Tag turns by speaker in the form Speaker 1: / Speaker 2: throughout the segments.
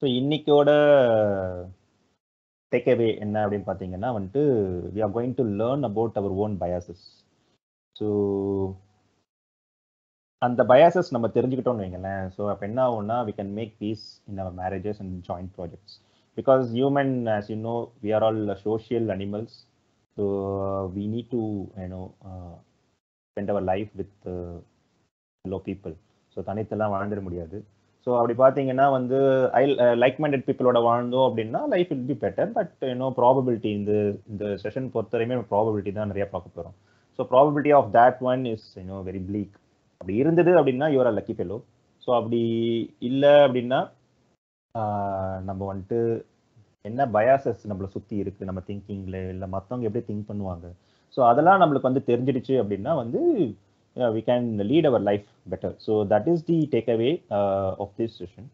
Speaker 1: So இன்னைக்கோட take away என்ன அப்படின்னு பார்த்தீங்கன்னா வந்துட்டு we are going to learn about our own biases. So அந்த பயாசஸ் நம்ம தெரிஞ்சுக்கிட்டோம்னு வைங்களேன். ஸோ அப்போ என்ன ஆகும்னா we can make peace in our marriages and joint projects. Because human as you know we are all social animals. So we need to spend our life with low people. So தனித்தெல்லாம் வாழ்ந்துட முடியாது. So அப்படி பார்த்தீங்கன்னா வந்து I like minded பீப்புளோட வாழ்ந்தோம் அப்படின்னா life will be better. But probability இந்த செஷன் பொறுத்தவரையுமே ப்ராபபிலிட்டி தான் நிறைய பார்க்க போகிறோம். So probability of that one is very bleak. அப்படி இருந்தது அப்படின்னா your a lucky fellow. So அப்படி இல்லை அப்படின்னா நம்ம வந்துட்டு என்ன பயாசஸ் நம்மளை சுற்றி இருக்குது நம்ம திங்கிங்கில், இல்லை மற்றவங்க எப்படி திங்க் பண்ணுவாங்க, ஸோ அதெல்லாம் நம்மளுக்கு வந்து தெரிஞ்சிடுச்சு அப்படின்னா வந்து we can lead our life better. So that is the takeaway of this session.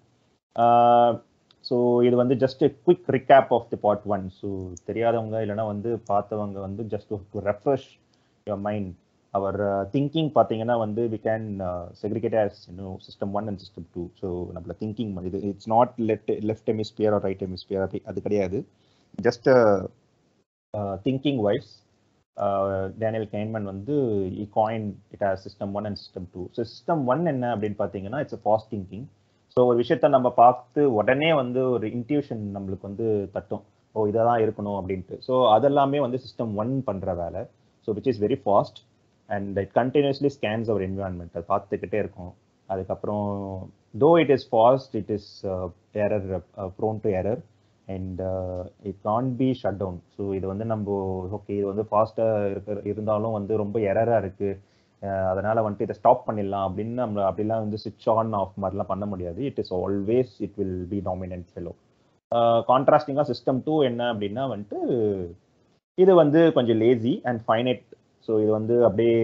Speaker 1: So இது வந்து just quick recap of the part one. So தெரியாதவங்க இல்லைன்னா வந்து பார்த்தவங்க வந்து just to refresh your mind. Our thinking பார்த்தீங்கன்னா வந்து we can segregate as system one and system two. So நம்மள திங்கிங் இது it's not left hemisphere or right hemisphere அப்படி அது கிடையாது. Just thinking wise Daniel Kahneman வந்து coin it as system one and system two. So system one என்ன அப்படின்னு பார்த்தீங்கன்னா it's fast thinking. So ஒரு விஷயத்த நம்ம பார்த்து உடனே வந்து ஒரு இன்ட்யூஷன் நம்மளுக்கு வந்து தட்டும், ஓ இதை தான் இருக்கணும் அப்படின்ட்டு. ஸோ அதெல்லாமே வந்து சிஸ்டம் ஒன் பண்ணுற வேலை. So which is very fast and it continuously scans our environment. அதை பார்த்துக்கிட்டே இருக்கும். அதுக்கப்புறம் though it is fast, it is error, prone to error and it can be shut down. So இது வந்து நம்ம ஓகே இது வந்து ஃபாஸ்ட்டாக இருந்தாலும் வந்து ரொம்ப எரராக இருக்குது, அதனால வந்துட்டு இதை ஸ்டாப் பண்ணிடலாம் அப்படின்னு நம்ம அப்படிலாம் வந்து சுவிட்ச் ஆன் ஆஃப் மாதிரிலாம் பண்ண முடியாது. It is always it will be dominant fellow. கான்ட்ராஸ்டிங்காக சிஸ்டம் டூ என்ன அப்படின்னா வந்துட்டு இது வந்து கொஞ்சம் லேசி அண்ட் ஃபைனைட். ஸோ இது வந்து அப்படியே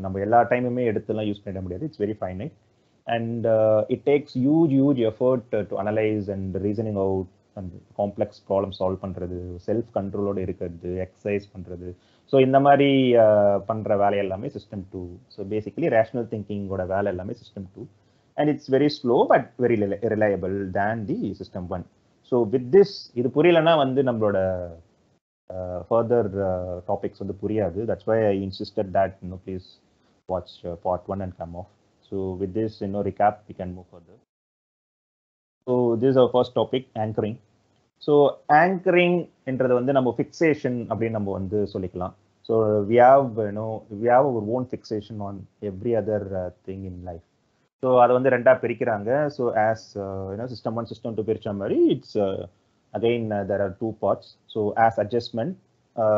Speaker 1: நம்ம எல்லா டைமுமே எடுத்துலாம் யூஸ் பண்ண முடியாது. It's very finite and it takes huge effort to analyse and reasoning out and complex problem solve பண்ணுறது, செல்ஃப் கண்ட்ரோலோடு இருக்கிறது, எக்ஸசைஸ் பண்ணுறது. ஸோ இந்த மாதிரி பண்ணுற வேலை எல்லாமே system two. So basically rational திங்கிங்கோட வேலை எல்லாமே system two and it's very slow but very reliable than the system one. So with this இது புரியலன்னா வந்து நம்மளோட ஃபர்தர் டாபிக்ஸ் வந்து புரியாது. That's why I insisted that please watch part one and come off. So with this recap we can move further. So this is our first topic, anchoring. So anchoring என்றது வந்து நம்ம fixation அப்படின்னு நம்ம வந்து சொல்லிக்கலாம். So we have our own fixation on every other thing in life. So அதை வந்து ரெண்டாக பிரிக்கிறாங்க. So as system one system two பிரித்த மாதிரி it's again there are two parts. So as adjustment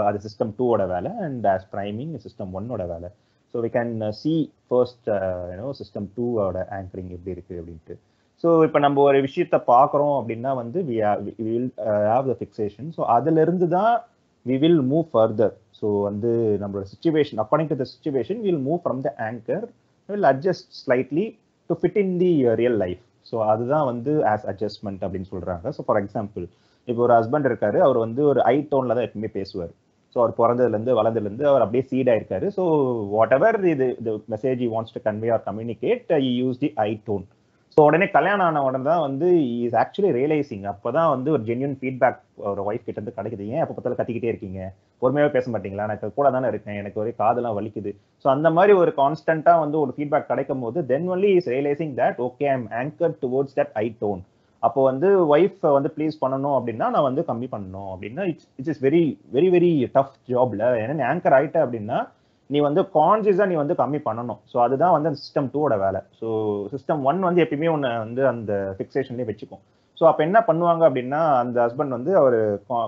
Speaker 1: அது சிஸ்டம் டூவோட வேலை அண்ட் ஆஸ் ப்ரைமிங் சிஸ்டம் ஒன்னோட வேலை. So we can see first system டூவோட ஆங்கரிங் எப்படி இருக்குது அப்படின்ட்டு. ஸோ இப்போ நம்ம ஒரு விஷயத்த பார்க்குறோம் அப்படின்னா வந்து we will have the fixation. So அதிலிருந்து தான் we will move further. So வந்து நம்மளோட situation according to the situation will move from the anchor, will adjust slightly to fit in the real life. So அதுதான் வந்து as adjustment அப்படின்னு சொல்கிறாங்க. So for example இப்போ ஒரு ஹஸ்பண்ட் இருக்காரு, அவர் வந்து ஒரு ஐ டோனில் தான் எப்பவுமே பேசுவார். ஸோ அவர் பிறந்ததுலேருந்து வளர்ந்ததுலேருந்து அவர் அப்படியே சீடாக இருக்காரு. ஸோ வாட் எவர் இது message he wants to convey or communicate he use the I tone. So உடனே கல்யாணம் ஆன உடனே தான் வந்து இஸ் ஆக்சுவலி ரியலைசிங், அப்போ தான் வந்து ஒரு ஜென்யூன் ஃபீட்பேக் ஒரு ஒய்ஃப் கிட்ட இருந்து கிடைக்குது. ஏன் எப்போ பார்த்தாலும் கத்திக்கிட்டே இருக்கீங்க, பொறுமையாகவே பேச மாட்டீங்களா, எனக்கு கூட தானே இருக்கேன், எனக்கு ஒரே காதெல்லாம் வலிக்குது. ஸோ அந்த மாதிரி ஒரு கான்ஸ்டன்ட்டாக வந்து ஒரு ஃபீட்பேக் கிடைக்கும் போது then only is realising that okay I am anchored towards that I tone. அப்போ வந்து ஒய்ஃப் வந்து ப்ளீஸ் பண்ணணும் அப்படின்னா நான் வந்து கம்மி பண்ணணும் அப்படின்னா it's is very very very tough ஜாப்ல. ஏன்னா நீ ஆங்கர் ஆயிட்ட அப்படின்னா நீ வந்து கான்சியஸா நீ வந்து கம்மி பண்ணணும். ஸோ அதுதான் வந்து அந்த சிஸ்டம் டூவோட வேலை. ஸோ சிஸ்டம் ஒன் வந்து எப்பயுமே ஒன்று வந்து அந்த ஃபிக்ஸேஷன்லேயே வச்சுக்கும். ஸோ அப்போ என்ன பண்ணுவாங்க அப்படின்னா அந்த ஹஸ்பண்ட் வந்து அவர்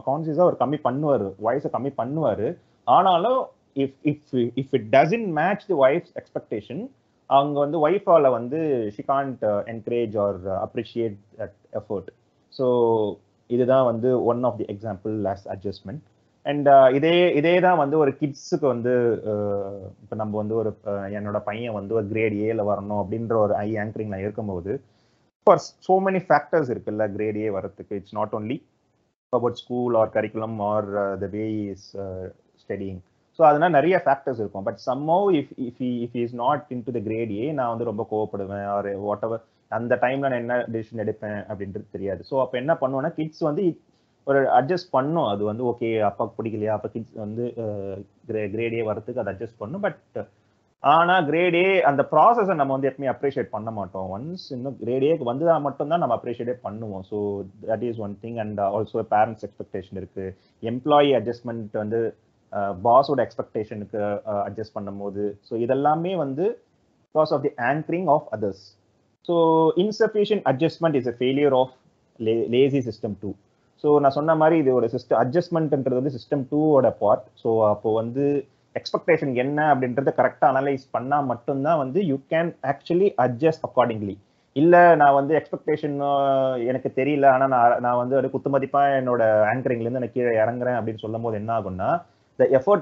Speaker 1: கான்சியஸாக அவர் கம்மி பண்ணுவார், வாய்ஸை கம்மி பண்ணுவார். ஆனாலும் if if if it doesn't match the wife's expectation, அவங்க வந்து ஒய்ஃபால வந்து she can't encourage or appreciate that effort. So இதுதான் வந்து one of the example as adjustment. And இதே தான் வந்து ஒரு கிட்ஸுக்கு வந்து இப்போ நம்ம வந்து ஒரு என்னோட பையன் வந்து ஒரு கிரேட் ஏல வரணும் அப்படின்ற ஒரு ஐ ஆங்கரிங்ல இருக்கும்போது ஃபார் சோ மெனி ஃபேக்டர்ஸ் இருக்குல்ல கிரேட் ஏ வரத்துக்கு. It's not only about school or curriculum R the way is studying. So அதனால நிறைய ஃபேக்டர்ஸ் இருக்கும். But somehow if is not in to the grade A, நான் வந்து ரொம்ப கோவப்படுவேன் ஆர் வாட் எவர், அந்த டைம்ல நான் என்ன டிசிஷன் எடுப்பேன் அப்படின்றது தெரியாது. ஸோ அப்போ என்ன பண்ணுவேன்னா கிட்ஸ் வந்து ஒரு அட்ஜஸ்ட் பண்ணும். அது வந்து ஓகே அப்பாவுக்கு பிடிக்கலையா, அப்போ கிட்ஸ் வந்து கிரேட் ஏ வரதுக்கு அதை அட்ஜஸ்ட் பண்ணும். பட் ஆனா கிரேட் ஏ அந்த ப்ராசஸை நம்ம வந்து எப்பவுமே அப்ரிஷியேட் பண்ண மாட்டோம். ஒன்ஸ் இன்னும் கிரேட் ஏக்கு வந்து மட்டும்தான் நம்ம அப்ரிஷியேட்டே பண்ணுவோம். So that is one thing. And also parents expectation இருக்கு, எம்ப்ளாயி அட்ஜஸ்ட்மெண்ட் வந்து பாஸோட எக்ஸ்பெக்டேஷனுக்கு அட்ஜஸ்ட் பண்ணும் போது. ஸோ இதெல்லாமே வந்து because of the anchoring of others. So insufficient adjustment is a failure of lazy system 2. So நான் சொன்ன மாதிரி இது ஒரு சிஸ்டம் அட்ஜஸ்ட்மெண்ட்ன்றது வந்து சிஸ்டம் 2ஓட பார்ட். ஸோ அப்போ வந்து எக்ஸ்பெக்டேஷன் என்ன அப்படின்றத கரெக்டாக அனலைஸ் பண்ணால் மட்டும்தான் வந்து you can actually adjust accordingly. இல்லை நான் வந்து எக்ஸ்பெக்டேஷன் எனக்கு தெரியல, ஆனால் நான் வந்து ஒரு குத்துமதிப்பாக என்னோட ஆங்கரிங்லேருந்து எனக்கு கீழே இறங்குறேன் அப்படின்னு சொல்லும் போது என்ன ஆகும்னா the effort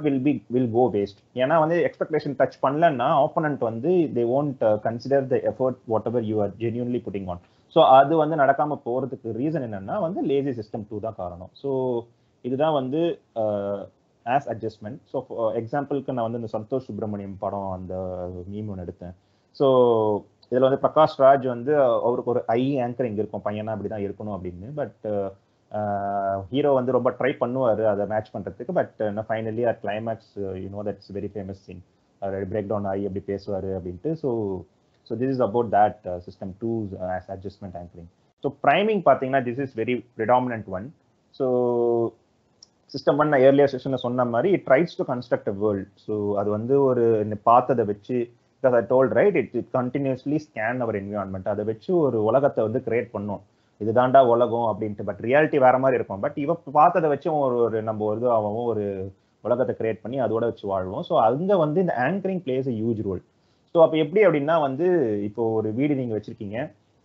Speaker 1: will go waste. ஏன்னா வந்து எக்ஸ்பெக்டேஷன் டச் பண்ணலன்னா ஆப்போனன்ட் வந்து they won't consider the effort whatever you are genuinely putting on. So அது வந்து நடக்காம போறதுக்கு ரீசன் என்னன்னா வந்து லேசி சிஸ்டம் 2 தான் காரணம். ஸோ இதுதான் வந்து ஆஸ் அட்ஜஸ்ட்மெண்ட். ஸோ எக்ஸாம்பிளுக்கு நான் வந்து இந்த சந்தோஷ் சுப்ரமணியம் படம் அந்த மீம் ஒன்று எடுத்தேன். ஸோ இதுல வந்து பிரகாஷ் ராஜ் வந்து அவருக்கு ஒரு ஆங்கரிங் இருக்கும், பையனா அப்படிதான் இருக்கணும் அப்படின்னு. பட் ஹீரோ வந்து ரொம்ப ட்ரை பண்ணுவார் அதை மேட்ச் பண்ணுறதுக்கு. But finally at climax that's very famous scene, break down ஆகி அப்படி பேசுவார் அப்படின்ட்டு. So this is about that system 2 as adjustment anchoring. So priming பார்த்தீங்கன்னா this is very predominant one. So system 1 நான் ஏர்லியர் செஷனில் சொன்ன மாதிரி it tries to construct a world. So அது வந்து ஒரு பார்த்ததை வச்சு, because I told right, it continuously scan our environment, அதை வச்சு ஒரு உலகத்தை வந்து கிரியேட் பண்ணும், இதுதான்டா உலகம் அப்படின்ட்டு. பட் ரியாலிட்டி வேற மாதிரி இருக்கும். பட் இவ பார்த்ததை வச்சு ஒரு நம்ம வந்து அவன் ஒரு உலகத்தை கிரியேட் பண்ணி அதோட வச்சு வாழ்வோம். ஸோ அங்க வந்து இந்த anchoring places a huge role. So அப்போ எப்படி அப்படின்னா வந்து இப்போ ஒரு வீடு நீங்க வச்சிருக்கீங்க,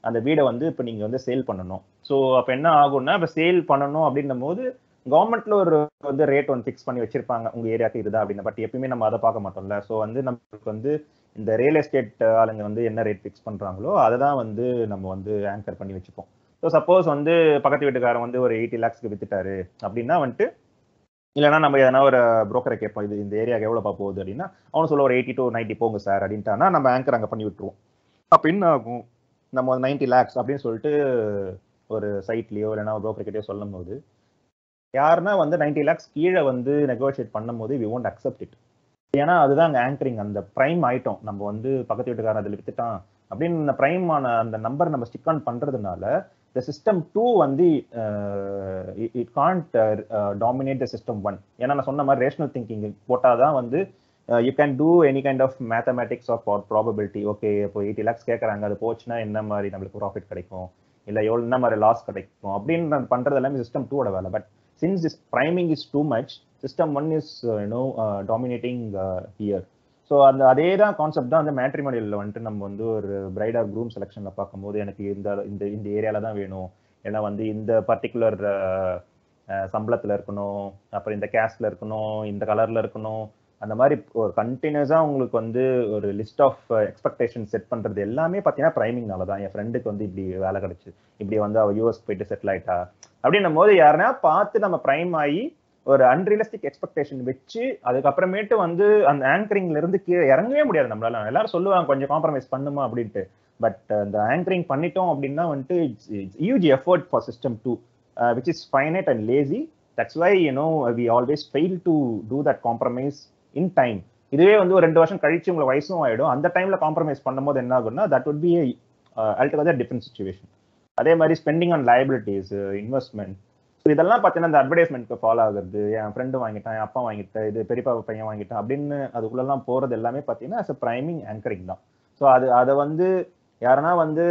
Speaker 1: அந்த வீடை வந்து இப்போ நீங்க வந்து சேல் பண்ணணும். ஸோ அப்போ என்ன ஆகும்னா இப்போ சேல் பண்ணணும் அப்படின்னும் போது கவர்மெண்ட்ல ஒரு வந்து ரேட் ஒன்று ஃபிக்ஸ் பண்ணி வச்சிருப்பாங்க உங்க ஏரியாவுக்கு இதுதான் அப்படின்னு. பட் எப்பயுமே நம்ம அதை பார்க்க மாட்டோம்ல. ஸோ வந்து நம்மளுக்கு வந்து இந்த ரியல் எஸ்டேட் ஆளுங்க வந்து என்ன ரேட் ஃபிக்ஸ் பண்றாங்களோ அதை தான் வந்து நம்ம வந்து ஆங்கர் பண்ணி வச்சுப்போம். ஸோ சப்போஸ் வந்து பக்கத்து வீட்டுக்காரன் வந்து ஒரு 80 lakhsக்கு வித்துட்டாரு அப்படின்னா வந்துட்டு, இல்லைன்னா நம்ம எதனா ஒரு புரோக்கரை கேட்போம், இது இந்த ஏரியாவுக்கு எவ்வளோப்பா போகுது அப்படின்னா அவனு சொல்ல ஒரு 80 to 90 போங்க சார் அப்படின்ட்டானா நம்ம ஆங்கர் அங்கே பண்ணி விட்டுருவோம். அப்போ என்ன ஆகும், நம்ம 90 lakhs அப்படின்னு சொல்லிட்டு ஒரு சைட்லயோ இல்லைன்னா ஒரு புரோக்கர் கிட்டயோ சொல்லும் போது யாருன்னா வந்து 90 lakhs கீழே வந்து நெகோஷியேட் பண்ணும் போது வி ஒன்ட் அக்செப்ட் இட். ஏன்னா அதுதான் அங்கே ஆங்கரிங், அந்த பிரைம் ஆயிட்டோம் நம்ம வந்து பக்கத்து வீட்டுக்காரன் அதில் வித்துட்டான் அப்படின்னு இந்த பிரைமான அந்த நம்பர் நம்ம ஸ்டிக் ஆன் பண்றதுனால the system 2 வந்து it can't dominate the system 1. ஏன்னா நான் சொன்ன மாதிரி ரேஷனல் திங்கிங் போட்டாதான் வந்து you can do any kind of mathematics of probability. Okay இப்போ 80 lakhs கேட்கறாங்க, அது போச்சுன்னா என்ன மாதிரி நம்மளுக்கு ப்ராஃபிட் கிடைக்கும், இல்லை எவ்வளோ என்ன மாதிரி லாஸ் கிடைக்கும் அப்படின்னு பண்றது எல்லாமே சிஸ்டம் 2ஓட வேலை. But since this priming is too much, system 1 is dominating here. So அதே தான் கான்செப்ட் தான் அந்த மேட்ரிமோனியலில் வந்துட்டு நம்ம வந்து ஒரு பிரைட் ஆர் க்ரூம் செலெக்ஷனில் பார்க்கும்போது எனக்கு இந்த ஏரியாவில் தான் வேணும், ஏன்னா வந்து இந்த பர்டிகுலர் சம்பளத்தில் இருக்கணும், அப்புறம் இந்த கேஸ்ட்ல இருக்கணும், இந்த கலரில் இருக்கணும், அந்த மாதிரி ஒரு கண்டினியூஸாக உங்களுக்கு வந்து ஒரு லிஸ்ட் ஆஃப் எக்ஸ்பெக்டேஷன் செட் பண்ணுறது எல்லாமே பார்த்தீங்கன்னா ப்ரைமிங்னால தான். என் ஃப்ரெண்டுக்கு வந்து இப்படி வேலை கிடச்சி, இப்படி வந்து அவள் யூஎஸ் போயிட்டு செட்டில் ஆயிட்டா அப்படின்னும் போது யாருன்னா பார்த்து நம்ம ப்ரைம் ஆகி ஒரு அன்ரியலிஸ்டிக் எக்ஸ்பெக்டேஷன் வச்சு அதுக்கப்புறமேட்டு வந்து அந்த ஆங்கரிங்ல இருந்து கீழே இறங்கவே முடியாது நம்மளால. எல்லாரும் சொல்லுவாங்க கொஞ்சம் காம்ப்ரமைஸ் பண்ணுமா அப்படின்ட்டு. பட் அந்த ஆங்கரிங் பண்ணிட்டோம் அப்படின்னா வந்துட்டு it's huge effort for system 2 which is finite and lazy. That's why we always fail to do that compromise in time. இதுவே வந்து ஒரு 2 வருஷம் கழிச்சு உங்களுக்கு வயசும் ஆயிடும், அந்த டைம்ல காம்ப்ரமைஸ் பண்ணும்போது என்ன ஆகும்னா that would be altogether different situation. அதே மாதிரி ஸ்பெண்டிங் ஆன் லைபிலிட்டிஸ், இன்வெஸ்ட்மெண்ட், இதெல்லாம் பார்த்தீங்கன்னா இந்த அட்வர்டைஸ்மெண்ட்க்கு ஃபாலோ ஆகுறது, என் ஃப்ரெண்டு வாங்கிட்டான், என் அப்பா வாங்கிட்டேன், இது பெரியப்பா பையன் வாங்கிட்டான் அப்படின்னு அதுக்குள்ளெல்லாம் போறது எல்லாமே பார்த்தீங்கன்னா அஸ் அ ப்ரைமிங் ஆங்கரிங் தான். ஸோ அதை வந்து யாருன்னா வந்து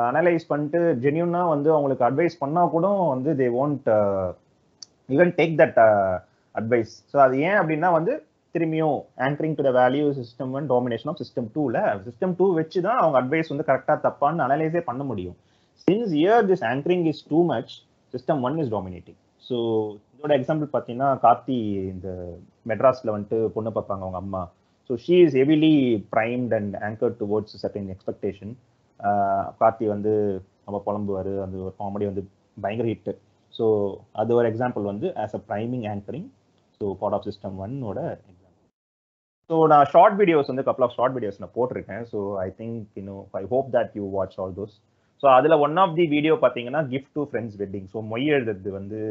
Speaker 1: அனலைஸ் பண்ணிட்டு ஜென்யூனா வந்து அவங்களுக்கு அட்வைஸ் பண்ணா கூட வந்து they won't even take that advice. So அது ஏன் அப்படின்னா வந்து திரும்பியும் anchoring to the value system 1 domination of system 2ல சிஸ்டம் 2 வச்சு தான் அவங்க அட்வைஸ் வந்து கரெக்டா தப்பான்னு அனலைஸே பண்ண முடியும். Since here this anchoring is too much, system 1 is dominating. So இதோட எக்ஸாம்பிள் பார்த்தீங்கன்னா கார்த்தி இந்த மெட்ராஸ்ல வந்துட்டு பொண்ணு பார்ப்பாங்க அவங்க அம்மா. So she is heavily primed and anchored towards certain expectation. Karthi வந்து நம்ம புலம்புவார், அந்த ஒரு காமெடி வந்து பயங்கர ஹிட்டு. ஸோ அது ஒரு எக்ஸாம்பிள் வந்து as a priming anchoring. So part of system 1ஓட எக்ஸாம்பிள். ஸோ நான் ஷார்ட் வீடியோஸ் வந்து கப்பல் ஆஃப் ஷார்ட் வீடியோஸ் நான் போட்டிருக்கேன். So I think I hope that you watch all those. So அதில் ஒன் ஆஃப் தி வீடியோ பார்த்தீங்கன்னா gift to friends wedding. ஸோ மொய் எழுதுறது வந்து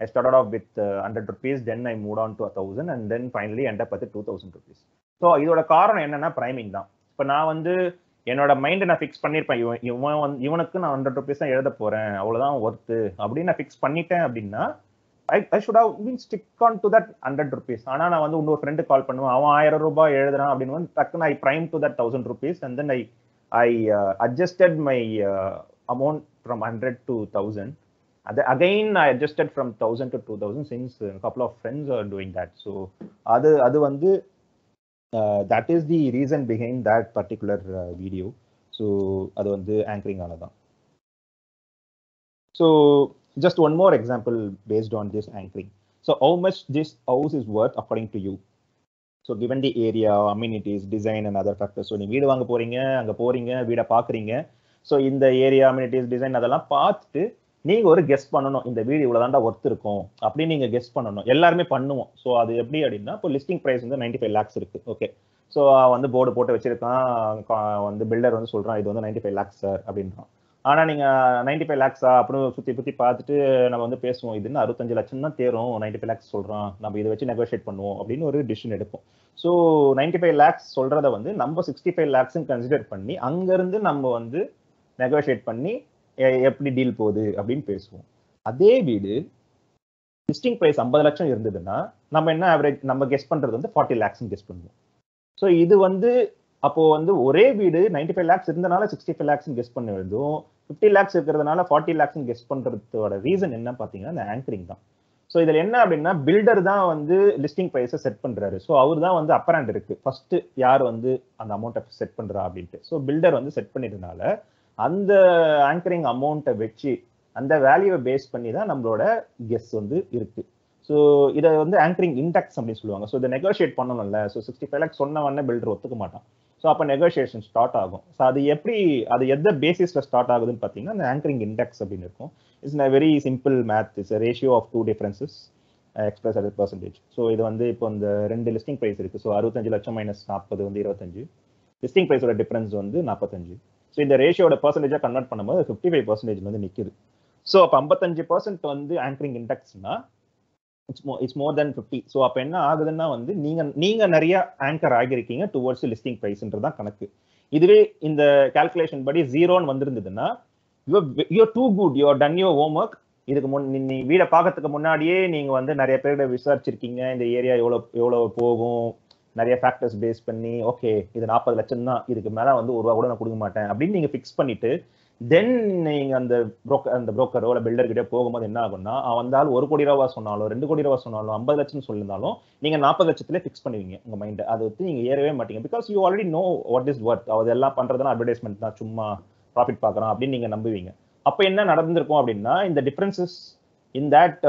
Speaker 1: I started off with 100 rupees, then I moved on to 1,000 and then finally end up at 2,000 rupees. So இதோட காரணம் என்னன்னா priming தான். இப்போ நான் வந்து என்னோட மைண்டை நான் ஃபிக்ஸ் பண்ணியிருப்பேன், இவனுக்கு நான் 100 rupees தான் எழுத போறேன், அவ்வளோதான் ஒர்த்து அப்படின்னு நான் ஃபிக்ஸ் பண்ணிட்டேன் அப்படின்னா I should have been stick on to that 100 rupees. ஆனா நான் வந்து இன்னொரு ஃப்ரெண்டு கால் பண்ணுவேன், அவன் 1000 ரூபாய் எழுதுறான் அப்படின்னு வந்து டக்குன்னு I prime to that 1,000 rupees and then I adjusted my amount from 100 to 1,000. Again I adjusted from 1,000 to 2,000 since a couple of friends are doing that. So அது வந்து that is the reason behind that particular video. So அது வந்து anchoring ஆனதான். So just one more example based on this anchoring. So how much this house is worth according to you? So given the area, amenities, design and other factors. So நீங்க வீடு வாங்க போறீங்க, அங்க போறீங்க, வீட பாக்குறீங்க. ஸோ இந்த area, amenities, design அதெல்லாம் பார்த்துட்டு நீங்க ஒரு கெஸ் பண்ணணும், இந்த வீடு இவ்வளவுதான்டா ஒர்த் இருக்கும் அப்படின்னு நீங்க கெஸ் பண்ணணும். எல்லாருமே பண்ணுவோம். ஸோ அது எப்படி அப்படின்னா, இப்போ லிஸ்டிங் பிரைஸ் வந்து 95 lakhs இருக்கு. ஓகே, ஸோ வந்து போர்டு போட்டு வச்சிருக்கான், வந்து பில்டர் வந்து சொல்றான் இது வந்து 95 lakhs சார் அப்படின்றான். ஆனா நீங்க 95 lakhs அப்படின்னு சுத்தி பார்த்துட்டு நம்ம வந்து பேசுவோம், இதுன்னு 65 லட்சம் தான் தேரும், 95 lakhs சொல்றான், நம்ம இதை வச்சு நெகோஷியேட் பண்ணுவோம் அப்படின்னு ஒரு டிசிஷன் எடுப்போம். ஸோ 95 lakhs சொல்றத வந்து நம்ம 65 lakhs கன்சிடர் பண்ணி அங்கிருந்து நம்ம வந்து நெகோஷியேட் பண்ணி எப்படி டீல் போகுது அப்படின்னு பேசுவோம். அதே வீடு லிஸ்டிங் பிரைஸ் 50 லட்சம் இருந்ததுன்னா நம்ம என்ன ஆவரேஜ் நம்ம கெஸ் பண்றது வந்து 40 lakhs கெஸ் பண்ணுவோம். ஸோ இது வந்து அப்போ வந்து ஒரே வீடு 95 lakhs இருந்தனால 65 lakhs கெஸ் பண்ண வேண்டியதும் 50 lakhs இருக்கிறதுனால 40 lakhs கெஸ் பண்றதோட ரீசன் என்ன பாத்தீங்கன்னா இந்த ஆங்கரிங் தான். ஸோ இதுல என்ன அப்படின்னா, பில்டர் தான் வந்து லிஸ்டிங் பிரைஸை செட் பண்றாரு. ஸோ அவர் தான் வந்து அப்பர் ஹேண்ட் இருக்கு, ஃபர்ஸ்ட் யார் வந்து அந்த அமௌண்ட்டை செட் பண்றா அப்படின்ட்டு. ஸோ பில்டர் வந்து செட் பண்ணிட்டதுனால அந்த ஆங்கரிங் அமௌண்ட்டை வச்சு அந்த வேல்யூவை பேஸ் பண்ணி தான் நம்மளோட கெஸ் வந்து இருக்கு. ஸோ இதை வந்து ஆங்கரிங் இண்டெக்ஸ் அப்படின்னு சொல்லுவாங்க. ஸோ இதை நெகோஷியேட் பண்ணணும்ல. ஸோ 65 lakhs சொன்ன உடனே பில்டர் ஒத்துக்க மாட்டான். ஸோ அப்போ நெகோஷியேஷன் ஸ்டார்ட் ஆகும். ஸோ அது எப்படி, அது எந்த பேசிஸ்ல ஸ்டார்ட் ஆகுதுன்னு பார்த்தீங்கன்னா அந்த ஆங்கரிங் இண்டெக்ஸ் அப்படின்னு இருக்கும். It's a very simple math. It's a ratio of two differences expressed as a percentage. So இது வந்து இப்போ இந்த ரெண்டு லிஸ்டிங் பிரைஸ் இருக்கு. ஸோ 65 லட்சம் மைனஸ் 40 வந்து 25. லிஸ்டிங் பிரைஸோட டிஃபரன்ஸ் வந்து 45. ஸோ இந்த ரேஷியோட பர்சன்டேஜா கன்வெர்ட் பண்ணும்போது 55% வந்து நிற்குது. ஸோ அப்போ 55% வந்து ஆங்கரிங் இண்டெக்ஸ்னா இட்ஸ் மோர் தென் 50. ஸோ அப்போ என்ன ஆகுதுன்னா வந்து நீங்க நிறைய ஆங்கர் ஆகிருக்கீங்க டுவர்ட்ஸ் லிஸ்டிங் பிரைஸ்ன்றதான் கணக்கு. இதுவே இந்த கால்குலேஷன் படி 0ன்னு வந்திருந்ததுன்னா you're too good, you have done your homework. இதுக்கு நீ வீடை பார்க்கறதுக்கு முன்னாடியே நீங்க வந்து நிறைய பேர்கிட்ட விசாரிச்சிருக்கீங்க, இந்த ஏரியா எவ்வளவு போகும், நிறைய ஃபேக்டர்ஸ் பேஸ் பண்ணி ஓகே இது 40 லட்சம் தான், இதுக்கு மேல வந்து ஒரு ரூபா கூட நான் கொடுக்க மாட்டேன் அப்படின்னு நீங்க ஃபிக்ஸ் பண்ணிட்டு தென் நீங்க அந்த புரோக்கரோ இல்ல பில்டர் கிட்டே போகும்போது என்ன ஆகும்னா, வந்தாலும் 1 கோடி ரூபா சொன்னாலும் 2 கோடி ரூபா சொன்னாலும் 50 லட்சம் சொல்லியிருந்தாலும் நீங்க 40 லட்சத்திலே ஃபிக்ஸ் பண்ணுவீங்க உங்க மைண்ட். அதை வந்து நீங்க ஏறவே மாட்டீங்க. Because you already know what is worth. அது எல்லாம் பண்றதுனா அட்வர்டைஸ்மெண்ட் தான், சும்மா ப்ராஃபிட் பார்க்குறோம் அப்படின்னு நீங்க நம்புவீங்க. அப்போ என்ன நடந்திருக்கும் அப்படின்னா, இந்த டிஃபரன்சஸ் இன் தட்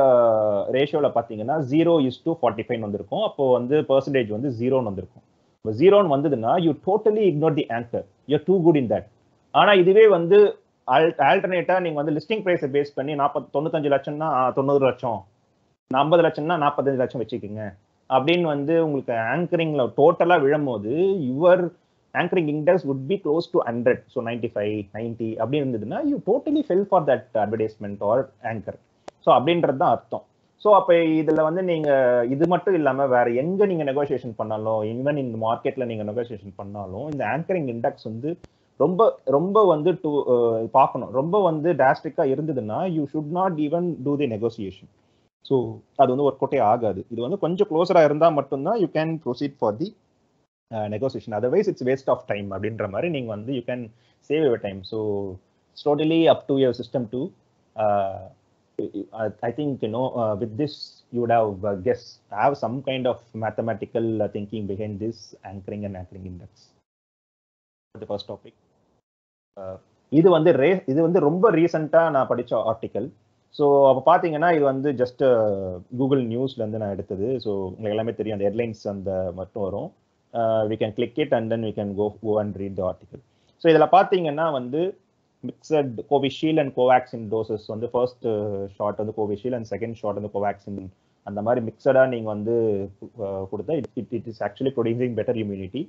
Speaker 1: ரேஷியோல பாத்தீங்கன்னா 0:45 வந்திருக்கும். அப்போ வந்து பெர்சன்டேஜ் வந்து 0ன்னு வந்திருக்கும். இப்போ 0ன்னு வந்ததுன்னா you totally ignore the anchor, you do good in that. ஆனா இதுவே வந்து ஆல்டர்னேட்டா நீங்க வந்து லிஸ்டிங் பிரைஸை பேஸ் பண்ணி 95 லட்சம்னா 90 லட்சம், 50 லட்சம்னா 45 லட்சம் வச்சுக்கோங்க அப்படின்னு வந்து உங்களுக்கு ஆங்கரிங்ல டோட்டலா விழும்போது your anchoring index would be close to 100. So 95, 90 அப்படி இருந்ததுன்னா you totally fell for that advertisement or anchor. So அப்படின்றது தான் அர்த்தம். ஸோ அப்போ இதுல வந்து நீங்க இது மட்டும் இல்லாம வேற எங்க நீங்க நெகோசியேஷன் பண்ணாலும், ஈவன் இந்த மார்க்கெட்ல நீங்க நெகோசியேஷன் பண்ணாலும் இந்த ஆங்கரிங் இண்டெக்ஸ் வந்து ரொம்ப ரொம்ப வந்து பார்க்கணும். ரொம்ப வந்து டிராஸ்டிக்கா இருந்ததுன்னா you should not even do the negotiation. So அது வந்து ஒர்க் அவுட்டே ஆகாது. இது வந்து கொஞ்சம் க்ளோஸரா இருந்தா மட்டும்தான் you can proceed for the negotiation. Otherwise it's waste of time அப்படின்ற மாதிரி நீங்க வந்து you can save your time. So it's totally up to your system to I think with this you would have have some kind of mathematical thinking behind this anchoring and anchoring index. The first topic இது வந்து ரொம்ப ரீசெண்டா நான் படிச்ச article. So அப்போ பார்த்தீங்கன்னா இது வந்து ஜஸ்ட் கூகுள் நியூஸ்ல இருந்து நான் எடுத்தது. ஸோ உங்களுக்கு எல்லாமே தெரியும், அந்த ஹெட்லைன்ஸ் அந்த மட்டும் வரும். We can click it and then we can go and read the article. So இதுல பாத்தீங்கன்னா வந்து mixed Covishield and Covaxin doses வந்து first shot வந்து Covishield and second shot வந்து Covaxin அந்த மாதிரி மிக்சடா நீங்க வந்து கொடுத்தா it is actually producing better immunity.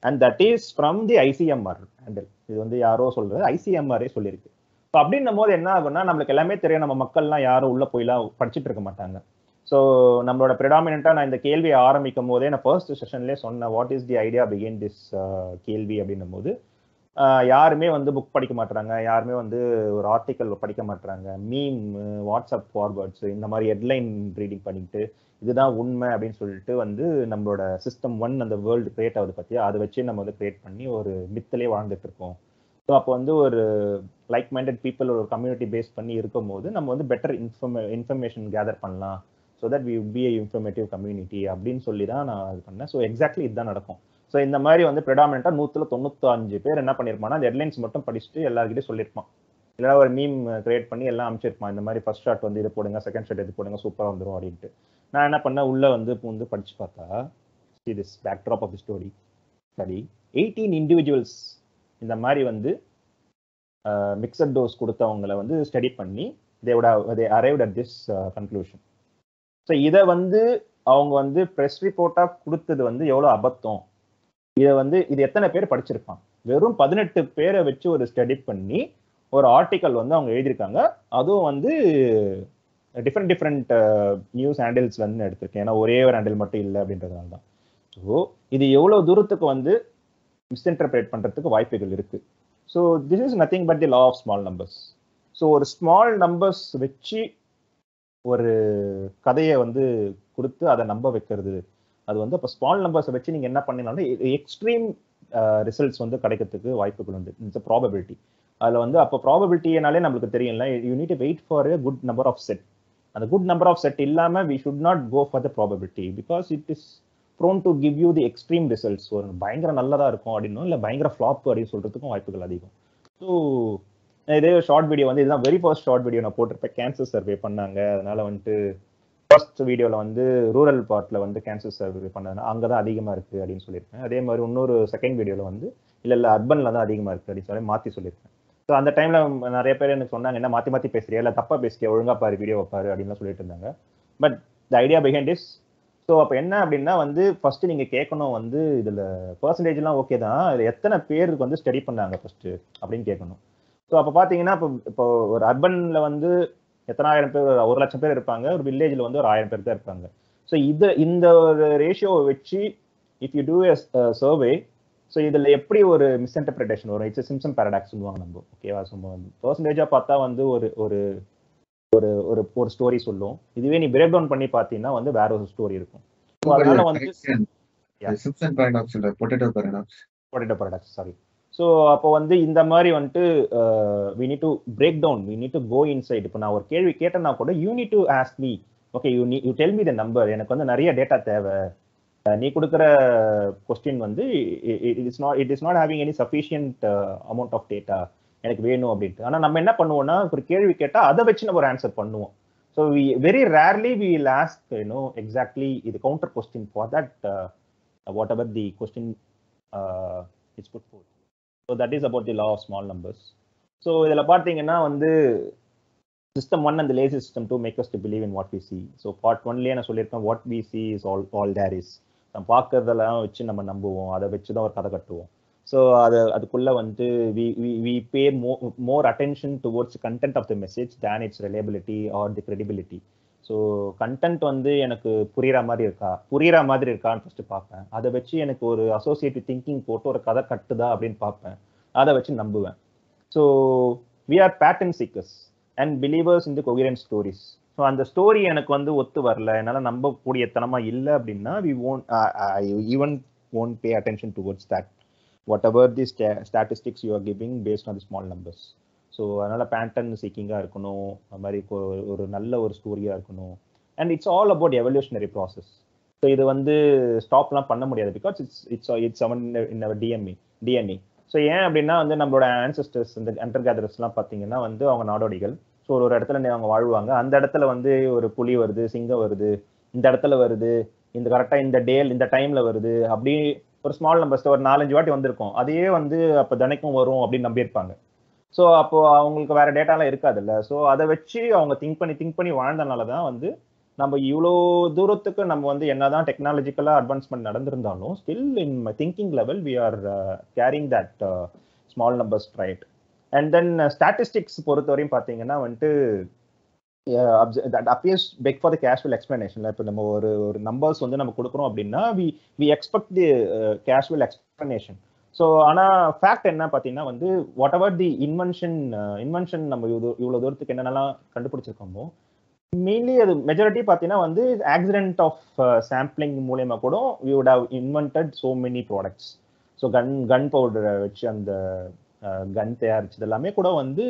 Speaker 1: And that is from the ICMR handle. இது வந்து யாரோ சொல்றது, ஐசிஎம்ஆரே சொல்லியிருக்கு. ஸோ அப்படின்னும் போது என்ன ஆகும்னா, நம்மளுக்கு எல்லாமே தெரியும், நம்ம மக்கள்லாம் யாரும் உள்ள போய்லாம் படிச்சுட்டு இருக்க மாட்டாங்க. ஸோ நம்மளோட ப்ரிடாமினா நான் இந்த கேள்வியை ஆரம்பிக்கும் போதே நான் ஃபர்ஸ்ட் செஷன்லேயே சொன்னேன், what is the idea begin this கேள்வி அப்படின்னும் போது யாருமே வந்து புக் படிக்க மாட்டாங்க, யாருமே வந்து ஒரு ஆர்டிக்கல் படிக்க மாட்டாங்க, மீம், வாட்ஸ்அப் ஃபார்வர்ட்ஸ், இந்த மாதிரி ஹெட்லைன் ரீடிங் பண்ணிட்டு இதுதான் உண்மை அப்படின்னு சொல்லிட்டு வந்து நம்மளோட சிஸ்டம் 1 அந்த வேர்ல்டு கிரியேட் ஆகுது பத்தியா, அதை வச்சு நம்ம வந்து கிரியேட் பண்ணி ஒரு மித்திலே வாழ்ந்துட்டு இருக்கோம். ஸோ அப்போ வந்து ஒரு லைக் மைண்டட் பீப்புள் ஒரு கம்யூனிட்டி பேஸ் பண்ணி இருக்கும் போது நம்ம வந்து பெட்டர் இன்ஃபர்மேஷன் கேதர் பண்ணலாம், so that we be informative community அப்படின்னு சொல்லி தான் நான் இது பண்ணேன். ஸோ எக்ஸாக்ட்லி இதுதான் நடக்கும். ஸோ இந்த மாதிரி வந்து ப்ரிடாமினா 195 பேர் என்ன பண்ணியிருப்பான்னா, அந்த ஹெட்லைன்ஸ் மட்டும் படிச்சுட்டு எல்லாருக்கிட்டையும் சொல்லியிருப்பான், இல்லைனா ஒரு மீம் கிரியேட் பண்ணி எல்லாம் அமைச்சிருப்பான், இந்த மாதிரி ஃபர்ஸ்ட் ஷாட் வந்து இது போடுங்க, செகண்ட் ஷாட் இது போடுங்க, சூப்பராக வந்துடும் அப்படின்ட்டு. நான் என்ன பண்ணேன், உள்ள வந்து படிச்சு பார்த்தா, this backdrop of the story study 18 individuals இந்த மாதிரி வந்து மிக்சட் டோஸ் கொடுத்தவங்களை வந்து ஸ்டடி பண்ணி they arrived at this conclusion. So இதை வந்து அவங்க வந்து ப்ரெஸ் ரிப்போர்ட்டாக கொடுத்தது வந்து எவ்வளோ அபத்தம், இது எத்தனை பேர் படிச்சிருப்பான்? வெறும் 18 பேரை வச்சு ஒரு ஸ்டடி பண்ணி ஒரு ஆர்டிக்கல் வந்து அவங்க எழுதியிருக்காங்க. அதுவும் வந்து டிஃப்ரெண்ட் நியூஸ் ஹேண்டில்ஸ்ல இருந்து எடுத்திருக்கேன், ஏன்னா ஒரே ஒரு ஹேண்டில் மட்டும் இல்லை அப்படின்றதுனால தான். ஸோ இது எவ்வளோ தூரத்துக்கு வந்து மிஸ்இன்டர்பிரேட் பண்றதுக்கு வாய்ப்புகள் இருக்கு. So this is nothing but the law of small numbers. So ஒரு ஸ்மால் நம்பர்ஸ் வச்சு ஒரு கதையை வந்து கொடுத்து அதை நம்ப வைக்கிறது, அது வந்து அப்போ ஸ்மால் நம்பர்ஸை வச்சு நீங்கள் என்ன பண்ணீங்கன்னா எக்ஸ்ட்ரீம் ரிசல்ட்ஸ் வந்து கிடைக்கிறதுக்கு வாய்ப்புகள் உண்டு. It's probability. அதில் வந்து அப்போ ப்ராபபிலிட்டினாலே நம்மளுக்கு தெரியும்ல, you need to wait for a good number of set. அந்த குட் நம்பர் ஆஃப் செட் இல்லாமல் we should not go for the probability, because it is prone to give you the extreme results. ஒரு பயங்கர நல்லதாக இருக்கும் அப்படின்னும் இல்லை பயங்கர flop அப்படின்னு சொல்கிறதுக்கும் வாய்ப்புகள் அதிகம். ஸோ இதே ஷார்ட் வீடியோ வந்து இதுதான் வெரி ஃபர்ஸ்ட் ஷார்ட் வீடியோ நான் போட்டிருப்பேன். கேன்சர் சர்வே பண்ணாங்க, அதனால வந்துட்டு ஃபர்ஸ்ட் வீடியோவில் வந்து ரூரல் பார்ட்டில் வந்து கேன்சர் சர்வே பண்ணதுனா அங்கே தான் அதிகமாக இருக்குது அப்படின்னு சொல்லியிருப்பேன். அதே மாதிரி இன்னொரு செகண்ட் வீடியோவில் வந்து இல்லை அர்பனில் தான் அதிகமாக இருக்குது அப்படின்னு சொல்லி மாற்றி சொல்லியிருப்பேன். ஸோ அந்த டைமில் நிறைய பேர் எனக்கு சொன்னாங்க, என்ன மாற்றி பேசுறியா, இல்லை தப்பாக பேசுறியா, ஒழுங்காக பாரு வீடியோ வைப்பாரு அப்படின்லாம் சொல்லிட்டு இருந்தாங்க. But the idea behind is, so அப்போ என்ன அப்படின்னா வந்து ஃபர்ஸ்ட் நீங்கள் கேட்கணும் வந்து இதில் பர்சன்டேஜ்லாம் ஓகே தான், இதில் எத்தனை பேருக்கு வந்து ஸ்டடி பண்ணாங்க ஃபர்ஸ்ட் அப்படின்னு கேட்கணும். ஸோ அப்போ பார்த்தீங்கன்னா இப்போ ஒரு அர்பனில் வந்து எத்தனாயிரம் பேர், 1,00,000 பேர் இருப்பாங்க, ஒரு வில்லேஜில் வந்து ஒரு 1000 பேர் தான் இருப்பாங்க. ஸோ இந்த ஒரு ரேஷியோவை வச்சு if you do a survey, so இதில் எப்படி ஒரு மிஸ்இன்டர்பிரேஷன் வரும், இட்ஸ் சிம்சன் பேரடாக்ஸ் சொல்லுவாங்க நம்ம, ஓகேவா? ஸோ பர்சன்டேஜாக பார்த்தா வந்து ஒரு ஒரு ஒரு ஒரு ஸ்டோரி சொல்லும், இதுவே நீ பிரேக் டவுன் பண்ணி பார்த்தீங்கன்னா வந்து வேற ஒரு ஸ்டோரி இருக்கும். ஸோ அதனால வந்து பொட்டேட்டோ பேரடாக்ஸ், சாரி. ஸோ அப்போ வந்து இந்த மாதிரி வந்துட்டு we need to break down, we need to go inside. இப்போ நான் ஒரு கேள்வி கேட்டேன்னா கூட you need to ask me, okay you tell me the number, எனக்கு வந்து நிறைய டேட்டா தேவை, நீ கொடுக்குற கொஸ்டின் வந்து it is not having any sufficient amount of data, எனக்கு வேணும் அப்படின்ட்டு. ஆனால் நம்ம என்ன பண்ணுவோம்னா ஒரு கேள்வி கேட்டால் அதை வச்சு நம்ம ஒரு ஆன்சர் பண்ணுவோம். So very rarely we will ask exactly இது counter question for that whatever the question it's put forth. So that is about the law of small numbers. So இதில் பார்த்தீங்கன்னா வந்து System 1 and the lazy system 2 make us to believe in what we see. So part 1லயே நான் சொல்லியிருக்கேன், what we see is all there is. நம்ம பார்க்கறதெல்லாம் வச்சு நம்ம நம்புவோம், அதை வச்சு தான் ஒரு கதை கட்டுவோம். ஸோ அதுக்குள்ள வந்து we pay more attention towards the content of the message than its reliability or the credibility. So content வந்து எனக்கு புரியுற மாதிரி இருக்கான்னு ஃபர்ஸ்ட் பார்ப்பேன். அதை வச்சு எனக்கு ஒரு அசோசியேட்டிவ் திங்கிங் போட்டு ஒரு கதை கட்டுதா அப்படின்னு பார்ப்பேன், அதை வச்சு நம்புவேன். So we are pattern seekers and believers in the coherent stories. So அந்த ஸ்டோரி எனக்கு வந்து ஒத்து வரல, என்னால் நம்பக்கூடிய தனமா இல்லை அப்படின்னா I even won't pay attention towards that, whatever the statistics you are giving based on the small numbers. So அதனால பேட்டர்ன் சீக்கிங்காக இருக்கணும், அது மாதிரி ஒரு நல்ல ஒரு ஸ்டோரியாக இருக்கணும். And it's all about evolutionary process. So இது வந்து ஸ்டாப்லாம் பண்ண முடியாது, because it's in our DNA. So ஏன் அப்படின்னா வந்து நம்மளோட ஆன்சஸ்டர்ஸ் இந்த ஹண்டர் கேதரர்ஸ்லாம் பார்த்தீங்கன்னா வந்து அவங்க நாடோடிகள். ஸோ ஒரு இடத்துல அவங்க வாழ்வாங்க, அந்த இடத்துல வந்து ஒரு புலி வருது, சிங்கம் வருது, இந்த இடத்துல வருது, இந்த கரெக்டாக இந்த டைம்ல வருது, அப்படி ஒரு ஸ்மால் நம்பர்ஸ் ஒரு 4-5 வாட்டி வந்திருக்கும், அதையே வந்து அப்போ தினைக்கும் வரும் அப்படின்னு நம்பியிருப்பாங்க. ஸோ அப்போ அவங்களுக்கு வேற டேட்டாலாம் இருக்காதுல்ல. ஸோ அதை வச்சு அவங்க திங்க் பண்ணி வாழ்ந்தனால தான் வந்து நம்ம இவ்வளோ தூரத்துக்கு நம்ம வந்து என்னதான் டெக்னாலஜிக்கலா அட்வான்ஸ்மெண்ட் நடந்திருந்தாலும் still in thinking level we are carrying that small numbers right. And then statistics பொறுத்தவரையும் பார்த்தீங்கன்னா வந்துட்டு that appears big for the casual explanation. இப்போ நம்ம ஒரு நம்பர்ஸ் வந்து நம்ம கொடுக்குறோம் அப்படின்னா we expect the casual explanation. So ஆனால் ஃபேக்ட் என்ன பார்த்தீங்கன்னா வந்து வாட் எவர் தி இன்வென்ஷன் நம்ம இவ்வளோ தூரத்துக்கு என்னென்னலாம் கண்டுபிடிச்சிருக்கோமோ மெயின்லி அது மெஜாரிட்டி பார்த்தீங்கன்னா வந்து ஆக்சிடென்ட் ஆஃப் சாம்பிளிங் மூலயமா கூட we would have invented so many products. So gun பவுடரை வச்சு அந்த கன் தயாரிச்சது எல்லாமே கூட வந்து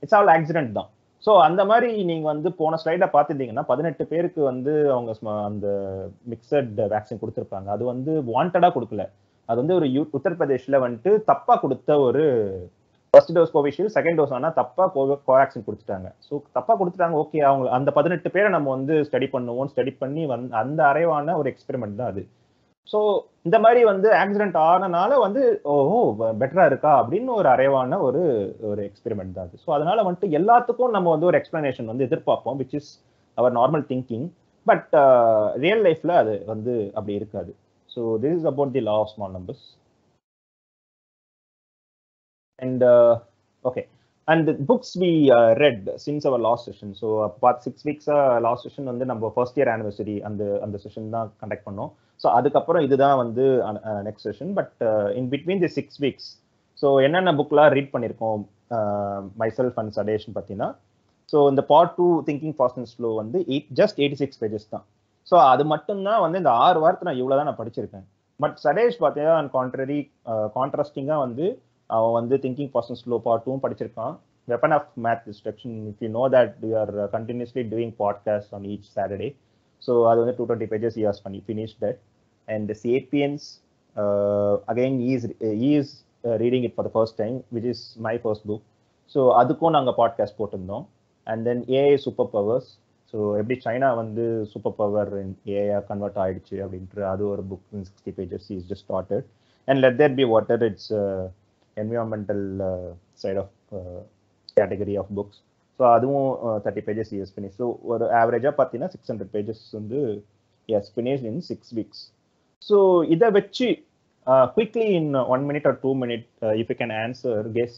Speaker 1: இட்ஸ் ஆல் ஆக்சிடென்ட் தான். ஸோ அந்த மாதிரி நீங்க வந்து போன ஸ்லைட பார்த்துட்டீங்கன்னா 18 பேருக்கு வந்து அவங்க அந்த மிக்சட் வேக்சின் கொடுத்துருப்பாங்க. அது வந்து வாண்டடா கொடுக்கல, அது வந்து ஒரு உத்தரப்பிரதேஷ்ல வந்துட்டு தப்பா கொடுத்த ஒரு first dose Covishield, second dose ஆனால் தப்பா கோவேக்சின் கொடுத்துட்டாங்க. ஸோ தப்பா கொடுத்துட்டாங்க, ஓகே அவங்க அந்த 18 பேரை நம்ம வந்து ஸ்டடி பண்ணி அந்த அரைவான ஒரு எக்ஸ்பெரிமெண்ட் தான் அது. ஸோ இந்த மாதிரி வந்து ஆக்சிடென்ட் ஆனனால வந்து ஓஹோ பெட்டரா இருக்கா அப்படின்னு ஒரு அரைவான ஒரு எக்ஸ்பெரிமெண்ட் தான் அது. ஸோ அதனால வந்துட்டு எல்லாத்துக்கும் நம்ம வந்து ஒரு எக்ஸ்பிளனேஷன் வந்து எதிர்பார்ப்போம், which is our normal thinking. But real லைஃப்ல அது வந்து அப்படி இருக்காது. So this is about the law of small numbers. And okay, and the books we read since our last session. So about 6 weeks last session வந்து நம்ம first year anniversary அந்த session தான் conduct பண்ணோம். ஸோ அதுக்கப்புறம் இதுதான் வந்து next session. But in between the 6 weeks so என்னென்ன புக்லாம் ரீட் பண்ணியிருக்கோம் மைசெல்ஃப் அண்ட் சடேஷன் பார்த்தீங்கன்னா, ஸோ இந்த part 2 thinking fast and slow வந்து ஜஸ்ட் 86 pages தான். ஸோ அது மட்டும்தான் வந்து இந்த 6 வாரத்தை நான் இவ்வளோ தான் நான் படிச்சிருக்கேன். பட் சடேஷ் பார்த்தீங்கன்னா கான்ட்ராஸ்டிங்காக வந்து அவன் வந்து thinking fast and slow part 2 படிச்சிருக்கான். Weapon of math destruction, if you know that we are continuously doing podcast on each Saturday. So அது வந்து 220 pages he has finished that. And the Sapiens, again he is reading it for the first time, which is my first book. So அதுக்கும் நாங்கள் podcast போட்டிருந்தோம். And then AI super powers, so எப்படி China வந்து super power AI convert ஆயிடுச்சு அப்படின்ட்டு அது ஒரு book in 60 pages he is just started. And let there be water, it's environmental side of category of books. So அதுவும் 30 pages he has finished. So ஒரு ஆவரேஜாக பார்த்தீங்கன்னா 600 pages வந்து he has finished in 6 weeks. So இதை வச்சு quickly in 1 minute or 2 minutes if you can answer guess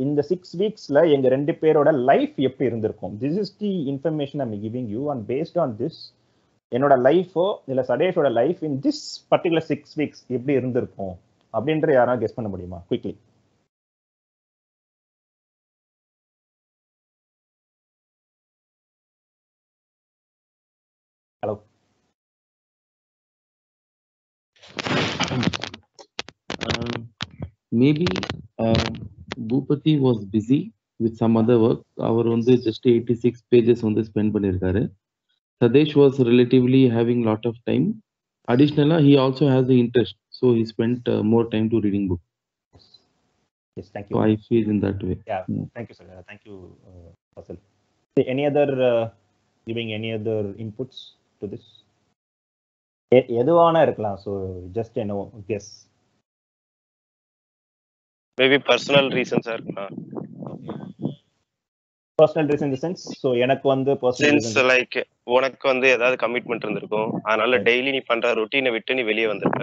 Speaker 1: இந்த 6 weeksல எங்க 2 பேரோட லைஃப் எப்படி இருந்திருக்கும். This is the information I'm giving you, and based on this என்னோட லைஃபோ இல்லை சடேஷோட life in this particular 6 weeks எப்படி இருந்திருக்கும் அப்படின்ற யாராவது கெஸ் பண்ண முடியுமா quickly? Hello.
Speaker 2: Maybe Bhupati was busy with some other work. அவர் வந்து just 86 pages வந்து ஸ்பெண்ட் பண்ணியிருக்காரு. Sadesh was relatively having lot of time. Additionally, he also has the interest, so he spent more time to reading book.
Speaker 1: Yes, thank you.
Speaker 2: So I feel in that way.
Speaker 1: Yeah. Thank you, sir. Thank you, Faisal. Any other giving any other inputs to this? எதுவானா இருக்கலாம். So just guess.
Speaker 3: Maybe personal reasons sir.
Speaker 1: Personal reason in the sense, so எனக்கு வந்து personal
Speaker 3: reasons like உனக்கு வந்து ஏதாவது commitment இருந்திருக்கும், அதனால daily நீ பண்ற ரொட்டீனை விட்டு நீ வெளியே வந்திருக்க,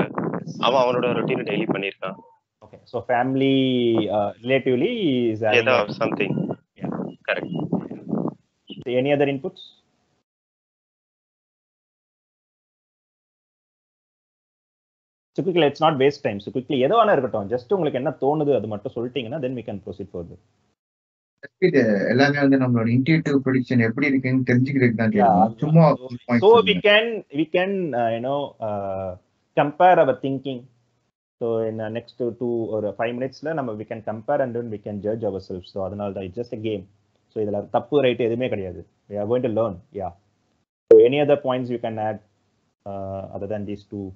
Speaker 3: அவனோட ரொட்டீனை டெய்லி பண்ணிருக்கான்.
Speaker 1: Okay, so family relatively is
Speaker 3: something. Yeah, correct.
Speaker 1: So any other inputs? So quickly, let's not waste time. So quickly எதுவானா இருக்கட்டும், ஜஸ்ட் உங்களுக்கு என்ன தோணுது அது மட்டும் சொல்லிட்டீங்கன்னா then we can proceed further.
Speaker 4: எல்லாமே வந்து நம்மளோட இன்ட்யூட்டிவ் ப்ரெடிக்ஷன் எப்படி இருக்குன்னு தெரிஞ்சுக்கிறதுக்கு தான் கேக்குறோம். சும்மா
Speaker 1: so we can compare our thinking. So in next 2 or 5 minutes நம்ம we can compare and then we can judge ourselves. So அதனால தான் it's just a game. So இதல தப்பு ரைட் எதுமே கிடையாது. We are going to learn. Yeah. So any other points you can add other than these two?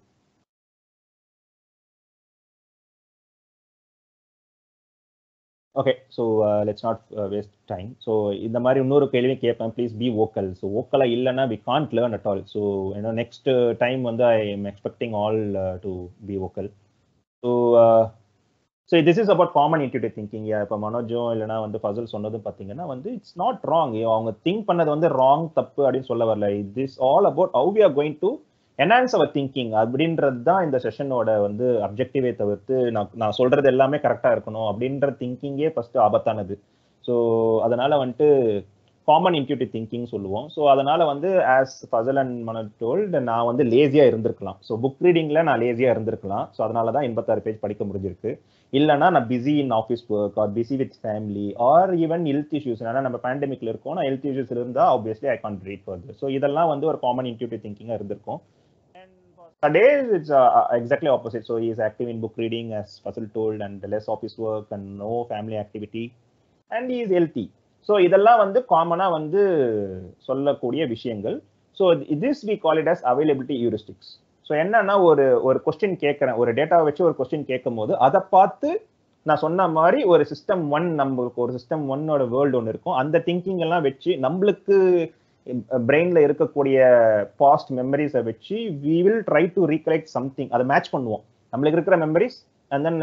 Speaker 1: Okay, so let's not waste time. So இந்த மாதிரி இன்னொரு கேள்வி கேட்பேன், ப்ளீஸ் பி வோக்கல். ஸோ வோக்கலாக இல்லைன்னா we can't learn at all. So next time வந்து I am expecting all to be vocal. So so this is about common intuitive thinking. இப்போ மனோஜோ இல்லைனா வந்து ஃபசல் சொன்னதும் பார்த்தீங்கன்னா வந்து இட்ஸ் நாட் ராங். அவங்க திங்க் பண்ணது வந்து ராங், தப்பு அப்படின்னு சொல்ல வரல. This all about how we are going to enhance our thinking அப்படின்றது தான் இந்த செஷனோட வந்து அப்ஜெக்டிவே தவிர்த்து நான் சொல்றது எல்லாமே கரெக்டாக இருக்கணும் அப்படின்ற திங்கிங்கே ஃபர்ஸ்ட் ஆபத்தானது. ஸோ அதனால வந்துட்டு காமன் இன்ட்யூட்டிவ் திங்கிங் சொல்லுவோம். ஸோ அதனால வந்து as Fazal and Manoj told, நான் வந்து லேசியா இருந்திருக்கலாம். ஸோ புக் ரீடிங்ல நான் லேசியா இருந்திருக்கலாம். ஸோ அதனால தான் 86 பேஜ் படிக்க முடிஞ்சிருக்கு. இல்லைனா நான் busy in office work or busy with family R even health issues. ஏன்னா நம்ம பேண்டமிக்ல இருக்கோம், நான் ஹெல்த் இஷ்யூஸ் இருந்தால் obviously I can't read further. So இதெல்லாம் வந்து ஒரு காமன் இன்ட்யூட்டிவ் திங்கிங்காக இருந்திருக்கும். Today it's exactly opposite. So he is active in book reading, as Fasil told, and less office work and no family activity, and he is healthy. So இதெல்லாம் வந்து காமனா வந்து சொல்லக்கூடிய விஷயங்கள். So this we call it as availability heuristics. So என்னன்னா ஒரு question கேட்கறேன், ஒரு டேட்டாவை வச்சு ஒரு கொஸ்டின் கேட்கும் போது அதை பார்த்து நான் சொன்ன மாதிரி ஒரு சிஸ்டம் 1, நம்மளுக்கு ஒரு சிஸ்டம் 1ஓட வேர்ல்டு ஒன்று இருக்கும். அந்த திங்கிங் எல்லாம் வச்சு நம்மளுக்கு பிரெயின்ல இருக்கக்கூடிய பாஸ்ட் மெமரிஸை வச்சு we will try to recollect something. அதை மேட்ச் பண்ணுவோம் நம்மளுக்கு இருக்கிற memories and then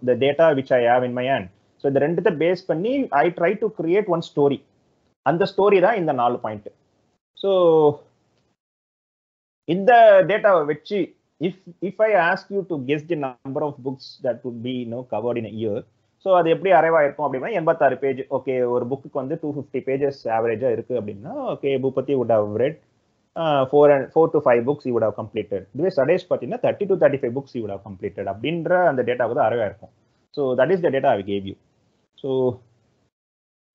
Speaker 1: the data which I have in my hand. So இந்த ரெண்டுத்தை பேஸ் பண்ணி I try to create one story. அந்த ஸ்டோரி தான் இந்த 4 பாயிண்ட். ஸோ இந்த டேட்டாவை வச்சு if I ask you to guess the number of books that would be covered in a year, so அது எப்படி அரைவாயிருக்கும் அப்படின்னா 86 பேஜ். ஓகே, ஒரு புக்கு வந்து 250 பேஜஸ் ஆவரேஜா இருக்கு அப்படின்னா okay, Boopathi would have read 4 to 5 books he would have completed. இதுவே சடேஷ் பார்த்தீங்கன்னா 30 to 35 books he would have completed அப்படின்ற அந்த டேட்டாவுக்கு தான் அரைவாயிருக்கும். So that is the data I gave you. So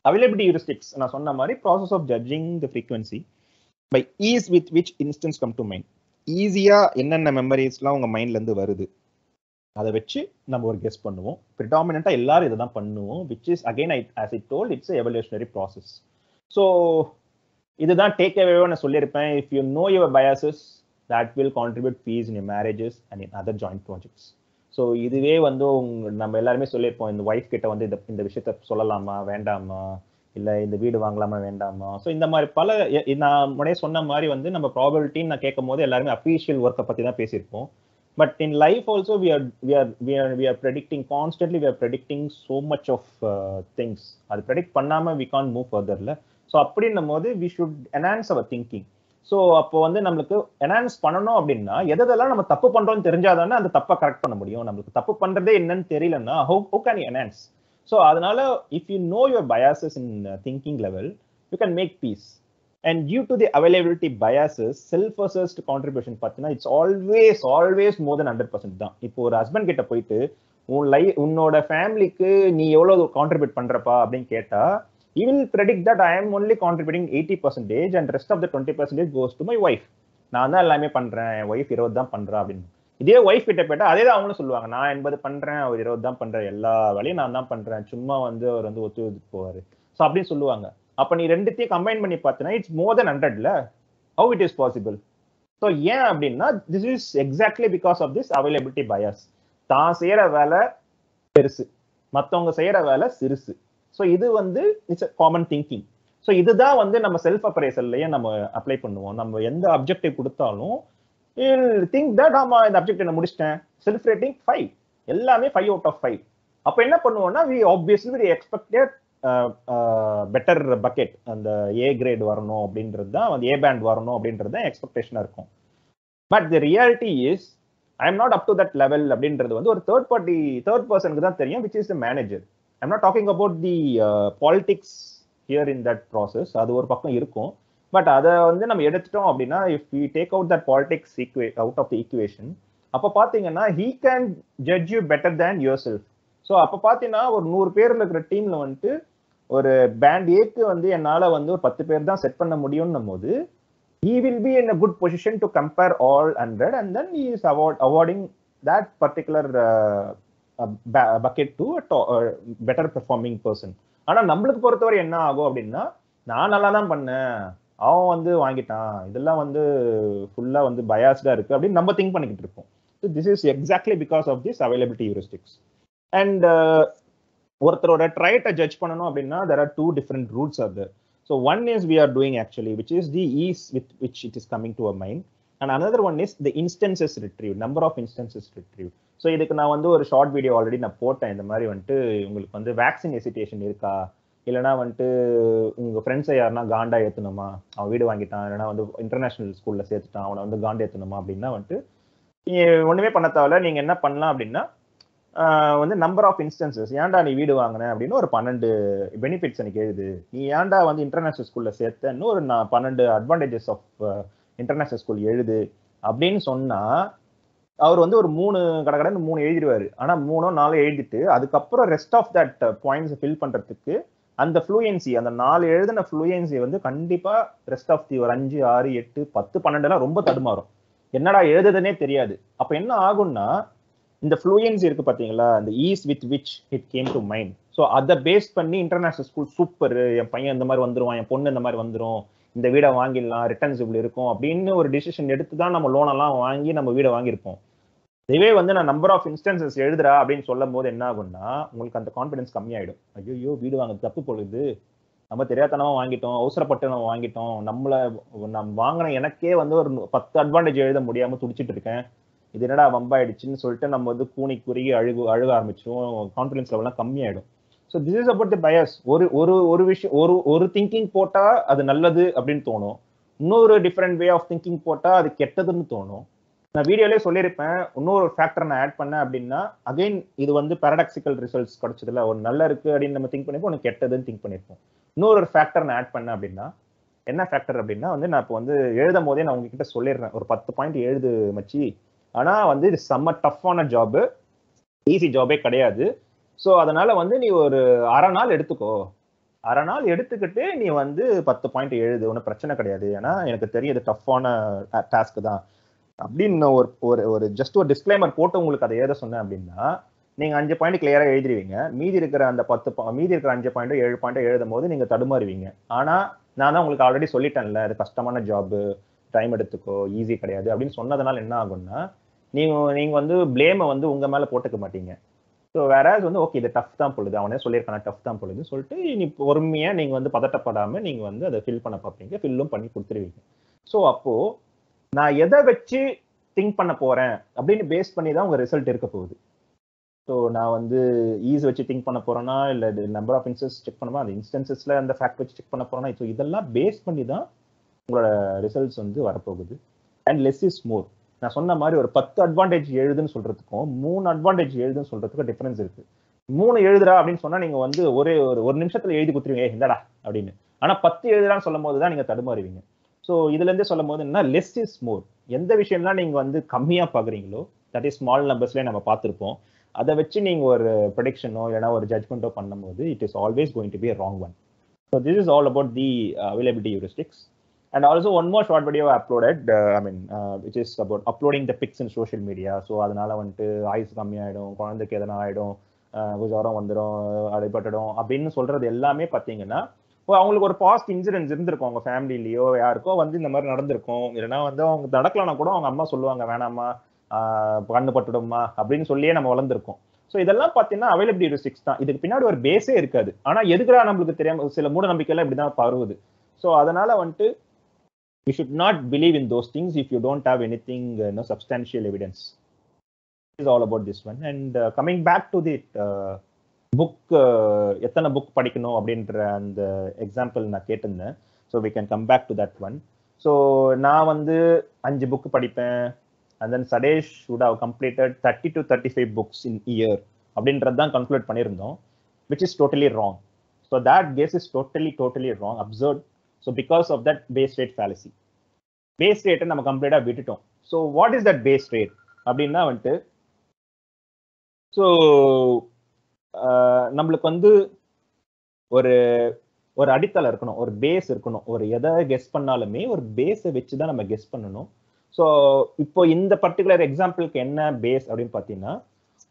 Speaker 1: availability heuristics நான் சொன்ன மாதிரி process of judging the frequency by ease with which instance come to mind. ஈஸியா என்னென்ன மெமரிஸ்லாம் உங்க மைண்ட்ல இருந்து வருது அதை வச்சு நம்ம ஒரு கெஸ் பண்ணுவோம். ப்ரிடாமினண்டா எல்லாரும் இதை தான் பண்ணுவோம், which is again as I told it's a evolutionary process. So இதுதான் டேக் அவேவா நான் சொல்லியிருப்பேன். If you no your biases that will contribute peace in your marriages and in other joint projects. So இதுவே வந்து நம்ம எல்லாருமே சொல்லியிருப்போம், இந்த ஒய்ஃப் கிட்ட வந்து இந்த விஷயத்த சொல்லலாமா வேண்டாமா, இல்லை இந்த வீடு வாங்கலாமா வேண்டாமா. ஸோ இந்த மாதிரி பல நான் முன்னே சொன்ன மாதிரி வந்து நம்ம ப்ராபபிலிட்டின்னு நான் கேட்கும் போது எல்லாருமே அஃபீஷியல் ஒர்க்கை பற்றி தான் பேசியிருப்போம். But in life also we are predicting constantly, we are predicting so much of things. அது ப்ரெடிக்ட் பண்ணாமல் we can't move further. So அப்படின்னும் போது we should enhance our thinking. So அப்போ வந்து நம்மளுக்கு என்ஹான்ஸ் பண்ணணும் அப்படின்னா எதெல்லாம் நம்ம தப்பு பண்றோம்னு தெரிஞ்சாதானே அந்த தப்பை கரெக்ட் பண்ண முடியும். நம்மளுக்கு தப்பு பண்றதே என்னன்னு தெரியலன்னா how can you enhance? So அதனால if you know your biases in thinking level, you can make peace. And due to the availability biases, self-assessed contribution பார்த்தீங்கன்னா it's always more than 100% தான். இப்போ ஒரு ஹஸ்பண்ட் கிட்ட போயிட்டு உன்னோட ஃபேமிலிக்கு நீ எவ்வளவு கான்ட்ரிபியூட் பண்றப்பா அப்படின்னு கேட்டா, he will predict that I am only contributing 80% and rest of the 20% goes to my wife. நான் தான் எல்லாமே பண்றேன், என் ஒய்ஃப் 20 தான் பண்றா அப்படின்னு. இதே ஒய்ஃப் கிட்ட போயிட்டா அதே தான் அவங்களும் சொல்லுவாங்க, நான் 80 பண்றேன், அவர் 20 தான் பண்றேன், எல்லா வேலையும் நான் தான் பண்றேன், சும்மா வந்து அவர் வந்து ஒத்து போவாரு. ஸோ அப்படின்னு சொல்லுவாங்க. அப்ப நீ ரெண்டுத்தையும் கம்பைன் பண்ணி பார்த்தீங்கன்னா இட்ஸ் மோர் தென் 100ல. how it is possible? So ஏன் அப்படின்னா this is exactly because of this availability bias. தான் செய்யற வேலை பெருசு, மற்றவங்க செய்யற வேலை சிறுசு. ஸோ இது வந்து இட்ஸ் காமன் திங்கிங். ஸோ இதுதான் வந்து நம்ம செல்ஃப் அப்ரைசல்லையே நம்ம அப்ளை பண்ணுவோம். நம்ம எந்த அப்ஜெக்டிவ் கொடுத்தாலும் திங்க் தட் ஆமா இந்த அப்ஜெக்ட் என்ன முடிச்சிட்டேன், செல்ஃப் ரேட்டிங் 5, எல்லாமே 5 out of 5. அப்போ என்ன பண்ணுவோம்னா we obviously expected better bucket, அந்த ஏ கிரேட் வரணும் அப்படின்றது தான், அந்த ஏ பேண்ட் வரணும் அப்படின்றது தான் எக்ஸ்பெக்டேஷனா இருக்கும். But the reality is I am not up to that level அப்படின்றது வந்து ஒரு தேர்ட் பர்சனுக்கு தான் தெரியும், which is the manager. I am not talking about the politics here in that process. அது ஒரு பக்கம் இருக்கும். பட் அதை வந்து நம்ம எடுத்துட்டோம் அப்படின்னா, if we take out that politics out of the equation, அப்போ பார்த்தீங்கன்னா he can judge you better than yourself. So அப்போ பார்த்தீங்கன்னா ஒரு 100 பேர்ல இருக்கிற டீம்ல வந்துட்டு ஒரு பேண்ட் ஏக்கு வந்து என்னால வந்து ஒரு 10 பேர் தான் செட் பண்ண முடியும்னும் போது he will be in a good position to compare all 100 and then he is awarding that particular bucket to a better performing person. ஆனா நம்மளுக்கு பொறுத்தவரை என்ன ஆகும் அப்படின்னா, நான் நல்லா தான் பண்ணேன், அவன் வந்து வாங்கிட்டான், இதெல்லாம் வந்து ஃபுல்லா வந்து பயாஸ்டா இருக்கு அப்படின்னு நம்ம திங்க் பண்ணிக்கிட்டு இருப்போம். So this is exactly because of this availability heuristics. And ஒருத்தரோட ட்ரைட்டை ஜட்ஜ் பண்ணணும் அப்படின்னா there are 2 different routes are there. So one is we are doing actually, which is the ease with which it is coming to our mind, and another one is the instances retrieved, number of instances retrieved. So இதுக்கு நான் வந்து ஒரு short video already நான் போட்டேன். இந்த மாதிரி வந்துட்டு உங்களுக்கு வந்து வேக்சின் ஹெசிடேஷன் இருக்கா, இல்லைனா வந்துட்டு உங்க ஃப்ரெண்ட்ஸை யாருன்னா காண்டா ஏற்றணுமா, அவன் வீடு வாங்கிட்டான் இல்லைனா வந்து இன்டர்நேஷனல் ஸ்கூல்ல சேர்த்துட்டான் அவனை வந்து காண்டா ஏற்றணுமா அப்படின்னா வந்துட்டு ஒண்ணுமே பண்ண தேவையில்ல. நீங்க என்ன பண்ணலாம் அப்படின்னா வந்து நம்பர் ஆஃப் இன்ஸ்டன்சஸ், ஏன்டா நீ வீடு வாங்கின அப்படின்னு ஒரு 12 பெனிஃபிட்ஸ் எனக்கு எழுது, நீ ஏன்டா வந்து இன்டர்நேஷனல் ஸ்கூல்ல சேர்த்தன்னு ஒரு 12 அட்வான்டேஜஸ் ஆஃப் இன்டர்நேஷனல் ஸ்கூல் எழுது அப்படின்னு சொன்னா அவர் வந்து ஒரு 3 எழுதிடுவாரு. ஆனா 3-4 எழுதிட்டு அதுக்கப்புறம் rest of that points fill பண்றதுக்கு அந்த ஃப்ளூயன்சி, அந்த 4 எழுதின ஃப்ளூயன்சி வந்து கண்டிப்பா ரெஸ்ட் ஆஃப் தி ஒரு 5, 6, 8, 10, 12 எல்லாம் ரொம்ப தடுமாறும். என்னடா எழுதுதுன்னே தெரியாது. அப்ப என்ன ஆகும்னா இந்த ஃப்ளூயன்சி இருக்கு பாத்தீங்களா, இந்த is with which it came to mind. So அதை பேஸ் பண்ணி இன்டர்நேஷனல் ஸ்கூல் சூப்பர், என் பையன் இந்த மாதிரி வந்துருவான், என் பொண்ணு இந்த மாதிரி வந்துடும், இந்த வீடை வாங்கிடலாம், ரிட்டர்ன்ஸ் இப்படி இருக்கும் அப்படின்னு ஒரு டிசிஷன் எடுத்து தான் நம்ம லோனெல்லாம் வாங்கி நம்ம வீடை வாங்கியிருப்போம். இதுவே வந்து நான் நம்பர் ஆஃப் இன்ஸ்டன்சஸ் எழுதுறா அப்படின்னு சொல்லும் போது என்ன ஆகும்னா உங்களுக்கு அந்த கான்ஃபிடன்ஸ் கம்மியாயிடும். ஐயோ வீடு வாங்க தப்பு பொழுது, நம்ம தெரியாதனமா வாங்கிட்டோம், அவசரப்பட்டு நம்ம வாங்கிட்டோம், நம்ம வாங்கின எனக்கே வந்து ஒரு 10 அட்வான்டேஜ் எழுத முடியாம துடிச்சிட்டு இருக்கேன், இது என்னடா வம்பாயிடுச்சுன்னு சொல்லிட்டு நம்ம வந்து கூனி குறுகி அழுக ஆரம்பிச்சிடும், கான்ஃபிடன்ஸ் லெவல்லாம் கம்மியாயிடும். So this is about the bias. ஒரு விஷயம் ஒரு திங்கிங் போட்டா அது நல்லது அப்படின்னு தோணும், இன்னொரு டிஃப்ரெண்ட் வே ஆஃப் திங்கிங் போட்டா அது கெட்டதுன்னு தோணும். நான் வீடியோலேயே சொல்லியிருப்பேன், இன்னொரு ஃபேக்டர் நான் ஆட் பண்ணேன் அப்படின்னா அகைன் இது வந்து பாரடாக்சிக்கல் ரிசல்ட்ஸ் கிடைச்சதுல ஒரு நல்லா இருக்கு அப்படின்னு நம்ம திங்க் பண்ணிப்போம், ஒன்று கெட்டதுன்னு திங்க் பண்ணியிருப்போம். இன்னொரு ஃபேக்டர் நான் ஆட் பண்ணேன் அப்படின்னா என்ன ஃபேக்டர் அப்படின்னா வந்து நான் இப்போ வந்து எழுதும் போதே நான் உங்ககிட்ட சொல்லிடுறேன், ஒரு 10 பாயிண்ட் எழுது மச்சி, ஆனா வந்து இது செம்ம டஃப்பான ஜாபு, ஈஸி ஜாபே கிடையாது. ஸோ அதனால வந்து நீ ஒரு அரை நாள் எடுத்துக்கோ, அரை நாள் எடுத்துக்கிட்டு நீ வந்து 10 பாயிண்ட் எழுது, ஒன்றும் பிரச்சனை கிடையாது, ஏன்னா எனக்கு தெரியும் இது டஃப்பான டாஸ்க் தான் அப்படின்னு ஒரு ஜஸ்ட் ஒரு டிஸ்க்ளைமர் போட்டு உங்களுக்கு அதை எழுத சொன்னேன் அப்படின்னா நீங்க 5 பாயிண்ட் கிளியரா எழுதிருவீங்க. மீதி இருக்கிற அந்த 5 பாயிண்ட் 7 பாயிண்ட் எழுதும் போது நீங்க தடுமாறுவீங்க. ஆனா நான் தான் உங்களுக்கு ஆல்ரெடி சொல்லிட்டேன்ல, அது கஷ்டமான ஜாப், டைம் எடுத்துக்கோ, ஈஸி கிடையாது அப்படின்னு சொன்னதுனால என்ன ஆகும்னா நீங்க வந்து பிளேமை வந்து உங்க மேல போட்டுக்க மாட்டீங்க. ஸோ வேற வந்து ஓகே இது டஃப் தான் பொழுது, அவனே சொல்லியிருக்கான டஃப் தான் பொழுது சொல்லிட்டு நீ பொறுமையா நீங்க வந்து பதட்டப்படாம நீங்க வந்து அதை ஃபில் பண்ண பார்ப்பீங்க, ஃபில்லும் பண்ணி கொடுத்துருவீங்க. ஸோ அப்போ நான் எதை வச்சு திங்க் பண்ண போறேன் அப்படின்னு பேஸ் பண்ணி தான் உங்க ரிசல்ட் இருக்க போகுது. ஸோ நான் வந்து ஈஸ் வச்சு திங்க் பண்ண போறேன்னா இல்லை நம்பர் ஆஃப் இன்ஸ்டன்ஸ் செக் பண்ணுமா, அந்த இன்ஸ்டன்சஸ்ல அந்த ஃபேக்ட் வச்சு செக் பண்ண போறேன்னா, ஸோ இதெல்லாம் பேஸ் பண்ணி தான் உங்களோட ரிசல்ட்ஸ் வந்து வரப்போகுது. And less is more. நான் சொன்ன மாதிரி ஒரு 10 அட்வான்டேஜ் எழுதுன்னு சொல்றதுக்கும் 3 அட்வான்டேஜ் எழுதுன்னு சொல்றதுக்கும் டிஃபரன்ஸ் இருக்கு. 3 எழுதுறா அப்படின்னு சொன்னா நீங்க வந்து ஒரு நிமிஷத்துல எழுதி கொடுத்துருவீங்க இல்லடா அப்படின்னு. ஆனா 10 எழுதுறான்னு சொல்லும் போது தான் நீங்க தடுமாறுவீங்க. ஸோ இதுல இருந்தே சொல்லும் போது என்ன, லெஸ் இஸ் மோர். எந்த விஷயம்லாம் நீங்க வந்து கம்மியா பாக்குறீங்களோ, தட் இஸ் ஸ்மால் நம்பர்ஸ்ல நம்ம பார்த்திருப்போம், அதை வச்சு நீங்க ஒரு ப்ரெடிக்ஷனோ இல்லைன்னா ஒரு ஜட்மெண்ட்டோ பண்ணும்போது it is always going to be a wrong one. So this is all about the availability heuristics. And also one more short video I uploaded, which is about uploading the pics in social media. So அதனால வந்துட்டு ஆயுஸ் கம்மியாயிடும், குழந்தைக்கு எதனா ஆயிடும், ஜுரம் வந்துடும், அடிபட்டுடும் அப்படின்னு சொல்றது எல்லாமே பார்த்தீங்கன்னா அவங்களுக்கு ஒரு பாஸ்ட் இன்சிடென்ட்ஸ் இருந்திருக்கும், அவங்க ஃபேமிலிலயோ யாருக்கோ வந்து இந்த மாதிரி நடந்திருக்கும், இல்லைன்னா வந்து அவங்க நடக்கலன்னா கூட அவங்க அம்மா சொல்லுவாங்க வேணாமா கண்ணு பட்டுடுமா அப்படின்னு சொல்லியே நம்ம வளர்ந்துருக்கோம். ஸோ இதெல்லாம் பார்த்தீங்கன்னா அவைலபிலிட்டி ஹியூரிஸ்டிக்ஸ் தான். இதுக்கு பின்னாடி ஒரு பேஸே இருக்காது. ஆனால் எதுக்குடா நம்மளுக்கு தெரியாம சில மூட நம்பிக்கைலாம் இப்படிதான் பரவுது. ஸோ அதனால வந்துட்டு you should not believe in those things if you don't have anything substantial evidence. This is all about this one. And coming back to the book, எத்தனை புக் படிக்கணும் அப்படின்ற அந்த எக்ஸாம்பிள் நான் கேட்டிருந்தேன். So we can come back to that one. So நான் வந்து 5 book படிப்பேன், and then Sadesh would have completed 30 to 35 books in a year அப்படின்றது தான் கன்க்ளூட் பண்ணியிருந்தோம், which is totally wrong. So that guess is totally wrong, absurd. So because of that base rate fallacy, base rate நம்ம கம்ப்ளீட்டா விட்டுட்டோம். So what is that base rate அப்படின்னா வந்துட்டு, so நம்மளுக்கு வந்து ஒரு அடித்தளம் இருக்கணும், ஒரு பேஸ் இருக்கணும். ஒரு எதை கெஸ் பண்ணாலுமே ஒரு பேஸை வச்சு தான் நம்ம கெஸ் பண்ணணும். ஸோ இப்போ இந்த பர்டிகுலர் எக்ஸாம்பிளுக்கு என்ன பேஸ் அப்படின்னு பார்த்தீங்கன்னா,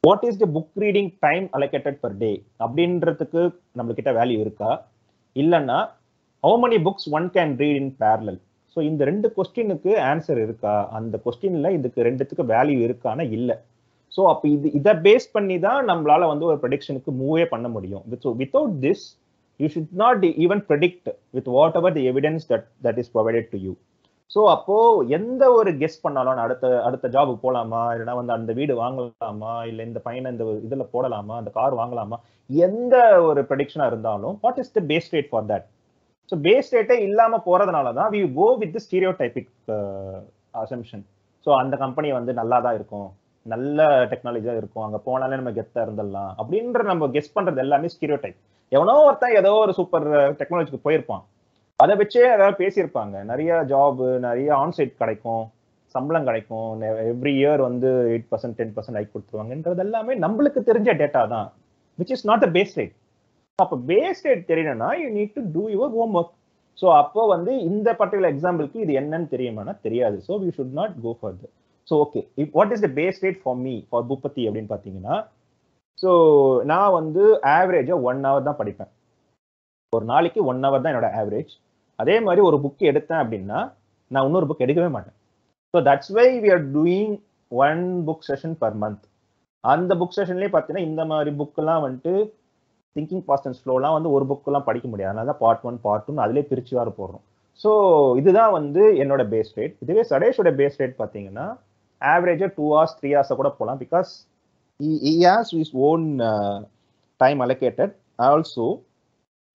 Speaker 1: what is the book reading time allocated per day அப்படின்றதுக்கு நம்மளுக்கிட்ட வேல்யூ இருக்கா, இல்லைன்னா how many books one can read in parallel. So இந்த 2 கொஸ்டினுக்கு ஆன்சர் இருக்கா, அந்த கொஸ்டின்ல இதுக்கு 2த்துக்கு வேல்யூ இருக்கானா இல்லை. ஸோ அப்போ இதை பேஸ் பண்ணி தான் நம்மளால வந்து ஒரு ப்ரெடிக்ஷனுக்கு மூவே பண்ண முடியும். Without this you should not even predict with what ever the evidence that is provided to you. So அப்போ எந்த ஒரு கெஸ் பண்ணாலும் நான் அடுத்த ஜாபுக்கு போகலாமா, இல்லைன்னா வந்து அந்த வீடு வாங்கலாமா, இல்லை இந்த பையனை இந்த இதில் போடலாமா, அந்த கார் வாங்கலாமா, எந்த ஒரு ப்ரெடிக்ஷனா இருந்தாலும் what is the base rate for that? So base ரேட்டே இல்லாம போறதுனால தான் we go with the stereotypic assumption. So அந்த கம்பெனி வந்து நல்லா தான் இருக்கும், நல்ல டெக்னாலஜியா இருக்கும், அங்க போனாலே நம்ம கெத்தா இருந்துடலாம் அப்படின்ற நம்ம கெஸ் பண்றது எல்லாமே ஸ்டீரியோடைப். எவனோ ஒருத்தன் ஏதோ ஒரு சூப்பர் டெக்னாலஜிக்கு போயிருப்பான், அதை வச்சே ஏதாவது பேசியிருப்பாங்க. நிறைய ஜாப், நிறைய ஆன்சைட் கிடைக்கும், சம்பளம் கிடைக்கும், எவ்ரி இயர் வந்து 8% 10% ஹைக் கொடுத்துருவாங்கன்றது எல்லாமே நம்மளுக்கு தெரிஞ்ச டேட்டா தான், which is not a base rate. அப்போ பேஸ் ரேட் தெரியணும்னா you need to do your homework. So அப்போ வந்து இந்த பர்டிகுலர் எக்ஸாம்பிளுக்கு இது என்னன்னு தெரியுமானா தெரியாது. So we should not go further. So okay, what is the base rate for me for Boopathi அப்படின்னு பார்த்தீங்கன்னா, ஸோ நான் வந்து ஆவரேஜா 1 hour தான் படிப்பேன். ஒரு நாளைக்கு 1 hour தான் என்னோட ஆவரேஜ். அதே மாதிரி ஒரு புக் எடுத்தேன் அப்படின்னா நான் இன்னொரு புக் எடுக்கவே மாட்டேன். So that's why we are doing 1 book session per month. அந்த புக் செஷன்லேயே பார்த்தீங்கன்னா இந்த மாதிரி புக்கெல்லாம் வந்துட்டு திங்கிங் ஃபாஸ்ட் அண்ட் ஸ்லோலாம் வந்து ஒரு புக்கெல்லாம் படிக்க முடியாது. அதனால தான் பார்ட் 1 பார்ட் 2 அதிலே பிரிச்சு வேறு போடுறோம். ஸோ இதுதான் வந்து என்னோட பேஸ் ரேட். இதுவே சடேஷோட பேஸ் ரேட் பார்த்தீங்கன்னா ஆவரேஜாக 2 hours 3 hours கூட போகலாம். Because he has his own time allocated. Also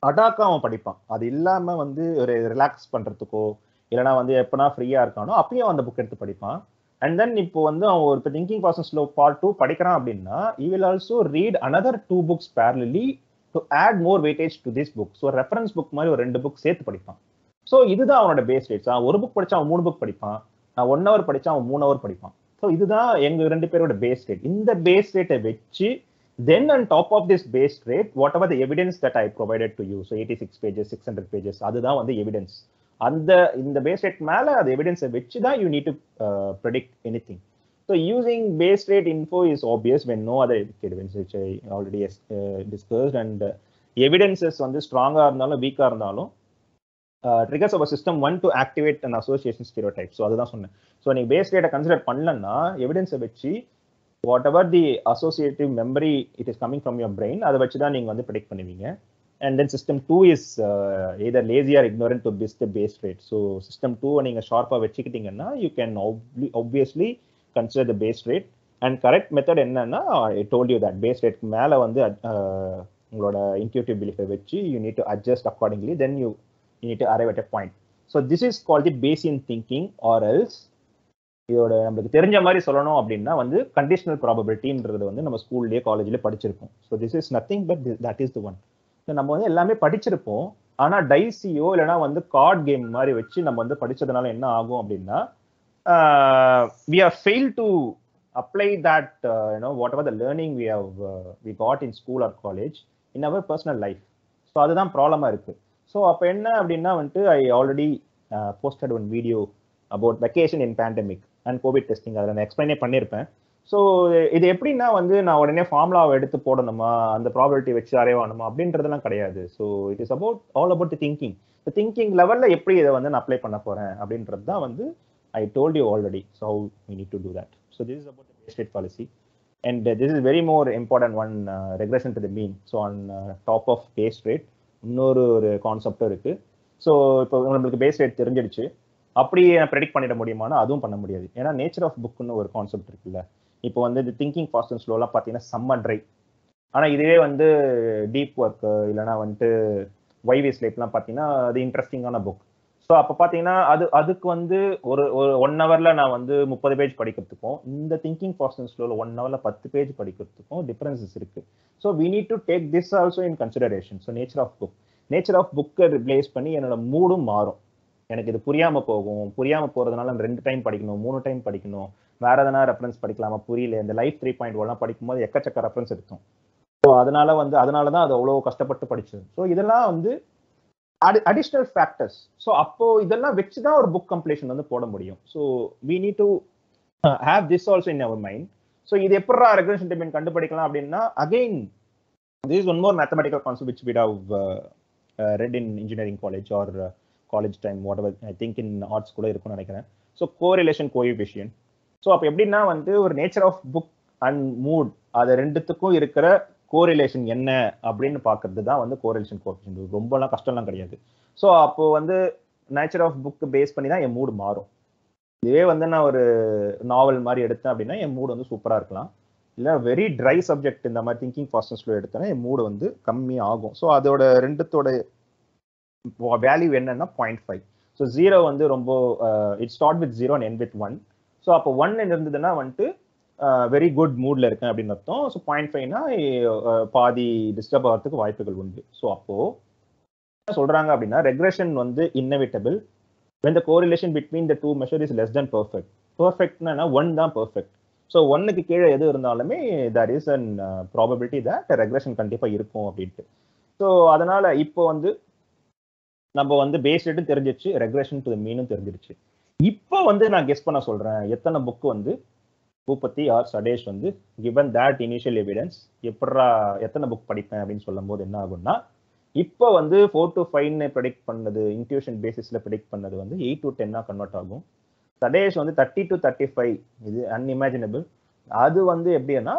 Speaker 1: அடாக்கா அவன் படிப்பான். அது இல்லாம வந்து ஒரு ரிலாக்ஸ் பண்றதுக்கோ இல்லைனா வந்து எப்பனா ஃப்ரீயா இருக்கானோ அப்பயும் அந்த புக் எடுத்து படிப்பான். அண்ட் தென் இப்போ வந்து அவன் ஒரு திங்கிங் ப்ராசஸ் ஸ்லோ பார்ட் 2 படிக்கிறான் அப்படின்னா he will also read another 2 books parallelly to add more weightage to this book. So reference book மாதிரி ஒரு 2 புக் சேர்த்து படிப்பான். ஸோ இதுதான் அவனோட பேஸ் ரேட்ஸ். ஒரு புக் படிச்சா அவன் 3 புக் படிப்பான், நான் 1 hour படிச்சா அவன் 3 hour படிப்பான். ஸோ இதுதான் எங்க 2 பேரோட பேஸ் ரேட். இந்த பேஸ் ரேட்டை வச்சு then on top of this base rate, whatever the evidence that I provided to you, so 86 pages 600 pages, அதுதான் வந்து evidence. அந்த இந்த base rate மேல அது evidence வச்சு தான் you need to predict anything. So using base rate info is obvious when no other evidence, which I already discussed, and evidences வந்து ஸ்ட்ராங்கா இருந்தாலும் வீக்கா இருந்தாலும் triggers our system one to activate an association stereotype. So அதுதான் சொன்னேன். So நீங்க base ரேட்டை consider பண்ணலன்னா எவிடன்ஸை வச்சு whatever the associative memory it is coming from your brain, அதை வச்சு தான் நீங்க வந்து predict பண்ணுவீங்க. And then system 2 is either lazy or ignorant to miss the base rate. So system 2 நீங்க ஷார்ப்பா வச்சுக்கிட்டீங்கன்னா you can obviously consider the base rate. And correct method என்னன்னா I told you that base rate மேல வந்து உங்களோட intuitive belief வச்சு you need to adjust accordingly, then you need to arrive at a point. So this is called the Bayesian thinking, or else இதோட நம்மளுக்கு தெரிஞ்ச மாதிரி சொல்லணும் அப்படின்னா வந்து கண்டிஷனல் ப்ராபபிலிட்டின்றது வந்து நம்ம ஸ்கூல்லேயே காலேஜ்லேயே படிச்சிருப்போம். So this is nothing but that is the one. So நம்ம வந்து எல்லாமே படிச்சிருப்போம், ஆனால் டைசியோ இல்லைனா வந்து கார்ட் கேம் மாதிரி வச்சு நம்ம வந்து படிச்சதுனால என்ன ஆகும் அப்படின்னா we are failed to apply that whatever the learning we got in school or college in our personal life. So அதுதான் ப்ராப்ளமாக இருக்கு. ஸோ அப்போ என்ன அப்படின்னா வந்துட்டு I already posted one video about vacation in pandemic and COVID testing. அதில் நான் எக்ஸ்பிளைனே பண்ணியிருப்பேன். ஸோ இது எப்படின்னா வந்து நான் உடனே ஃபார்முலாவை எடுத்து போடணுமா, அந்த ப்ராபபிலிட்டி வச்சு அரைவானுமா அப்படின்றதுலாம் கிடையாது. So it is all about the thinking. இந்த திங்கிங் லெவலில் எப்படி இதை வந்து நான் அப்ளை பண்ண போகிறேன் அப்படின்றது தான் வந்து I told you already. So how we need to do that. So this is about the base rate policy. And this is very more important one, regression to the mean. So on top of base rate இன்னொரு கான்செப்டும் இருக்குது. So இப்போ உங்களுக்கு base rate தெரிஞ்சிடுச்சு, அப்படியே predict பண்ணிட முடியுமானா அதுவும் பண்ண முடியாது. ஏன்னா நேச்சர் ஆஃப் புக்னு ஒரு கான்செப்ட் இருக்குல்ல. இப்போ வந்து இந்த திங்கிங் ஃபாஸ்ட் அண்ட் ஸ்லோலாம் பார்த்தீங்கன்னா செம்ம ட்ரை. ஆனால் இதுவே வந்து டீப் ஒர்க் இல்லைனா வந்துட்டு வைவே ஸ்லேப்லாம் பார்த்தீங்கன்னா அது இன்ட்ரெஸ்டிங்கான புக். ஸோ அப்போ பார்த்தீங்கன்னா அதுக்கு வந்து ஒரு 1 hourல நான் வந்து 30 பேஜ் படிக்கிறதுக்கும் இந்த திங்கிங் ஃபாஸ்ட் அண்ட் ஸ்லோவில் 1 hourல 10 பேஜ் படிக்கிறதுக்கும் டிஃபரன்சஸ் இருக்கு. So we need to take this also in consideration. So nature of புக்கை ரிப்ளேஸ் பண்ணி என்னோட மூடும் மாறும். எனக்கு இது புரியாம போறதுனால 2 டைம் படிக்கணும், 3 டைம் படிக்கணும், வேற எதனா ரெஃபரன்ஸ் படிக்கலாமா, புரியல. இந்த லைஃப் 3.1 படிக்கும்போது எக்கச்சக்க ரெஃபரன்ஸ் எடுத்தோம். ஸோ அதனால தான் அது அவ்வளோ கஷ்டப்பட்டு படிச்சது. ஸோ இதெல்லாம் வந்து அடிஷ்னல் ஃபேக்டர்ஸ். ஸோ அப்போ இதெல்லாம் வச்சுதான் ஒரு புக் கம்ப்ளீஷன் வந்து போட முடியும். So we need to have this also in our mind. ஸோ இது எப்படா ரெக்ரெஷன் டொமைன் கண்டுபிடிக்கலாம் அப்படின்னா, again this is one more mathematical concept which we have read in engineering college or college time, whatever. I think in arts கூட இருக்கும்னு நினைக்கிறேன். So correlation coefficient. So அப்போ எப்படின்னா வந்து ஒரு nature of book and mood அது ரெண்டுத்துக்கும் இருக்கிற கோரிலேஷன் என்ன அப்படின்னு பார்க்கறது தான் வந்து கோரிலேஷன் கோஎஃபிஷியன்ட். ரொம்பலாம் கஷ்டம்லாம் கிடையாது. ஸோ அப்போ வந்து நேச்சர் ஆஃப் புக் பேஸ் பண்ணி தான் என் மூடு மாறும். இதுவே வந்து நான் ஒரு நாவல் மாதிரி எடுத்தேன் அப்படின்னா என் மூடு வந்து சூப்பராக இருக்கலாம். இல்லை வெரி ட்ரை சப்ஜெக்ட் இந்த மாதிரி திங்கிங் ஃபாஸ்ட் அண்ட் ஸ்லோ எடுத்தேன்னா என் மூடு வந்து கம்மி ஆகும். ஸோ அதோட ரெண்டுத்தோட வேல்யூ என்னன்னா 0.5. ஸோ 0 வந்து ரொம்ப it start with 0 and end with 1. So அப்போ 1 இருந்ததுன்னா வந்துட்டு வெரி குட் மூட்ல இருக்கேன் அப்படின்னு அர்த்தம். ஸோ 0.5னா பாதி டிஸ்டர்ப் ஆகிறதுக்கு வாய்ப்புகள் உண்டு. ஸோ அப்போ என்ன சொல்றாங்க அப்படின்னா ரெக்ரெஷன் வந்து inevitable when the correlation between the two measure is less than perfect. Perfectனா 1 தான் perfect. ஸோ 1க்கு கீழே எது இருந்தாலுமே there is an probability that regression கண்டிப்பா இருக்கும் அப்படின்ட்டு. ஸோ அதனால இப்போ வந்து நம்ம வந்து பேஸ் ரேட்டும் தெரிஞ்சிருச்சு, ரெக்ரெஷன் டு த மீனும் தெரிஞ்சிருச்சு. இப்போ வந்து நான் கெஸ் பண்ண சொல்றேன் எத்தனை புக் வந்து பூபதி ஆர் சடேஷ் வந்து given that initial evidence எப்படா எத்தனை புக் படிப்பேன் அப்படின்னு சொல்லும் போது என்ன ஆகும்னா இப்போ வந்து 4 to 5 ப்ரெடிக்ட் பண்ணது இன்ட்யூஷன் பேசிஸ்ல ப்ரெடிக்ட் பண்ணது வந்து 8 to 10 கன்வெர்ட் ஆகும். சடேஷ் வந்து 30 to 35 இது அன்இமேஜினபிள். அது வந்து எப்படின்னா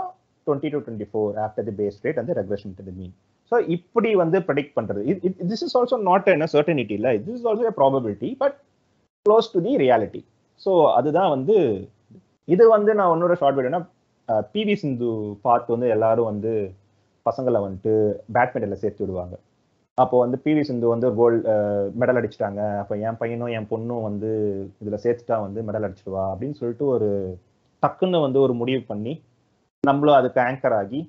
Speaker 1: 20 to 24 after the base rate அந்த regression to the mean. So இப்படி வந்து ப்ரெடிக்ட் பண்றது திஸ் இஸ் ஆல்சோ நாட் என்ன சர்டனிட்டி இல்லை, this is also probability but close to the reality. So அதுதான் வந்து இது வந்து நான் இன்னொரு ஷார்ட் வீடியோனா பிவி சிந்து பார்த்து வந்து எல்லாரும் வந்து பசங்களை வந்துட்டு பேட்மிண்டன்ல சேர்த்து விடுவாங்க. அப்போ வந்து பிவி சிந்து வந்து கோல்டு மெடல் அடிச்சிட்டாங்க, அப்போ என் பையனும் என் பொண்ணும் வந்து இதில் சேர்த்துட்டா வந்து மெடல் அடிச்சிடுவா அப்படின்னு சொல்லிட்டு ஒரு டக்குன்னு வந்து ஒரு முடிவு பண்ணி நம்மளும் அதுக்கு ஆங்கர் ஆகி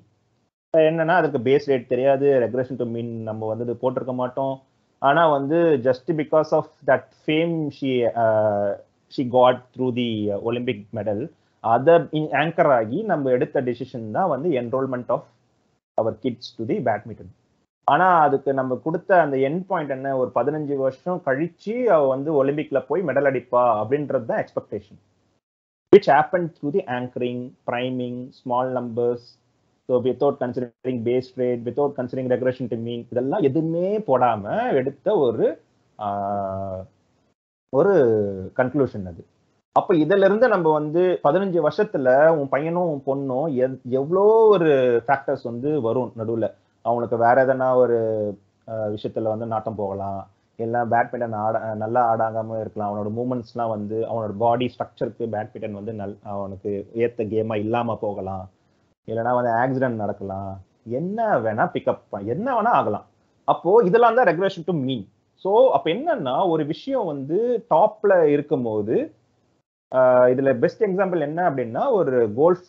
Speaker 1: என்னன்னா அதுக்கு பேஸ் ரேட் தெரியாது, ரெக்ரெஷன் டு மீன் நம்ம வந்து போட்டிருக்க மாட்டோம். ஆனால் வந்து just because of that fame she got through the Olympic medal அதை ஆங்கர் ஆகி நம்ம எடுத்த டெசிஷன் தான் வந்து enrollment of our kids to the badminton. ஆனா அதுக்கு நம்ம கொடுத்த அந்த எண்ட் பாயிண்ட் என்ன, ஒரு 15 வருஷம் கழிச்சு அவ வந்து ஒலிம்பிக்ல போய் மெடல் அடிப்பா அப்படின்றது தான் expectation, which happened through the anchoring, priming, small numbers, so without considering base rate, without considering regression to mean, இதெல்லாம் எதுவுமே போடாம எடுத்த ஒரு கன்க்ளூஷன் அது. அப்ப இதுல இருந்து நம்ம வந்து 15 வருஷத்துல உன் பையனும் உன் பொண்ணும் எவ்வளோ ஒரு ஃபேக்டர்ஸ் வந்து வரும் நடுவுல. அவனுக்கு வேற எதனா ஒரு விஷயத்துல வந்து நாட்டம் போகலாம், இல்லை பேட்மிண்டன் நல்லா ஆடாகாம இருக்கலாம், அவனோட மூமெண்ட்ஸ்லாம் வந்து அவனோட பாடி ஸ்ட்ரக்சருக்கு பேட்மிண்டன் வந்து அவனுக்கு ஏற்ற கேமா இல்லாம போகலாம், இல்லைன்னா வந்து ஆக்சிடென்ட் நடக்கலாம், என்ன வேணா பிக்கப் என்ன வேணா ஆகலாம். அப்போ இதெல்லாம் தான் ரெகுலேஷன் டு மீன். ஸோ அப்போ என்னன்னா ஒரு விஷயம் வந்து டாப்ல இருக்கும் போது இதுல பெஸ்ட் எக்ஸாம்பிள் என்ன அப்படின்னா ஒரு கோல்ஃப்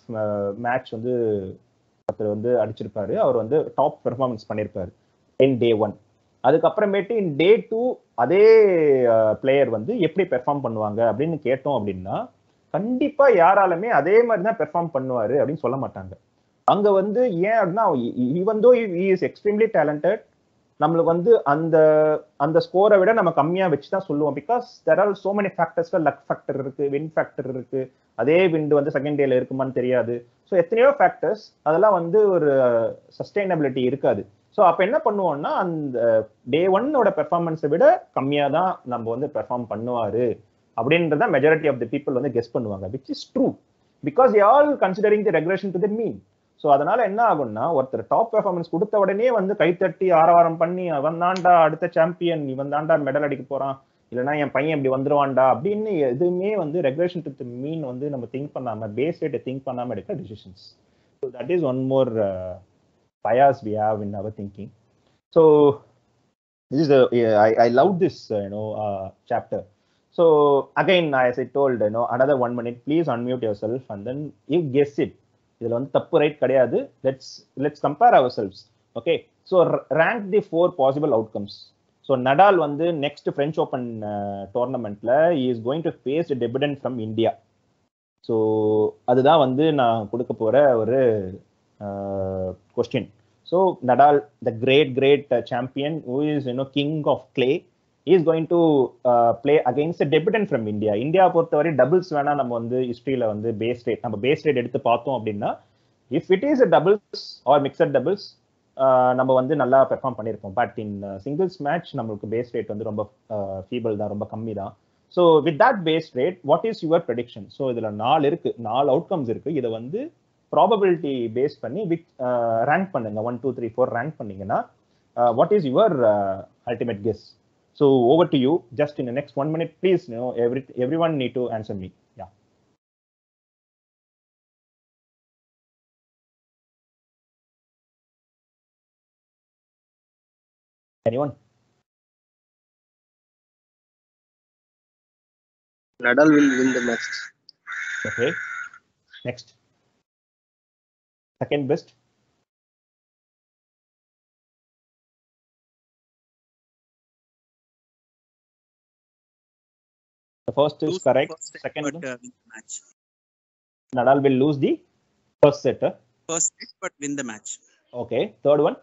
Speaker 1: மேட்ச் வந்து ஒருத்தர் வந்து அடிச்சிருப்பாரு, அவர் வந்து டாப் பெர்ஃபார்மன்ஸ் பண்ணியிருப்பாரு இன் டே 1. அதுக்கப்புறமேட்டு இன் டே 2 அதே பிளேயர் வந்து எப்படி பெர்ஃபார்ம் பண்ணுவாங்க அப்படின்னு கேட்டோம் அப்படின்னா கண்டிப்பா யாராலுமே அதே மாதிரி தான் பெர்ஃபார்ம் பண்ணுவாரு அப்படின்னு சொல்ல மாட்டாங்க. அங்க வந்து ஏன் அப்படின்னா even though he is extremely talented, நம்மளுக்கு வந்து அந்த ஸ்கோரை விட நம்ம கம்மியா வச்சுதான் சொல்லுவோம். Because there are so many factors, luck factor இருக்கு, வின் ஃபேக்டர் இருக்கு, அதே விண்டு வந்து செகண்ட் டேல இருக்குமான்னு தெரியாது. ஸோ எத்தனையோ ஃபேக்டர்ஸ், அதெல்லாம் வந்து ஒரு சஸ்டைனபிலிட்டி இருக்காது. ஸோ அப்போ என்ன பண்ணுவோம்னா அந்த டே 1 பெர்ஃபார்மன்ஸை விட கம்மியா தான் நம்ம வந்து பெர்ஃபார்ம் பண்ணுவாரு அப்படின்றத மெஜாரிட்டி ஆஃப் தி பீப்புள் வந்து கெஸ் பண்ணுவாங்க, which is true because you all considering the regulation to the mean. So அதனால என்ன ஆகும்னா ஒருத்தர் டாப் பெர்ஃபார்மன்ஸ் கொடுத்த உடனே வந்து கைத்தட்டி ஆரவாரம் பண்ணி அவன் தாண்டா அடுத்த சாம்பியன், இவன் தாண்டா மெடல் அடிக்க போறான், இல்லைன்னா என் பையன் இப்படி வந்துருவான்டா அப்படின்னு எதுவுமே வந்து ரெகுலேஷன் டு மீன் வந்து நம்ம திங்க் பண்ணாம பேஸ் ரேட்டை திங்க் பண்ணாம எடுக்க decisions. So that is one more bias we have in our thinking. So this is I love this chapter. So again as I told another 1 minute, please unmute yourself and then you guess it. இதுல வந்து தப்பு right கிடையாது. let's compare ourselves. Okay, so rank the 4 possible outcomes. So Nadal வந்து next French Open tournamentல he is going to face a debutant from India. So அதுதான் வந்து நான் கொடுக்க போற ஒரு question. So Nadal, the great champion who is king of clay, is going to play against a debutant from India. India பொறுத்தவரை doubles வேணா நம்ம வந்து ஹிஸ்டரியில வந்து நம்ம பேஸ் ரேட் எடுத்து பார்த்தோம் அப்படின்னா if it is a doubles or mixed doubles நம்ம வந்து நல்லா பெர்ஃபார்ம் பண்ணியிருப்போம். பட் இன் சிங்கிள்ஸ் மேட்ச் நம்மளுக்கு பேஸ் ரேட் வந்து ரொம்ப ஃபீபிள் தான், ரொம்ப கம்மி தான். So with that base rate what is your prediction? So இதுல 4 அவுட்கம்ஸ் இருக்கு. இதை வந்து ப்ராபபிலிட்டி பேஸ் பண்ணி ரேங்க் பண்ணுங்க, 1 2 3 4 ரேங்க் பண்ணீங்கன்னா what is your ultimate guess? So over to you. Just in the next 1 minute, please. Everyone need to answer me. Yeah. Anyone?
Speaker 3: Nadal will win the match.
Speaker 1: Okay. Next. Second best. The first is correct. Second,
Speaker 5: match.
Speaker 1: Nadal will lose the first set.
Speaker 5: First set, but win the match.
Speaker 1: Okay. Third one.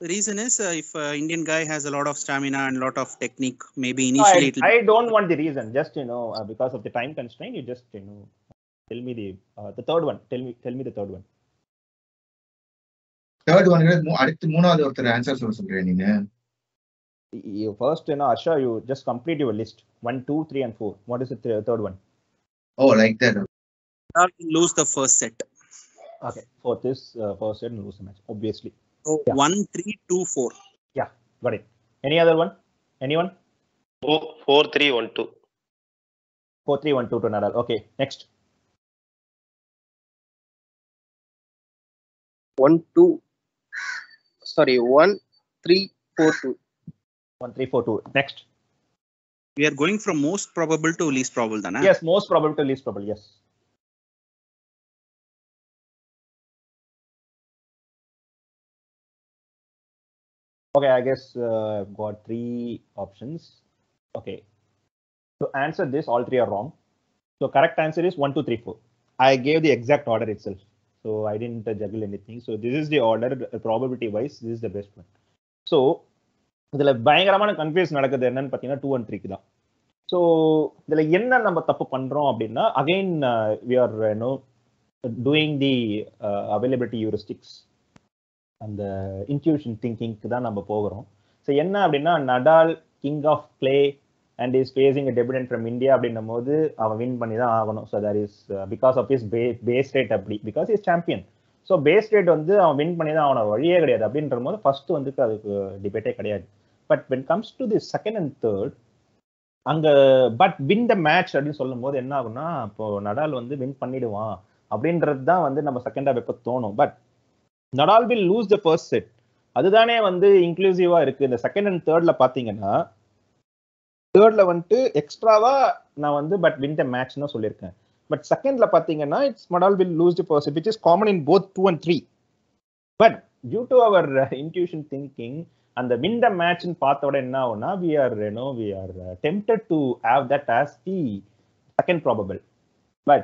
Speaker 5: The reason is if Indian guy has a lot of stamina and a lot of technique, maybe initially
Speaker 1: I don't want the reason. Just because of the time constraint, you just tell me the third one. Tell me the third one.
Speaker 4: Third one அடுத்து மூணாவது ஒருத்தர் answer சொல்ல சொல்றேன் நீங்க.
Speaker 1: You first, Asha, you just complete your list. 1, 2, 3, and 4. What is the third one?
Speaker 4: Oh, like that.
Speaker 5: Nadal will lose the first set.
Speaker 1: Okay. Fourth is first set and lose the match, obviously.
Speaker 5: So 1, 3, 2, 4.
Speaker 1: Yeah, got it. Any other one? Anyone?
Speaker 3: 4, 3, 1, 2.
Speaker 1: 4, 3, 1, 2 to Nadal. Okay. Next.
Speaker 3: 1, 2. Sorry, 1, 3, 4, 2.
Speaker 1: 1, 3, 4, 2. Next.
Speaker 5: We are going from most probable to least probable, Dana.
Speaker 1: Yes, most probable to least probable. Yes. Okay, I guess I've got 3 options. Okay. To answer this, all 3 are wrong. So correct answer is 1, 2, 3, 4. I gave the exact order itself. So I didn't juggle anything. So this is the order, probability wise, this is the best one. So இதுல பயங்கரமான confuse நடக்குது என்னன்னு பார்த்தீங்கன்னா 2 and 3 தான். So இதுல என்ன நம்ம தப்பு பண்றோம் அப்படின்னா again we are doing the availability heuristics அந்த இன்ட்யூஷன் திங்கிங்க்கு தான் நம்ம போகிறோம். ஸோ என்ன அப்படின்னா Nadal king of clay and is facing debutante from India அப்படின்னும் போது அவன் வின் பண்ணி தான் ஆகணும். So that is because of is base rate அப்படி because is champion. So base rate வந்து அவன் வின் பண்ணி தான் அவனை வழியே கிடையாது அப்படின்ற போது ஃபர்ஸ்ட் வந்து அதுக்கு டிபேட்டே கிடையாது. But when comes to the second and third அங்கே பட் வின் த மேட்ச் அப்படின்னு சொல்லும் போது என்ன ஆகும்னா இப்போ நடால் வந்து வின் பண்ணிடுவான் அப்படின்றது தான் வந்து நம்ம செகண்ட் ஹாஃப் எப்போ தோணும். But Nadal will lose the first set. அதுதானே வந்து இன்க்ளூசிவா இருக்கு. இந்த செகண்ட் அண்ட் தேர்ட்ல பாத்தீங்கன்னா தேர்ட்ல வந்துட்டு எக்ஸ்ட்ராவா நான் வந்து பட் வின் த மேட்ச் தான் சொல்லியிருக்கேன். பட் செகண்ட்ல பாத்தீங்கன்னா it's Nadal will lose the first set which is common in both 2 and 3. But due to our intuition thinking அந்த வின் த மேட்ச்னு பார்த்தோட என்ன ஆகும்னா we are tempted to have that as the second probable. But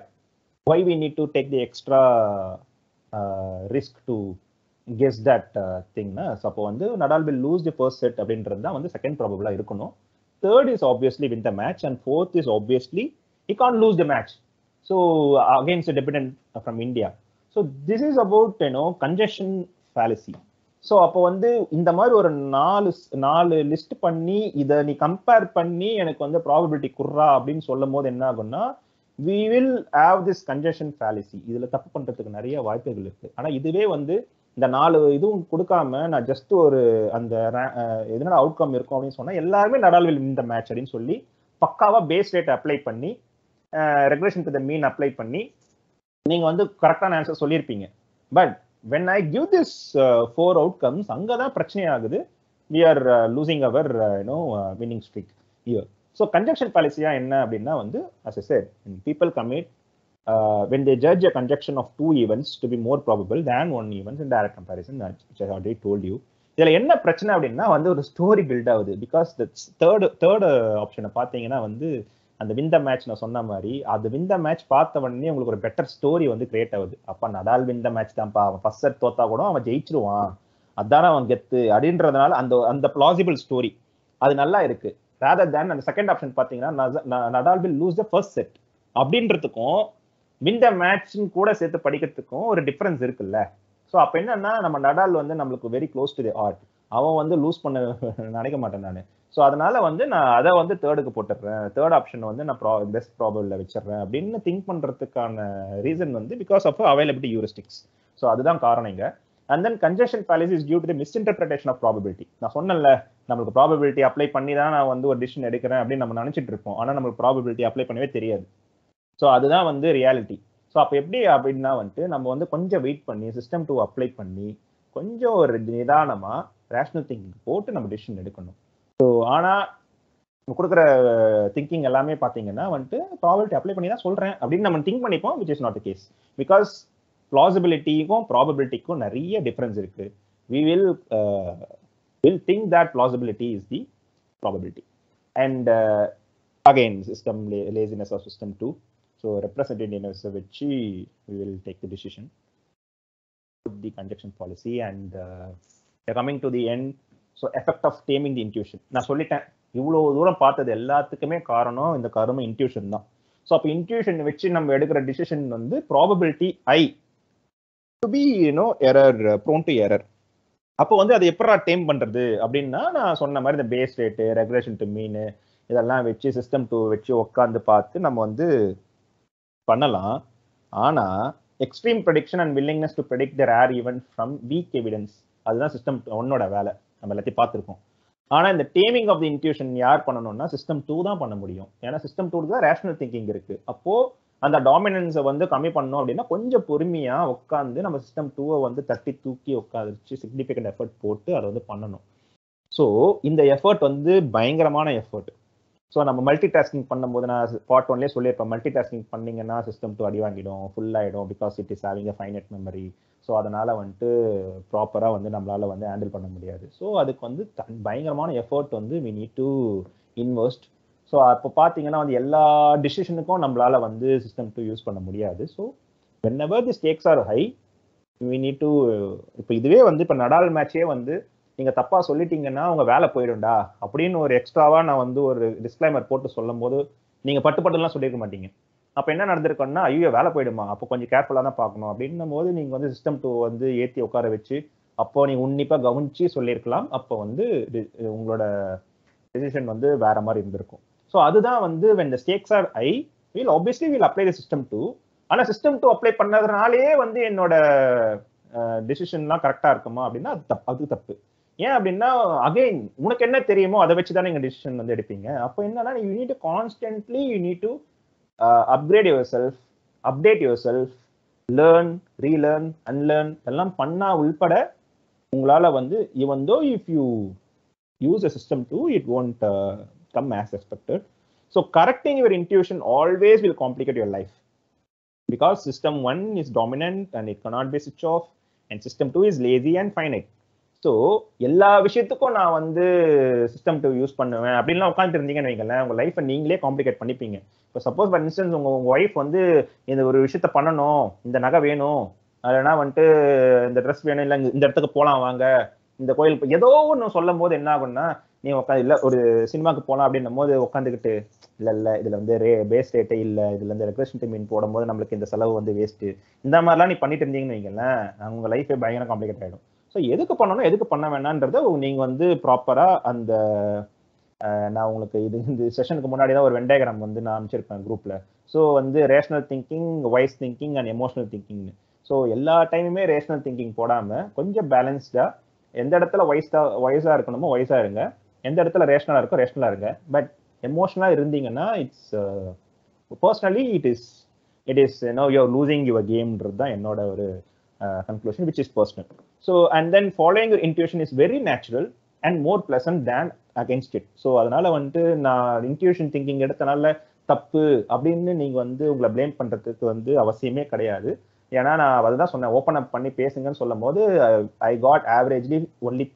Speaker 1: why we need to take the extra risk to guess that thing na? So அப்போ வந்து Nadal will lose the first set அப்படின்றது தான் வந்து second ப்ராபபிளா இருக்கணும். Third is obviously win the match and fourth is obviously he can't lose the match. So against a debutant from India. So this is about congestion fallacy. So அப்போ வந்து இந்த மாதிரி ஒரு 4 list பண்ணி இதை நீ கம்பேர் பண்ணி எனக்கு வந்து ப்ராபபிலிட்டி குர்றா அப்படின்னு சொல்லும் போது என்ன ஆகும்னா we will have this congestion fallacy. இதுல தப்பு பண்றதுக்கு நிறைய வாய்ப்புகள் இருக்கு. ஆனா இதுவே வந்து இந்த 4 இதுவும் கொடுக்காம நான் ஜஸ்ட் ஒரு அந்த எதனால அவுட்கம் இருக்கும் அப்படின்னு சொன்னா எல்லாருமே Nadal will win the match அப்படின்னு சொல்லி பக்காவா பேஸ் ரேட் அப்ளை பண்ணி regulation to the mean apply பண்ணி நீங்க வந்து கரெக்டான ஆன்சர் சொல்லியிருப்பீங்க. But when I give this 4 outcomes அங்கதான் பிரச்சனை ஆகுது. we are losing our winning streak here. So conjunction fallacy என்ன அப்படின்னா வந்து as I said people commit when they judge a conjunction of 2 events to be more probable than 1 event in direct comparison, which I already told you. இதுல என்ன பிரச்சனை அப்படின்னா வந்து ஒரு story build ஆகுது. பிகாஸ் தேர்ட் ஆப்ஷனை பார்த்தீங்கன்னா வந்து அந்த வின் த மேட்ச் நான் சொன்ன மாதிரி அது வின் த மேட்ச் பார்த்த உடனே உங்களுக்கு ஒரு பெட்டர் ஸ்டோரி வந்து கிரியேட் ஆகுது. அப்ப நடால் வின் த மேட்ச் தான்ப்பா, அவன் ஃபர்ஸ்ட் செட் தோத்தா கூட அவன் ஜெயிச்சிருவான், அதான அவன் கெத்து அப்படின்றதுனால அந்த பிளாசிபிள் ஸ்டோரி அது நல்லா இருக்கு. ரேதர் தேன் அந்த செகண்ட் ஆப்ஷன் பாத்தீங்கன்னா Nadal will lose the first set அப்படின்றதுக்கும் வின் த மேட்ச்னு கூட சேர்த்து படிக்கிறதுக்கும் ஒரு டிஃபரன்ஸ் இருக்குல்ல. ஸோ அப்ப என்னன்னா நம்ம நடால் வந்து நம்மளுக்கு very close to the art, அவன் வந்து லூஸ் பண்ண நினைக்க மாட்டேன் நான். ஸோ அதனால வந்து நான் அதை வந்து தேர்டுக்கு போட்டுடுறேன், தேர்ட் ஆப்ஷன் வந்து நான் பெஸ்ட் ப்ராபபிள்ல வச்சிடறேன் அப்படின்னு திங்க் பண்றதுக்கான ரீசன் வந்து because of availability heuristics. So அதுதான் காரணம் இங்க. And then conjunction fallacy is due to the misinterpretation of probability. நான் சொன்னேன்ல, நம்மளுக்கு ப்ராபபிலிட்டி அப்ளை பண்ணி தான் நான் வந்து ஒரு டிசிஷன் எடுக்கிறேன் அப்படின்னு நம்ம நினைச்சிட்டு இருப்போம். ஆனா நம்மளுக்கு ப்ராபபிலிட்டி அப்ளை பண்ணவே தெரியாது. ஸோ அதுதான் வந்து ரியாலிட்டி. ஸோ அப்போ எப்படி அப்படின்னா வந்துட்டு நம்ம வந்து கொஞ்சம் வெயிட் பண்ணி சிஸ்டம் 2 அப்ளை பண்ணி கொஞ்சம் ஒரு நிதானமா ரேஷனல் திங்கிங் போட்டு நம்ம டிசிஷன் எடுக்கணும். ஸோ ஆனா கொடுக்குற திங்கிங் எல்லாமே பார்த்தீங்கன்னா வந்துட்டு ப்ராபபிலிட்டி அப்ளை பண்ணி தான் சொல்றேன் அப்படின்னு நம்ம திங்க் பண்ணிப்போம், which is not the case. Because plausibilityக்கும் ப்ராபபிலிட்டிக்கும் நிறைய டிஃபரன்ஸ் இருக்கு. we will think that plausibility is the probability. And again, system laziness of system 2. So representativeness which we will take the decision, the conjunction policy, and coming to the end. So effect of taming the intuition. நான் சொல்லிட்டேன், இவ்வளவு தூரம் பார்த்தது எல்லாத்துக்குமே காரணம் இந்த கரும intuition தான். ஸோ அப்போ இன்ட்யூஷன் வச்சு நம்ம எடுக்கிற டிசிஷன் வந்து probability to be error prone to error. அப்போ வந்து அதை எப்படா டேம் பண்றது அப்படின்னா, நான் சொன்ன மாதிரி இந்த பேஸ் ரேட்டு, ரெகுலேஷன் டு மீன் இதெல்லாம் வச்சு சிஸ்டம் 2 வச்சு உட்காந்து பார்த்து நம்ம வந்து பண்ணலாம். ஆனா extreme prediction and willingness to predict the rare event from week evidence, அதுதான் சிஸ்டம் 1ஓட வேலை. நம்ம எல்லாத்தையும் பார்த்துருக்கோம். ஆனா இந்த டேமிங் ஆஃப் தி இன்ட்யூஷன் யார் பண்ணணும்னா சிஸ்டம் 2 தான் பண்ண முடியும். ஏன்னா சிஸ்டம் 2 தான் ரேஷனல் திங்கிங் இருக்கு. அப்போ அந்த டாமினன்ஸை வந்து கம்மி பண்ணணும் அப்படின்னா கொஞ்சம் பொறுமையா உட்காந்து நம்ம சிஸ்டம் 2 வந்து தட்டி தூக்கி உட்காந்துச்சு சிக்னிஃபிகண்ட் எஃபர்ட் போட்டு அதை வந்து பண்ணணும். ஸோ இந்த எஃபர்ட் வந்து பயங்கரமான எஃபர்ட். ஸோ நம்ம மல்டி டாஸ்கிங் பண்ணும்போது நான் பார்ட் 1லேயே சொல்லியிருப்பேன், மல்டி டாஸ்கிங் பண்ணீங்கன்னா சிஸ்டம் 2 அடி வாங்கிடும், ஃபுல் ஆகிடும், because it is having a finite memory. So அதனால வந்துட்டு ப்ராப்பராக வந்து நம்மளால வந்து ஹேண்டில் பண்ண முடியாது. ஸோ அதுக்கு வந்து பயங்கரமான எஃபர்ட் வந்து we need to invest. So அப்போ பார்த்தீங்கன்னா வந்து எல்லா டிசிஷனுக்கும் நம்மளால வந்து சிஸ்டம் 2 யூஸ் பண்ண முடியாது. So whenever the stakes are high we need to, இப்போ இதுவே வந்து இப்போ நடால் மேட்சே வந்து நீங்க தப்பா சொல்லிட்டீங்கன்னா உங்க வேலை போயிடும்டா அப்படின்னு ஒரு எக்ஸ்ட்ராவா நான் வந்து ஒரு டிஸ்க்ளைமர் போட்டு சொல்லும் போது நீங்க பட்டுலாம் சொல்லியிருக்க மாட்டீங்க. அப்போ என்ன நடந்திருக்கோம்னா, ஐயோ வேலை போயிடுமா, அப்போ கொஞ்சம் கேர்ஃபுல்லாக தான் பார்க்கணும் அப்படின்னும் போது நீங்க வந்து சிஸ்டம் 2 வந்து ஏற்றி உட்கார வச்சு அப்போ நீங்க உன்னிப்பா கவனிச்சு சொல்லியிருக்கலாம். அப்போ வந்து உங்களோட டெசிஷன் வந்து வேற மாதிரி இருந்திருக்கும். ஸோ அதுதான் வந்து when the stakes are high we'll apply the system 2. ஆனா சிஸ்டம் 2 அப்ளை பண்ணதுனாலே வந்து என்னோட டெசிஷன்லாம் கரெக்டா இருக்குமா அப்படின்னா அது தப்பு. ஏன் அப்படின்னா அகைன் உனக்கு என்ன தெரியுமோ அதை வச்சுதான் நீங்க டிசிஷன் வந்து எடுப்பீங்க. அப்போ என்னன்னா you need to constantly you need to upgrade yourself, update yourself, learn, relearn, unlearn எல்லாம் பண்ணா உள்பட உங்களால வந்து even though if you use a system 2 it won't come as expected. So correcting your intuition always will complicate your life because system 1 is dominant and it cannot be switched off and system 2 is lazy and finite. So எல்லா விஷயத்துக்கும் நான் வந்து system 2 use பண்ணுவேன் அப்படின்லாம் உட்காந்துட்டு இருந்தீங்கன்னு வைங்களேன், உங்க லைஃப்பை நீங்களே காம்ப்ளிகேட் பண்ணிப்பீங்க. இப்போ சப்போஸ் ஃபார் இன்ஸ்டன்ஸ் உங்க ஒய்ஃப் வந்து இந்த ஒரு விஷயத்த பண்ணணும், இந்த நகை வேணும், இல்லைன்னா வந்துட்டு இந்த ட்ரெஸ் வேணும், இல்லை இந்த இடத்துக்கு போகலாம் வாங்க, இந்த கோயில் ஏதோ ஒன்று சொல்லும் போது என்ன ஆகும்னா, நீ உட்காந்து இல்லை ஒரு சினிமாவுக்கு போகலாம் அப்படின்னும் போது உட்காந்துக்கிட்டு இல்லை இதில் வந்து பேஸ் ரேட்டே இல்லை, இதுல இருந்து ரெக்ரேஷன் மீன் போடும்போது நம்மளுக்கு இந்த செலவு வந்து வேஸ்ட்டு, இந்த மாதிரிலாம் நீ பண்ணிட்டு இருந்தீங்கன்னு வைங்களேன், உங்க லைஃபே பயங்கர காம்ப்ளிகேட் ஆகிடும். ஸோ எதுக்கு பண்ணணும் எதுக்கு பண்ண வேணான்றத நீங்க வந்து ப்ராப்பரா அந்த நான் உங்களுக்கு இந்த செஷனுக்கு முன்னாடி தான் ஒரு வென் டயக்ராம் வந்து நான் அனுப்பிச்சிருப்பேன் குரூப்ல. ஸோ வந்து rational thinking, wise thinking and emotional திங்கிங்னு. ஸோ எல்லா டைமுமே ரேஷனல் திங்கிங் போடாம கொஞ்சம் பேலன்ஸ்டா எந்த இடத்துல வயசா இருக்கணுமோ வயசா இருங்க, எந்த இடத்துல ரேஷனலா இருக்கோ ரேஷனலா இருங்க. பட் எமோஷனலா இருந்தீங்கன்னா it's personally it is you are losing your கேம்ன்றது தான் என்னோட ஒரு conclusion, which is personal. So and then following your intuition is very natural and more pleasant than against it. So அதனால வந்து நான் intuition thinking எடுத்தனால தப்பு அப்படின்னு நீங்க வந்து உங்களை blame பண்றதுக்கு வந்து அவசியமே கிடையாது. ஏன்னா நான் அதுதான் சொன்னேன், ஓப்பன் அப் பண்ணி பேசுங்கன்னு சொல்லும் போது I got averagely only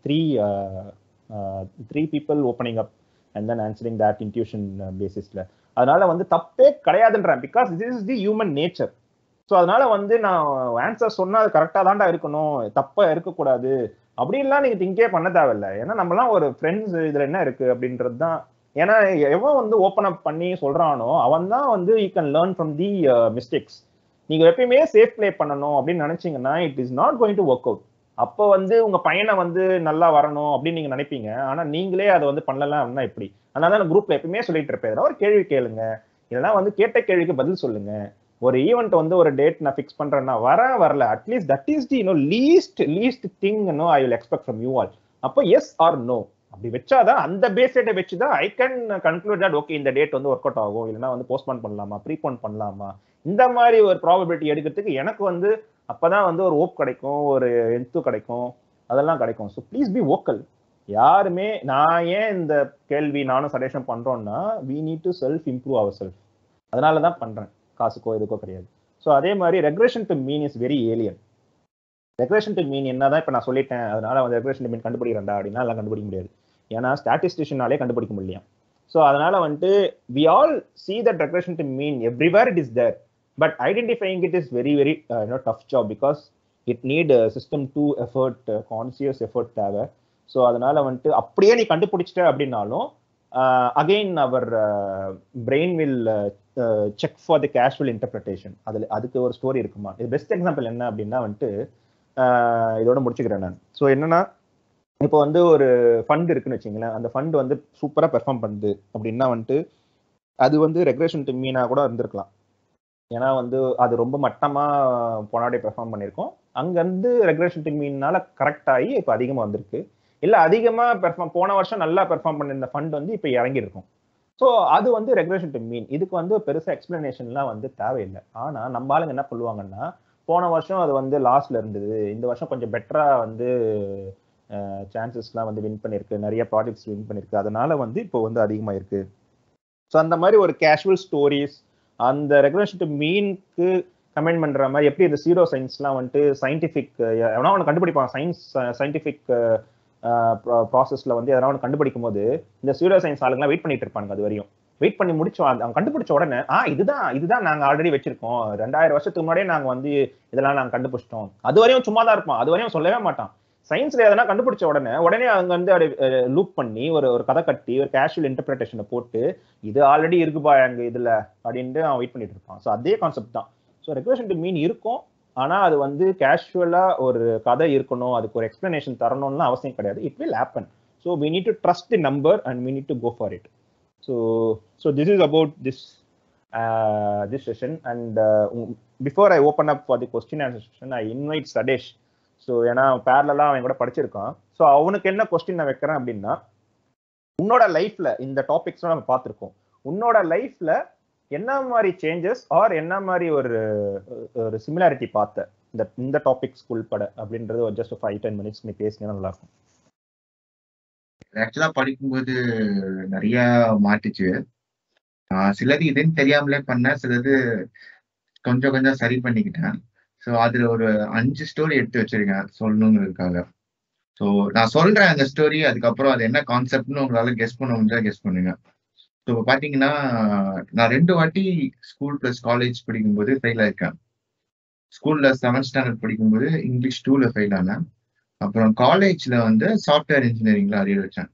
Speaker 1: three people opening up and then answering that intuition basisல. அதனால வந்து தப்பே கிடையாதுன்றேன், because this is the human nature. So அதனால வந்து நான் ஆன்சர் சொன்னா அது கரெக்டாக தான்டா இருக்கணும், தப்பா இருக்கக்கூடாது அப்படின்லாம் நீங்க திங்கே பண்ண தேவையில்லை. ஏன்னா நம்மலாம் ஒரு ஃப்ரெண்ட்ஸ், இதுல என்ன இருக்கு அப்படின்றது தான். ஏன்னா எவன் வந்து ஓப்பன் அப் பண்ணி சொல்றானோ அவன் தான் வந்து you can learn from the mistakes. நீங்க எப்பயுமே சேஃப் பிளே பண்ணணும் அப்படின்னு நினைச்சீங்கன்னா it is not going to work out. அப்போ வந்து உங்க பையனை வந்து நல்லா வரணும் அப்படின்னு நீங்க நினைப்பீங்க, ஆனா நீங்களே அதை வந்து பண்ணலாம் அப்படின்னா எப்படி? அதனால தான் குரூப்ல எப்பயுமே சொல்லிட்டு இருப்பேன், ஒரு கேள்வி கேளுங்க, இல்லைன்னா வந்து கேட்ட கேள்விக்கு பதில் சொல்லுங்க. ஒரு ஈவெண்ட் வந்து ஒரு டேட் நான் ஃபிக்ஸ் பண்றேன்னா வரல at least that is the least thing I will expect from you all. அப்போ எஸ் ஆர் நோ அப்படி வச்சாதான் அந்த பேஸ் டேட்டை வச்சுதான் I can conclude that okay இந்த டேட் வந்து ஒர்க் அவுட் ஆகும், இல்லைன்னா வந்து போஸ்ட்போன் பண்ணலாமா, ப்ரீபோன் பண்ணலாமா, இந்த மாதிரி ஒரு ப்ராபபிலிட்டி எடுக்கிறதுக்கு எனக்கு வந்து அப்பதான் வந்து ஒரு ஹோப் கிடைக்கும், ஒரு என்த்து கிடைக்கும், அதெல்லாம் கிடைக்கும். So please be vocal. யாருமே நான் ஏன் இந்த கேள்வி நானும் சஜஷன் பண்றோம்னா we need to self improve our self. அதனால தான் பண்றேன், காசுக்கோ எதுக்கோ கிடையாது. ஸோ அதே மாதிரி regression to mean is very alien. Regression to mean என்னதான் இப்போ நான் சொல்லிட்டேன் அதனால வந்து ரெக்ரெஷன் டு மீன் கண்டுபிடிக்கிறேன்டா அப்படின்னா எல்லாம் கண்டுபிடிக்க முடியாது. ஏன்னா ஸ்டாட்டிஸ்டிஷியனாலே கண்டுபிடிக்க முடியல. ஸோ அதனால வந்துட்டு we all see that regression to mean everywhere it is there, but identifying it is very very tough job because it need system two effort, conscious effort தேவை. ஸோ அதனால வந்துட்டு அப்படியே நீ கண்டுபிடிச்சிட்ட அப்படின்னாலும் again our brain will check for the casual interpretation. அதுக்கு ஒரு story இருக்குமா? இது பெஸ்ட் எக்ஸாம்பிள் என்ன அப்படின்னா வந்துட்டு இதோட முடிச்சுக்கிறேன் நான். ஸோ என்னன்னா இப்போ வந்து ஒரு ஃபண்ட் இருக்குன்னு வச்சுங்களேன், அந்த ஃபண்ட் வந்து சூப்பராக பெர்ஃபார்ம் பண்ணுது அப்படின்னா வந்துட்டு அது வந்து ரெக்ரெஷன் டு மீனாக கூட இருந்திருக்கலாம். ஏன்னா வந்து அது ரொம்ப மட்டமாக போனாடி பெர்ஃபார்ம் பண்ணியிருக்கோம், அங்கேருந்து ரெக்ரெஷன் டு மீனால கரெக்ட் ஆகி இப்போ அதிகமாக வந்திருக்கு. இல்லை அதிகமாக போன வருஷம் நல்லா பெர்ஃபார்ம் பண்ணியிருந்த ஃபண்ட் வந்து இப்போ இறங்கியிருக்கும். ஸோ அது வந்து ரெக்ரெஷன் டு மீன். இதுக்கு வந்து பெருசாக எக்ஸ்பிளனேஷன்லாம் வந்து தேவையில்லை. ஆனால் நம்ம ஆளுங்க என்ன சொல்லுவாங்கன்னா போன வருஷம் அது வந்து லாஸ்ட்ல இருந்தது, இந்த வருஷம் கொஞ்சம் பெட்டராக வந்து சான்சஸ்லாம் வந்து வின் பண்ணியிருக்கு, நிறைய ப்ராஜெக்ட்ஸ் வின் பண்ணியிருக்கு, அதனால வந்து இப்போ வந்து அதிகமாக இருக்கு. ஸோ அந்த மாதிரி ஒரு கேஷுவல் ஸ்டோரிஸ் அந்த ரெகுலேஷன் டு மீனுக்கு கமெண்ட் பண்ற மாதிரி எப்படி இந்த ஜீரோ சயின்ஸ்லாம் வந்துட்டு சயின்டிஃபிக் எவனா ஒன்று கண்டுபிடிப்பாங்க, சயின்டிஃபிக் ப்ராசஸ்ல வந்து எதனா ஒன்று கண்டுபிடிக்கும் போது இந்த ஜீரோ சயின்ஸ் ஆளுங்கலாம் வெயிட் பண்ணிட்டு இருப்பாங்க. அது வரையும் வெயிட் பண்ணி முடிச்சோம், அவங்க கண்டுபிடிச்ச உடனே இதுதான் நாங்க ஆல்ரெடி வச்சிருக்கோம், 2000 வருஷத்துக்கு முன்னாடியே நாங்க வந்து இதெல்லாம் நாங்க கண்டுபிடிச்சிட்டோம். அது வரையும் சும்மா தான் இருப்பான், அது வரையும் சொல்லவே மாட்டான். சயின்ஸ்ல எதனா கண்டுபிடிச்ச உடனே அவங்க வந்து லூப் பண்ணி ஒரு கதை கட்டி ஒரு கேஷுவல் இன்டர்பிரேஷனை போட்டு இது ஆல்ரெடி இருக்குப்பா அங்க இதுல அப்படின்ட்டு அவன் வெயிட் பண்ணிட்டு இருப்பான். ஸோ அதே கான்செப்ட் தான். ஸோ ரெகுலேஷன் டு மீன் இருக்கும், ஆனா அது வந்து கேஷுவலா ஒரு கதை இருக்கணும், அதுக்கு ஒரு எக்ஸ்பிளனேஷன் தரணும்னு அவசியம் கிடையாது. It will happen. So we need to trust the number and we need to go for it. So this is about this session, and before I open up for the question and answer session, I invite Sadesh. So ஏன்னா பேரலா அவன் கூட படிச்சிருக்கான். So அவனுக்கு என்ன question நான் வைக்கிறேன் அப்படின்னா, உன்னோட லைஃப்ல இந்த டாபிக்ஸ் நம்ம பார்த்துருக்கோம், உன்னோட லைஃப்ல என்ன மாதிரி சேஞ்சஸ் ஆர் என்ன மாதிரி ஒரு சிமிலாரிட்டி பார்த்த இந்த டாபிக்ஸ் உள்பட அப்படின்றது ஒரு ஜஸ்ட் 5-10 minutes நீ பேசினா நல்லா இருக்கும்.
Speaker 4: ஆக்சுவலா படிக்கும்போது நிறைய மாட்டுச்சு. சிலது இதுன்னு தெரியாமலே பண்ண, சிலது கொஞ்சம் சரி பண்ணிக்கிட்டேன். ஸோ அதுல ஒரு 5 ஸ்டோரி எடுத்து வச்சிருக்கேன் சொல்லணுங்கிறதுக்காக. ஸோ நான் சொல்றேன் அந்த ஸ்டோரி, அதுக்கப்புறம் அது என்ன கான்செப்ட்னு உங்களால கெஸ் பண்ண முடிஞ்சா கெஸ் பண்ணுங்க. ஸோ இப்போ பாத்தீங்கன்னா நான் 2 வாட்டி ஸ்கூல் பிளஸ் காலேஜ் படிக்கும்போது ஃபெயில் ஆயிருக்கேன். ஸ்கூல்ல 7th ஸ்டாண்டர்ட் படிக்கும்போது இங்கிலீஷ் 2ல ஃபெயில் ஆனேன். அப்புறம் காலேஜ்ல வந்து சாஃப்ட்வேர் இன்ஜினியரிங்ல அரியர் வச்சேன்.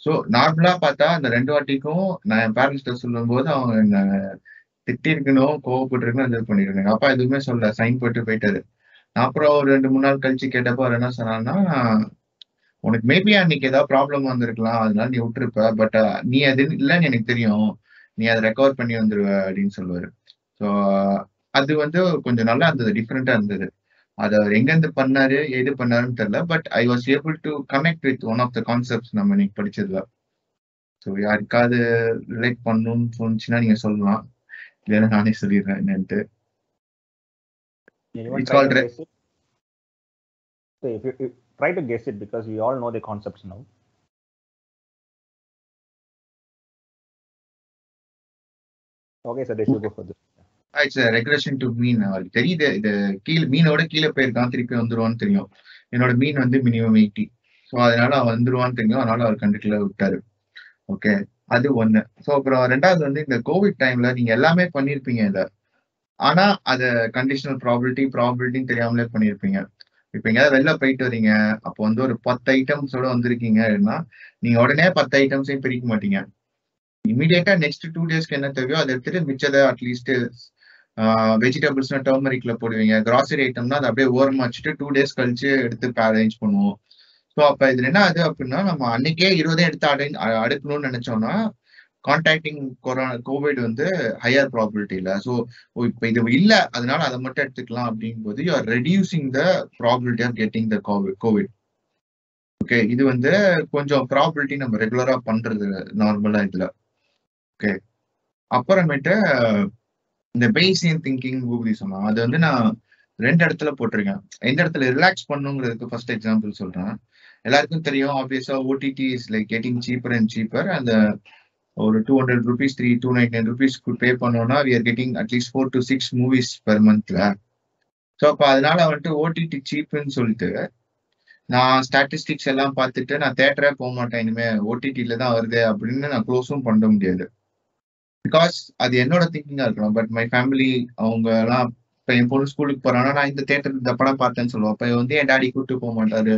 Speaker 4: ஸோ நார்மலா பார்த்தா அந்த 2 வாட்டிக்கும் நான் என் பேரண்ட்ஸ்ட சொல்லும் போது அவங்க என்ன திட்டிருக்கணும், கோவப்பட்டிருக்கணும், இது பண்ணிருக்காங்க. அப்பா எதுவுமே சொல்ல, சைன் போயிட்டாரு. நான் அப்புறம் ஒரு 2-3 நாள் கழிச்சு கேட்டப்போ அவர் என்ன சொன்னான்னா, உனக்கு மேபி அன்னைக்கு ஏதாவது ப்ராப்ளம் வந்திருக்கலாம், அதனால நீ விட்டுருப்ப, பட் நீ அது இல்லைன்னு எனக்கு தெரியும், நீ அதை ரெக்கவர் பண்ணி வந்துருவ அப்படின்னு சொல்லுவாரு. ஸோ அது வந்து கொஞ்சம் நல்லா இருந்தது, டிஃப்ரெண்டா இருந்தது. அது அவர் எங்கேருந்து பண்ணாரு எது பண்ணாருன்னு தெரியல, but I was able to connect with one of the concepts நம்ம இன்னைக்கு படிச்சதுல. ஸோ யாருக்காவது ரிலேட் பண்ணணும்னு தோணுச்சுன்னா நீங்க சொல்லலாம், இல்லைன்னா நானே சொல்லிடுறேன் என்னன்ட்டு.
Speaker 1: Try to guess it because we all know the concepts now. Okay, Sadesh, you go for this.
Speaker 4: It's a regression to mean. தெரியுது, இது மீனோட கீழே போயிருக்கான், திருப்பி வந்துருவான்னு தெரியும். என்னோட மீன் வந்து மினிமம் 80. ஸோ அதனால அவன் வந்துருவான்னு தெரியும், அதனால அவர் கண்டுக்கல விட்டாரு. ஓகே, அது ஒண்ணு. ஸோ அப்புறம் 2வது வந்து இந்த கோவிட் டைம்ல நீங்க எல்லாமே பண்ணிருப்பீங்க இதை, ஆனா அது கண்டிஷனல் ப்ராபபிலிட்டின்னு தெரியாமலே பண்ணிருப்பீங்க. இப்ப எங்கேயாவது வெளில போயிட்டு வரீங்க, அப்போ வந்து ஒரு 10 ஐட்டம்ஸோட வந்திருக்கீங்கன்னா நீங்க உடனே 10 ஐட்டம்ஸையும் பிரிக்க மாட்டீங்க. இமீடியட்டா நெக்ஸ்ட் 2 டேஸ்க்கு என்ன தேவையோ அதை எடுத்துட்டு மிச்சதை அட்லீஸ்ட் வெஜிடபிள்ஸ்னா டர்மரிக்ல போடுவீங்க, கிராசரி ஐட்டம்னா அதை அப்படியே ஓரமா வச்சுட்டு 2 டேஸ் கழிச்சு எடுத்து அரேஞ்ச் பண்ணுவோம். ஸோ அப்ப இதுல என்ன ஆகுது அப்படின்னா, நம்ம அன்னைக்கே 20 எடுத்து அடுக்கணும்னு நினைச்சோம்னா கான்டாக்டிங் கோவிட் வந்து ஹையர் ப்ராபிலிட்டி இல்லை. ஸோ இப்போ இது இல்லை அதனால அதை மட்டும் எடுத்துக்கலாம் அப்படிங்கும் போது you are reducing the probability of getting the COVID. Okay, இது வந்து கொஞ்சம் ப்ராபிலிட்டி நம்ம ரெகுலரா பண்றது நார்மலா இதுல. ஓகே, அப்புறமேட்டு இந்த பேசியன் திங்கிங் பூபதி சொன்னா அது வந்து நான் 2 இடத்துல போட்டிருக்கேன். எந்த இடத்துல ரிலாக்ஸ் பண்ணுங்கிறதுக்கு ஃபர்ஸ்ட் எக்ஸாம்பிள் சொல்றேன். எல்லாருக்கும் தெரியும் ஆப்வியஸா OTT is like getting cheaper and cheaper. அந்த ஒரு 200 rupees 299 rupees பே பண்ணோம்னா we are getting at least 4 to 6 movies per monthல. So அப்போ அதனால வந்துட்டு ஓடிடி சீப்புன்னு சொல்லிட்டு நான் ஸ்டாட்டிஸ்டிக்ஸ் எல்லாம் பார்த்துட்டு நான் தேட்டரே போக மாட்டேன், இனிமே ஓடிடியில தான் வருது அப்படின்னு நான் க்ளோஸும் பண்ண முடியாது. பிகாஸ் அது என்னோட திங்கிங்கா இருக்கணும். பட் மை ஃபேமிலி அவங்க எல்லாம் இப்போ என் பொண்ணு ஸ்கூலுக்கு போறாங்கன்னா நான் இந்த தேட்டர் இந்த படம் பார்த்தேன்னு சொல்லுவேன். அப்போ வந்து என் டாடி கூப்பிட்டு போக மாட்டாரு.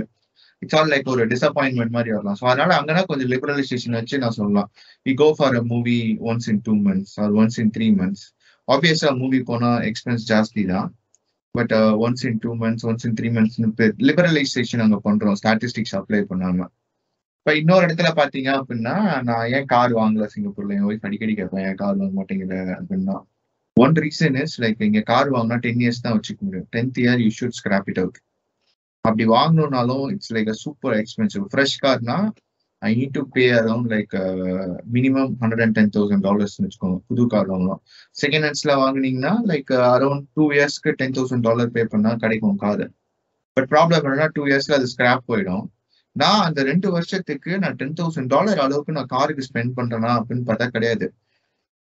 Speaker 4: இட்ஸ் ஆல் லைக் ஒரு டிசப்பாயின்மெண்ட் மாதிரி வரலாம். ஸோ அதனால அங்கன்னா கொஞ்சம் லிபரலைசேஷன் வச்சு நான் சொல்லலாம். We go for a movie once in 2 months or once in 3 months. ஆப்வியஸா மூவி போனா எக்ஸ்பென்ஸ் ஜாஸ்தி தான். But once in 2 months once in 3 months liberalisation அங்கே பண்றோம் ஸ்டாட்டிஸ்டிக்ஸ் அப்ளை பண்ணாம. இப்போ இன்னொரு இடத்துல பாத்தீங்க அப்படின்னா நான் ஏன் கார் வாங்கல சிங்கப்பூர்ல, என் ஒய்ஃப் அடிக்கடி கேட்பேன் ஏன் கார் வாங்க மாட்டேங்குது அப்படின்னா. ஒன் ரீசன் இஸ் லைக் இங்க கார் வாங்கினா 10 years தான் வச்சுக்க முடியும். 10th year you should scrap it out. அப்படி வாங்கணும்னாலும் it's like a super expensive. Fresh கார்னா I need to pay around like minimum $110,000 வச்சுக்கோங்க புது கார் வாங்கலாம். செகண்ட் ஹேண்ட்ஸ்ல வாங்கினீங்கன்னா லைக் அரௌண்ட் 2 yearsக்கு $10,000 பே பண்ணா கிடைக்கும் கார். பட் ப்ராப்ளம் என்னன்னா 2 yearsல அது ஸ்கிராப் போயிடும். நான் அந்த 2 வருஷத்துக்கு நான் $10,000 அளவுக்கு நான் காருக்கு ஸ்பெண்ட் பண்றேனா அப்படின்னு பார்த்தா கிடையாது.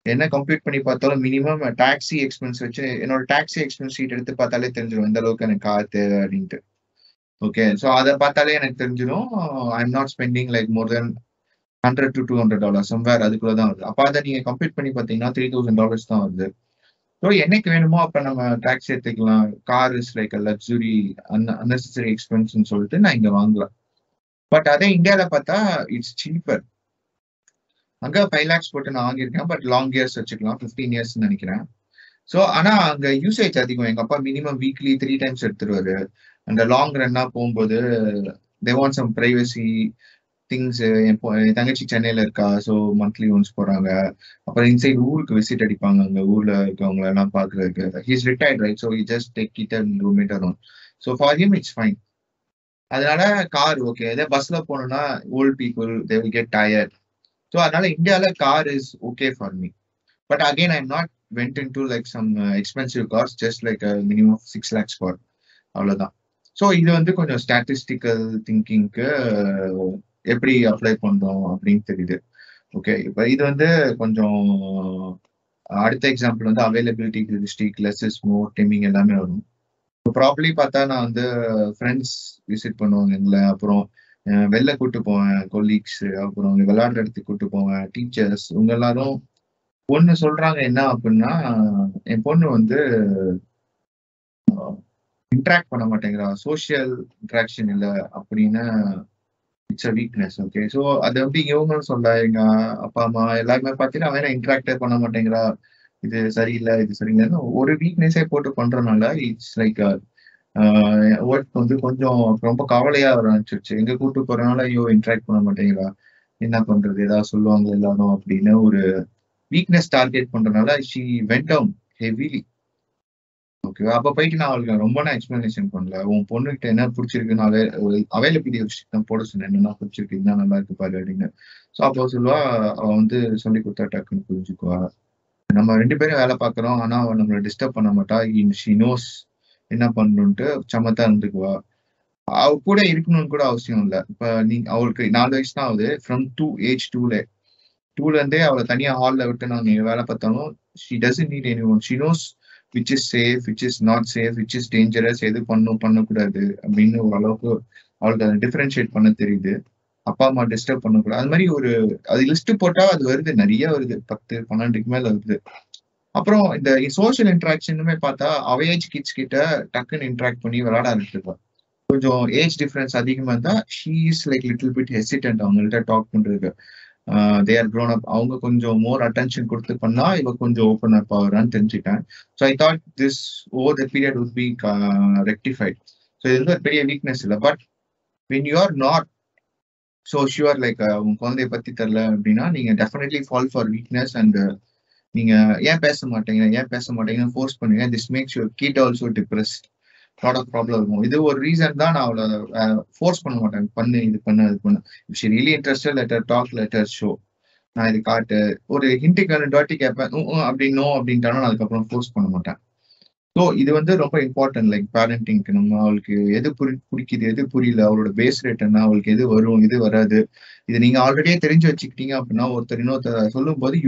Speaker 4: என்ன கம்ப்ளீட் பண்ணி பார்த்தாலும் மினிமம் டாக்ஸி எக்ஸ்பென்ஸ் வச்சு என்னோட டாக்ஸி எக்ஸ்பென்ஸ் ஷீட் எடுத்து பார்த்தாலே தெரிஞ்சிடும் எந்த அளவுக்கு எனக்கு கார் தேவை அப்படின்ட்டு. ஓகே, ஸோ அதை பார்த்தாலே எனக்கு தெரிஞ்சிடும் ஐ am not spending like more then $100 to $200 somewhere அதுக்குள்ள தான் வருது. அப்போ அதை நீங்க கம்ப்ளீட் பண்ணி பார்த்தீங்கன்னா $3,000 தான் வருது. ஸோ என்னைக்கு வேணுமோ அப்போ நம்ம டாக்ஸி எடுத்துக்கலாம். Car is like luxury unnecessary எக்ஸ்பென்ஸ்ன்னு சொல்லிட்டு நான் இங்க வாங்கலாம். பட் அதே இந்தியாவில பார்த்தா இட்ஸ் சீப்பர். அங்க 5 lakhs போட்டு நான் வாங்கியிருக்கேன். பட் லாங் இயர்ஸ் வச்சுக்கலாம், 15 years நினைக்கிறேன். ஸோ ஆனா அங்க யூசேஜ் அதிகம். எங்க அப்பா மினிமம் வீக்லி 3 times எடுத்துருவாரு. அந்த லாங் ரன்னா போகும்போது they want some privacy things. என் தங்கச்சி சென்னையில இருக்கா, ஸோ மந்த்லி ஒன்ஸ் போறாங்க. அப்புறம் இன்சைட் ஊருக்கு விசிட் அடிப்பாங்க, அங்க ஊர்ல இருக்கவங்க எல்லாம் பாக்குறதுக்கு. He's retired right, so he just take it and room it around. So for him it's fine. அதனால கார் ஓகே. இதே பஸ்ல போனோம்னா old people they will get tired. So அதனால இந்தியாவில car is okay for me. But again I am not went in to like some expensive cars, just like minimum 6 lakhs for அவ்வளோதான். So இது வந்து கொஞ்சம் statistical திங்கிங்க்கு எப்படி apply பண்றோம் அப்படின்னு தெரியுது. ஓகே, இப்போ இது வந்து கொஞ்சம் அடுத்த எக்ஸாம்பிள் வந்து availability heuristic, less is more, timing எல்லாமே வரும். ப்ராப்ளி பார்த்தா நான் வந்து ஃப்ரெண்ட்ஸ் விசிட் பண்ணுவாங்க எங்களை, அப்புறம் வெளில கூட்டு போவேன் கொலீக்ஸ், அப்புறம் விளையாடுற இடத்துக்கு கூட்டு போவேன், டீச்சர்ஸ். இவங்க எல்லாரும் ஒன்று சொல்றாங்க என்ன அப்படின்னா என் பொண்ணு வந்து இன்ட்ராக்ட் பண்ண மாட்டேங்கிறா, சோசியல் இன்ட்ராக்ஷன் இல்லை அப்படின்னு. It's a weakness. Okay, so அது வந்து இவங்களும் சொல்ல எங்க அப்பா அம்மா எல்லாருமே பார்த்தீங்கன்னா அவன் இன்ட்ராக்டே பண்ண மாட்டேங்கிறா, இது சரியில்லை இது சரியில்லைன்னு ஒரு வீக்னஸே போட்டு பண்றதுனால இட்ஸ் லைக் ஒர்க் வந்து கொஞ்சம் ரொம்ப கவலையா வர ஆரம்பிச்சிருச்சு. எங்க கூட்டு போறதுனால ஐயோ இன்ட்ராக்ட் பண்ண மாட்டேங்கிறா, என்ன பண்றது, ஏதாவது சொல்லுவாங்க எல்லாரும் அப்படின்னு ஒரு வீக்னஸ் டார்கெட் பண்றதுனால she went down heavily. Okay, அப்ப போயிட்டு நான் அவளுக்கு ரொம்ப நான் எக்ஸ்பிளனேஷன் பண்ணல. உன் பொண்ணுகிட்ட என்ன பிடிச்சிருக்குன்னு அவைலபிலிட்டி போட சொன்னேன், என்னன்னா பிடிச்சிருக்கு என்ன நல்லா இருக்கு பாரு அப்படின்னு. ஸோ அப்போ சொல்லுவா அவ வந்து சொல்லி கொடுத்தா டக்குன்னு புரிஞ்சுக்குவா. நம்ம 2 பேரும் வேலை பார்க்குறோம், ஆனா அவ நம்மளை டிஸ்டர்ப் பண்ண மாட்டா. ஷி நோஸ் என்ன பண்ணணும்ட்டு சமத்தா இருந்துக்குவா. அவ கூட இருக்கணும்னு கூட அவசியம் இல்லை. இப்ப நீங்க அவளுக்கு 4 வயசு தான் ஆகுது. ஃப்ரம் ஏஜ் 2ல இருந்தே அவளை தனியா ஹால்ல விட்டு நாங்க வேலை பார்த்தாலும் she doesn't NEET anyone. She knows which is safe, which is not safe, which is dangerous, எது பண்ணக்கூடாது அப்படின்னு ஓரளவுக்கு அவளுக்கு அதை டிஃபரன்ஷியேட் பண்ண தெரியுது. அப்பா அம்மா டிஸ்டர்ப் பண்ணக்கூடாது. அது மாதிரி ஒரு அது லிஸ்ட் போட்டா அது வருது, நிறைய வருது, 10-12க்கு மேல வருது. அப்புறம் இந்த சோசியல் இன்ட்ராக்ஷனுமே பார்த்தா அவ ஏஜ் கிட்ஸ் கிட்ட டக்குன்னு இன்ட்ராக்ட் பண்ணி விளையாட ஆரம்பிச்சிருப்பா. கொஞ்சம் ஏஜ் டிஃபரன்ஸ் அதிகமா இருந்தா she is like little bit hesitant அவங்கள்ட்ட டாக் பண்றதுக்கு. They are grown up. அவங்க கொஞ்சம் மோர் அட்டென்ஷன் கொடுத்து பண்ணா இவ கொஞ்சம் ஓப்பன் அப் ஆகுறான்னு தெரிஞ்சுட்டேன். So I thought this over the period would be rectified. So இது வந்து ஒரு பெரிய வீக்னஸ் இல்லை. But when you are not so sure like உங்க குழந்தைய பத்தி தெரியல அப்படின்னா நீங்க definitely fall for weakness and நீங்க ஏன் பேச மாட்டீங்கன்னு ஃபோர்ஸ் பண்ணுங்க. This makes your kid also depressed. Lot of problem இருக்கும். இது ஒரு ரீசன் தான் நான் அவளை ஃபோர்ஸ் பண்ண மாட்டேன். இது பண்ணு if she really interested let her talk let her show. நான் இது காட்டு ஒரு ஹிண்ட்டுக்கு 2 வாட்டி கேட்பேன். அப்படின்னு அப்படின்ட்டாலும் நான் அதுக்கப்புறம் ஃபோர்ஸ் பண்ண மாட்டேன். ஸோ இது வந்து ரொம்ப இம்பார்ட்டன்ட் லைக் பேரண்டிங்க்கு. நம்ம அவளுக்கு எது பிடிக்குது எது புரியல, அவளோட பேஸ் ரேட் என்ன, அவளுக்கு எது வரும் எது வராது, இது நீங்க ஆல்ரெடியே தெரிஞ்சு வச்சுக்கிட்டீங்க அப்படின்னா இன்னொருத்தர் சொல்லும் போது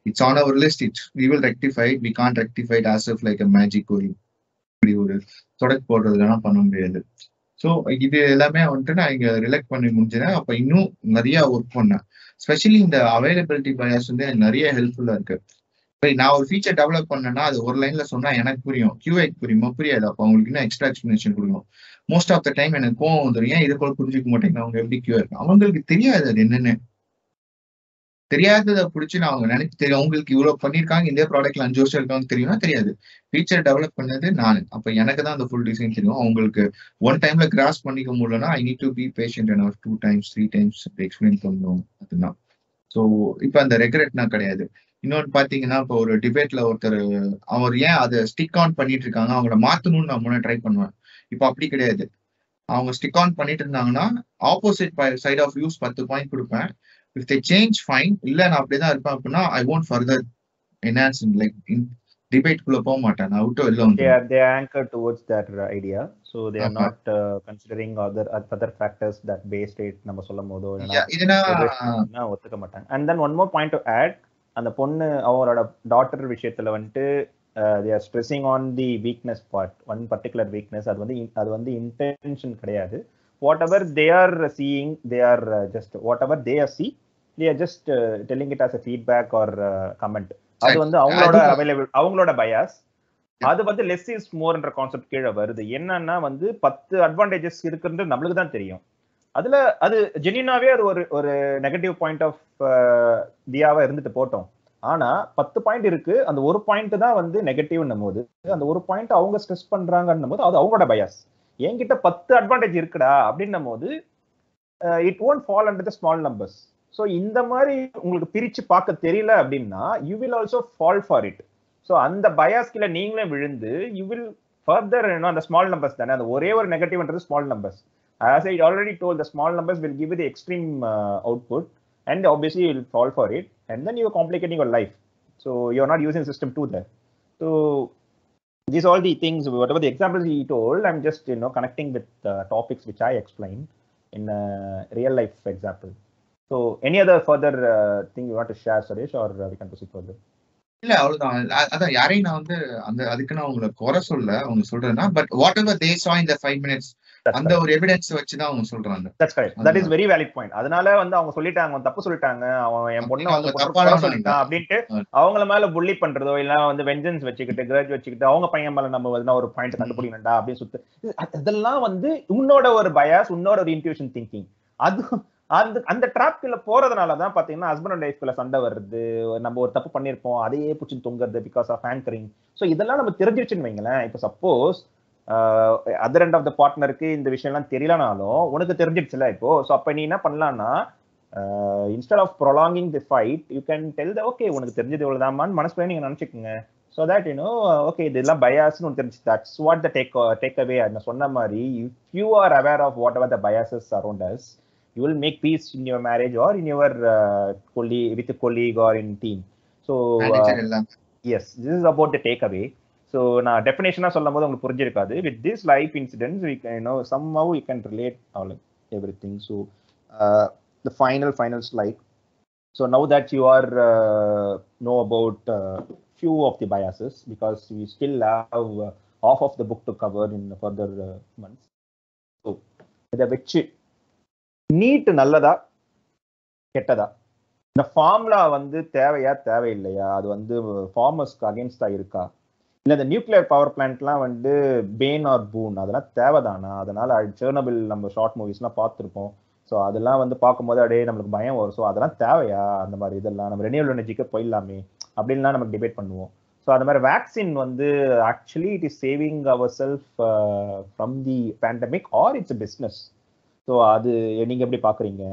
Speaker 4: it's on our list, we will rectify, we can't rectify as if like magic இப்படி ஒரு தொடக்கு போடுறதுலாம் பண்ண முடியாது. ஸோ இது எல்லாமே வந்துட்டு நான் இங்க ரிலெக்ட் பண்ணி முடிஞ்சேன். அப்ப இன்னும் நிறைய ஒர்க் பண்ணேன். ஸ்பெஷலி இந்த அவைலபிலிட்டி பயாஸ் வந்து எனக்கு நிறைய ஹெல்ப்ஃபுல்லா இருக்கு. நான் ஒரு ஃபீச்சர் டெவலப் பண்ணேன்னா அது ஒரு லைன்ல சொன்னா எனக்கு புரியும், கியூஐக்கு புரியுமா புரியாது. அப்போ அவங்களுக்கு இன்னும் எக்ஸ்ட்ரா எக்ஸ்பிளேஷன் கொடுக்கணும். மோஸ்ட் ஆஃப் த டைம் எனக்கு கோவம் வந்துடும், ஏன் இது கூட புரிஞ்சுக்க மாட்டேங்க, அவங்க எப்படி கியூ இருக்கு, அவங்களுக்கு தெரியாது அது என்னன்னு. தெரியாததை பிடிச்சி நான் அவங்க நினைச்சு தெரியும் அவங்களுக்கு இவ்வளவு பண்ணிருக்காங்க, இந்த ப்ராடக்ட்ல 5 வருஷம் இருக்காங்க தெரியும்னா தெரியாது. ஃபீச்சர் டெவலப் பண்ணது நான், அப்ப எனக்கு தான் அந்த ஃபுல் டிசைன் தெரியும். அவங்களுக்கு ஒன் டைம்ல கிராஸ் பண்ணிக்க முடியலன்னா ஐ need to be patient and 2 times 3 times explain பண்ணணும். அதுதான். ஸோ இப்ப அந்த ரெக்ரெட்னா கிடையாது. இன்னொன்று பாத்தீங்கன்னா இப்போ ஒரு டிபேட்ல ஒருத்தர் அவர் ஏன் அதை ஸ்டிக் ஆன் பண்ணிட்டு இருக்காங்க, அவங்கள மாத்தணும்னு நான் முன்னாடி ட்ரை பண்ணுவேன். இப்போ அப்படி கிடையாது. அவங்க ஸ்டிக் ஆன் பண்ணிட்டு இருந்தாங்கன்னா opposite side of views 10 point கொடுப்பேன். இஃப் தே சேஞ்ச் ஃபைன், இல்ல நான் அப்படிதான் இருப்பேன் அப்படின்னா I won't further enhance like debate குள்ள போக மாட்டேன், நான் விட்டு வெளில வந்து.
Speaker 1: They are anchored towards that idea, so they are not considering other factors that base rate நம்ம சொல்லும்போது இதனா ஒத்துக்க மாட்டாங்க. And then one more point to add, அந்த பொண்ணு அவரோட டாட்டர் விஷயத்துல வந்துட்டு they are stressing on the weakness part, one particular weakness. அது வந்து இன்டென்ஷன் கிடையாது. Whatever they are seeing, they are just whatever they see, they are just telling it as a feedback or comment. அது வந்து அவங்களோட bias. அது வந்து less is மோர்ன்ற concept கீழே வருது. என்னன்னா வந்து 10 அட்வான்டேஜஸ் இருக்குன்றது நம்மளுக்கு தான் தெரியும். அதுல அது ஜெனியூனாவே அது ஒரு நெகட்டிவ் பாயிண்ட் ஆஃப் வியாவா இருந்துட்டு போட்டோம். ஆனா 10 பாயிண்ட் இருக்கு, அந்த ஒரு பாயிண்ட் தான் வந்து நெகட்டிவ்ன்னும் போது, அந்த ஒரு பாயிண்ட் அவங்க ஸ்ட்ரெஸ் பண்றாங்கன்னும் போது அது அவங்களோட பயாஸ். என்கிட்ட 10 அட்வான்டேஜ் இருக்குடா அப்படின்னும் போது it won't fall under the small numbers. So இந்த மாதிரி உங்களுக்கு பிரிச்சு பார்க்க தெரியல அப்படின்னா you will also fall for it. So அந்த பயாஸ்கில நீங்களே விழுந்து யூ வில் ஃபர்தர் அந்த ஸ்மால் நம்பர்ஸ் தானே, அந்த ஒரே ஒரு நெகட்டிவ்ன்றது small numbers. As I already told, the small numbers will give you the extreme output, and obviously you will fall for it, and then you are complicating your life. So you are not using system 2 there. So these all the things, whatever the examples he told, I'm just connecting with topics which I explained in a real life example. So any other further thing you want to share, Suresh, or we can proceed further?
Speaker 4: இல்ல அவ்வளவுதான். அதான் யாரையும் நான் வந்து அதுக்கு நான் உங்களை குறை சொல்ல அவங்க சொல்றேன்னா, but what ever they saw in the 5 minutes, அந்த ஒரு எவிடன்ஸ் வச்சு தான் அவங்க சொல்றாங்க.
Speaker 1: That's correct. That is very valid point. அதனால வந்து அவங்க சொல்லிட்டாங்க, அவங்க தப்பு சொல்லிட்டாங்க, அவன் என் பொண்ணை வந்து தப்பா சொல்லிட்டான் அப்படின்ட்டு அவங்கள மேல புள்ளி பண்றதோ இல்ல வந்து வெஞ்சன்ஸ் வச்சுக்கிட்டு கிரட்ஜ் வச்சுக்கிட்டு அவங்க பையன் மேல நம்ம வந்து ஒரு பாயிண்ட் கண்டுபிடிக்கணும்டா அப்படின்னு சுத்து, அதெல்லாம் வந்து உன்னோட ஒரு பயாஸ், உன்னோட ஒரு இன்ட்யூஷன் திங்கிங். அது அந்த டிராப்குள்ள போறதுனாலதான் பாத்தீங்கன்னா ஹஸ்பண்ட் அண்ட் ஒய்ஃப்குள்ள சண்டை வருது. நம்ம ஒரு தப்பு பண்ணிருப்போம், அதையே பிடிச்சி தொங்குறது பிகாஸ் ஆஃப் ஆங்கரிங். ஸோ இதெல்லாம் நம்ம தெரிஞ்சிருச்சுன்னு வைங்களேன். இப்போ suppose other end of the பார்ட்னருக்கு இந்த விஷயம்லாம் தெரியலனாலும் உனக்கு தெரிஞ்சிருச்சுல இப்போ. ஸோ அப்ப நீ என்ன பண்ணலாம்னா instead of prolonging the fight you can tell the okay உனக்கு தெரிஞ்சது இவ்வளவுதான்னு மனசுல நீங்க நினைச்சுக்கோங்க. ஸோ தட் ஓகே இதெல்லாம் பயாஸ்னு ஒன்று தெரிஞ்சு, that's what the takeaway. நான் சொன்ன மாதிரி if you are aware of whatever the biases around us, you will make peace in your marriage or in your with a colleague or in team. So yes, this is about the takeaway. So na definition சொல்லும்போது உங்களுக்கு புரிஞ்சிருக்காது. With this life incidents we can somehow you can relate all everything. So the final slide. So now that you are know about few of the biases, because we still have half of the book to cover in further months. So இத வெச்சு NEET நல்லதா கெட்டதா, இந்த formula வந்து தேவையா தேவையில்லையா, அது வந்து ஃபார்மர்ஸ்க்கு அகேன்ஸ்டா இருக்கா, இல்ல இந்த நியூக்ளியர் பவர் பிளான்ட்லாம் வந்து பேன் ஆர் பூன், அதெல்லாம் தேவைதானா? அதனால செர்னபிள் நம்ம ஷார்ட் மூவிஸ்லாம் பார்த்துருப்போம். ஸோ அதெல்லாம் வந்து பார்க்கும்போது அப்படியே நம்மளுக்கு பயம் வரும். ஸோ அதெல்லாம் தேவையா? அந்த மாதிரி இதெல்லாம் நம்ம ரெனியூவல் எனர்ஜிக்கு போயிடலாமே அப்படின்லாம் நமக்கு டிபேட் பண்ணுவோம். ஸோ அந்த மாதிரி வேக்சின் வந்து actually it is saving our self from the pandemic or it's business. So அது நீங்க எப்படி பாக்குறீங்க?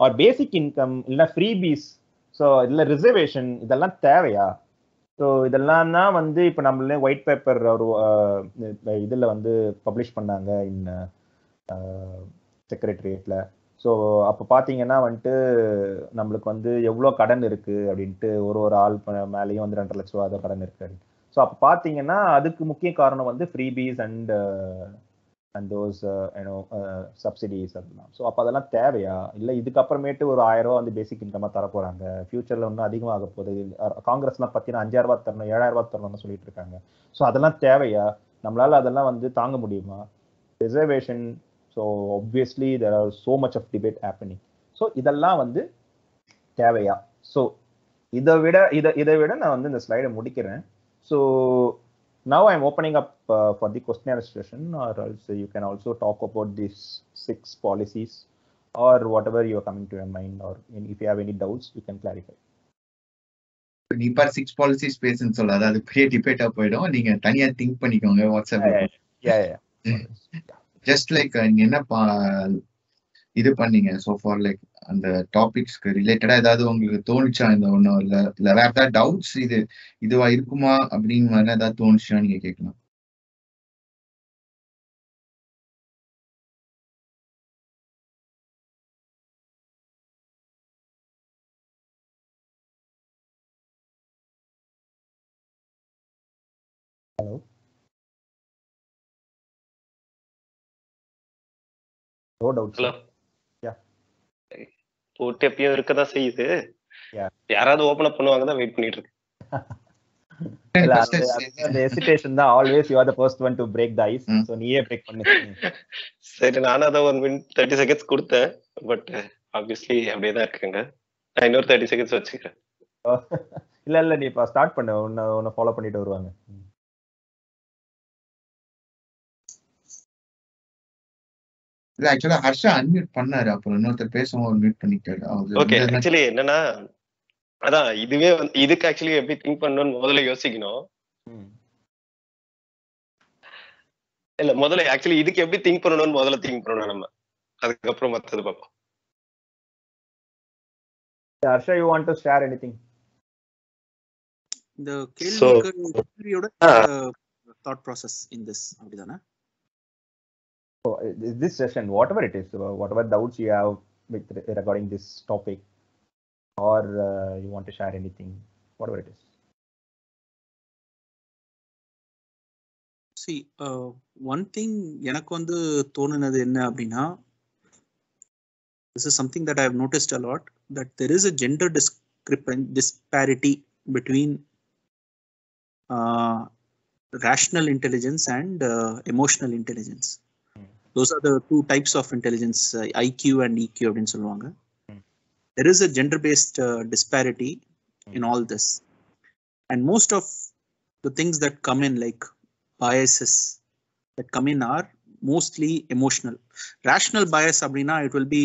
Speaker 1: ஆர் பேசிக் இன்கம் இல்லைன்னா ஃப்ரீபீஸ், ஸோ இதில் ரிசர்வேஷன், இதெல்லாம் தேவையா? ஸோ இதெல்லாம் தான் வந்து இப்போ நம்மளே ஒயிட் பேப்பர் ஒரு இதில் வந்து பப்ளிஷ் பண்ணாங்க இன் செக்ரட்டரியேட்டில். ஸோ அப்போ பார்த்தீங்கன்னா வந்துட்டு நம்மளுக்கு வந்து எவ்வளோ கடன் இருக்குது அப்படின்ட்டு ஒரு ஆள் மேலேயும் வந்து 2.5 லட்ச ரூபா கடன் இருக்குது அப்படின்னு. ஸோ அப்போ பார்த்தீங்கன்னா அதுக்கு முக்கிய காரணம் வந்து ஃப்ரீபீஸ் அண்ட் தோஸ் சப்சிடிஸ் அதெல்லாம். ஸோ அப்போ அதெல்லாம் தேவையா? இல்லை இதுக்கப்புறமேட்டு ஒரு 1000 ரூபா வந்து பேசிக் இன்கமாக தர போகிறாங்க, ஃபியூச்சரில் இன்னும் அதிகமாக போகுது. காங்கிரஸ்லாம் பார்த்தீங்கன்னா 5000 ரூபா தரணும், 7000 ரூபா தரணும்னு சொல்லிட்டு இருக்காங்க. ஸோ அதெல்லாம் தேவையா? நம்மளால அதெல்லாம் வந்து தாங்க முடியுமா? Reservation, so obviously there are so much of debate happening. So இதெல்லாம் வந்து தேவையா? ஸோ இதை விட நான் வந்து இந்த ஸ்லைடை முடிக்கிறேன். So now I'm opening up for the questionnaire session, or else you can also talk about these 6 policies or whatever you are coming to your mind, or if you have any doubts you can clarify.
Speaker 4: நீ பார் 6 policies பேசுன்னு சொல்லாத, அது பெரிய டிபேட்டா போயிடும். நீங்க தனியா think பண்ணிக்கோங்க வாட்ஸ்அப்ல. ஜஸ்ட் லைக் நீங்க என்ன இது பண்ணீங்க சோ ஃபார், லைக் அந்த டாபிக்ஸ்க்கு ரிலேட்டடா ஏதாவது உங்களுக்கு தோணுச்சா? இந்த ஒன்றும் இல்ல வேற ஏதாவது டவுட்ஸ் இதுவா இருக்குமா அப்படின்னு மாதிரி ஏதாவது தோணுச்சா நீங்க கேட்கலாம்.
Speaker 1: Hello. No doubts.
Speaker 3: Hello.
Speaker 1: Yeah.
Speaker 3: போட்டு எப்பயும் இருக்கதான் செய்யுது.
Speaker 1: Yeah.
Speaker 3: யாராவது ஓபன் அப் பண்ணுவாங்க தான் வெயிட் பண்ணிட்டு இருக்கேன்.
Speaker 1: The hesitation தான், always you are the first one to break the ice. So நீயே பிரேக் பண்ணு.
Speaker 3: சரி, நானும் அத 1 minute 30 seconds கொடுத்தேன். பட் obviously அப்படியே தான் இருக்குங்க. நான் இன்னொரு 30 seconds வச்சுக்கிறேன்.
Speaker 1: இல்ல நீ இப்ப ஸ்டார்ட் பண்ணு, உன்னை ஃபாலோ பண்ணிட்டு வருவாங்க.
Speaker 4: இல்ல ஆக்சுவலா ஹர்ஷா அன்மியூட் பண்ணாரு, அப்புறம் இன்னொருத்தர் பேசும்போது மியூட் பண்ணிட்டாரு.
Speaker 3: ஓகே, ஆக்சுவலி என்னன்னா அதான் இதுவே வந்து இதுக்கு ஆக்சுவலி எப்படி திங்க் பண்ணணும்னு முதல்ல யோசிக்கணும். இல்ல முதல்ல ஆக்சுவலி இதுக்கு எப்படி திங்க் பண்ணணும்னு முதல்ல திங்க் பண்ணணும் நம்ம, அதுக்கப்புறம் மத்தது பார்ப்போம்.
Speaker 1: Harsha, you want to share anything?
Speaker 5: இந்த கேள்வியோட thought process in this அப்படிதானே?
Speaker 1: So this session, whatever it is, whatever doubts you have with regarding this topic, or you want to share anything, whatever it is.
Speaker 5: See, one thing எனக்கு வந்து தோணுனது என்ன அப்படின்னா, this is something that I have noticed a lot, that there is a gender disparity between rational intelligence and emotional intelligence. Those are the 2 types of intelligence, IQ and EQ அப்படின்னு சொல்லுவாங்க. There is a gender-based disparity in all this, and most of the things that come in, like biases that come in, are mostly emotional. Rational bias அப்படின்னா it will be,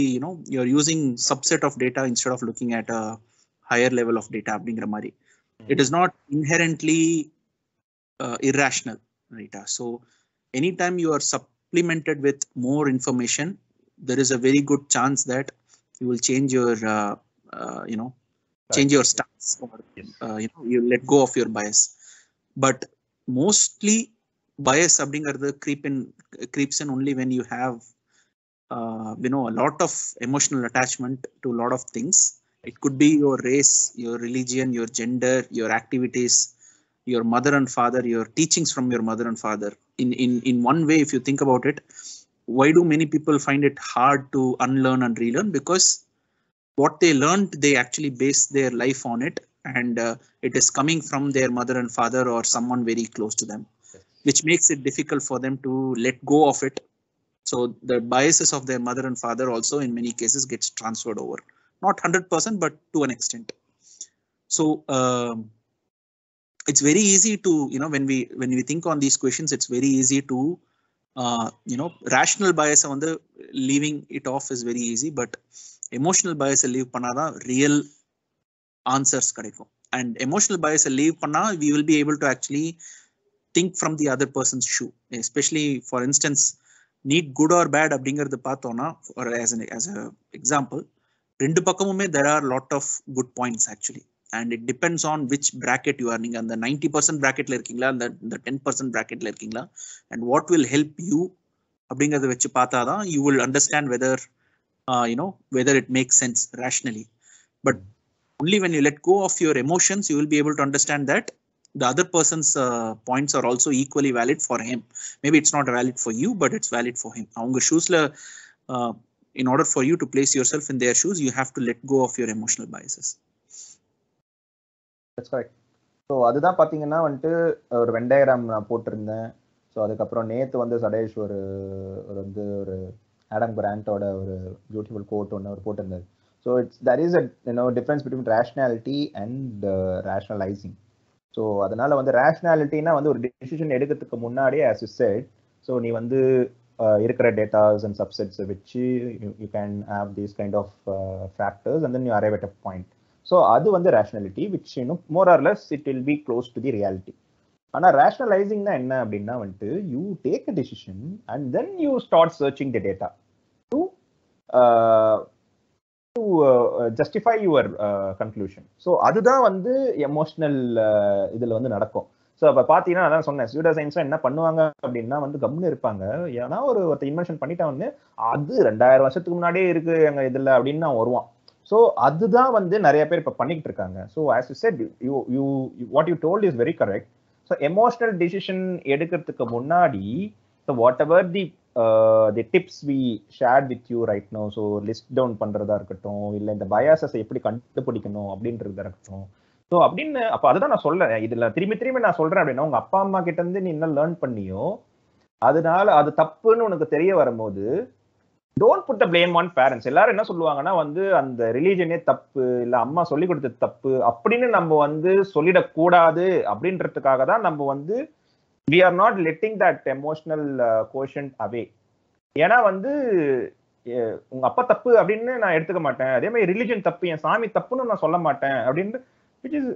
Speaker 5: you're using subset of data instead of looking at a higher level of data அப்படிங்கிற மாதிரி. It is not inherently irrational data. So anytime you are supplemented with more information, there is a very good chance that you will change your change your stance, or you let go of your bias. But mostly bias அப்படிங்கிறது creeps in only when you have a lot of emotional attachment to a lot of things. It could be your race, your religion, your gender, your activities, your mother and father, your teachings from your mother and father. In one way, if you think about it, why do many people find it hard to unlearn and relearn? Because what they learned, they actually base their life on it, and it is coming from their mother and father or someone very close to them, which makes it difficult for them to let go of it. So the biases of their mother and father also in many cases gets transferred over, not 100%, but to an extent. So it's very easy to, when we think on these questions, it's very easy to rational bias வந்து leaving it off is very easy, but emotional bias leave பண்ணாதான் real answers கிடைக்கும். And emotional bias leave பண்ணா we will be able to actually think from the other person's shoe. Especially, for instance, NEET good or bad அப்படிங்கிறது பார்த்தோம்னா as an example, ரெண்டு பக்கமுமே there are lot of good points actually, and it depends on which bracket you are. நீங்க அந்த 90% bracketல இருக்கீங்களா, அந்த 10% bracketல இருக்கீங்களா, and what will help you அப்படிங்கறத வச்சு பார்த்தாதான் you will understand whether whether it makes sense rationally. But only when you let go of your emotions, you will be able to understand that the other person's points are also equally valid for him. Maybe it's not valid for you, but it's valid for him. Avanga shoesla, in order for you to place yourself in their shoes, you have to let go of your emotional biases.
Speaker 1: That's correct. So அதுதான் பார்த்தீங்கன்னா வந்துட்டு ஒரு Venn diagram நான் போட்டிருந்தேன். So அதுக்கப்புறம் நேற்று வந்து சடேஷ் ஒரு ஆடம் கிராண்டோட ஒரு பியூட்டிஃபுல் கோட் ஒன்று அவர் போட்டிருந்தார். So there is a difference between rationality and rationalizing. So அதனால வந்து ரேஷனாலிட்டினா வந்து ஒரு டிசிஷன் எடுக்கிறதுக்கு முன்னாடியே as you said, ஸோ நீ வந்து இருக்கிற டேட்டாஸ் அண்ட் சப்செட்ஸை வச்சு you can have these kind of factors and then you arrive at a point. So அது வந்து rationality which more or less it will be close to the reality. ஆனால் ரேஷனலைசிங்னா என்ன அப்படின்னா வந்துட்டு you take a decision and then you start searching the data to justify your conclusion. So அதுதான் வந்து emotional இதில் வந்து நடக்கும். ஸோ அப்போ பார்த்தீங்கன்னா அதான் சொன்னேன், ஸ்யூடோ சயின்ஸாக என்ன பண்ணுவாங்க அப்படின்னா வந்து கம்னு இருப்பாங்க. ஏன்னா ஒருத்தர் இன்வென்ஷன் பண்ணிட்டா வந்து அது 2000 வருஷத்துக்கு முன்னாடியே இருக்கு எங்க இதில் அப்படின்னு நான் வருவான். ஸோ அதுதான் வந்து நிறைய பேர் இப்போ பண்ணிக்கிட்டு இருக்காங்க. So as you said, you what you told is very correct. So emotional decision எடுக்கிறதுக்கு முன்னாடி so whatever the tips we share with you right no, so list down பண்ணுறதா இருக்கட்டும், இல்லை இந்த பயாசஸை எப்படி கண்டுபிடிக்கணும் அப்படின்றதா இருக்கட்டும். ஸோ அப்படின்னு அப்போ அதுதான் நான் சொல்றேன். இதில் திரும்பி நான் சொல்றேன் அப்படின்னா உங்க அப்பா அம்மா கிட்ட இருந்து நீ என்ன லேர்ன் பண்ணியோ அதனால அது தப்புன்னு உனக்கு தெரிய வரும்போது don't put the blame on parents. எல்லாரும் என்ன சொல்லுவாங்கன்னா வந்து அந்த ரிலீஜனே தப்பு, இல்லை அம்மா சொல்லி கொடுத்தது தப்பு அப்படின்னு நம்ம வந்து சொல்லிடக்கூடாது அப்படின்றதுக்காக தான் நம்ம வந்து we are not letting that emotional quotient away. ஏன்னா வந்து உங்க அப்பா தப்பு அப்படின்னு நான் எடுத்துக்க மாட்டேன், அதே மாதிரி ரிலிஜன் தப்பு, என் சாமி தப்புன்னு நான் சொல்ல மாட்டேன் அப்படின்னு which is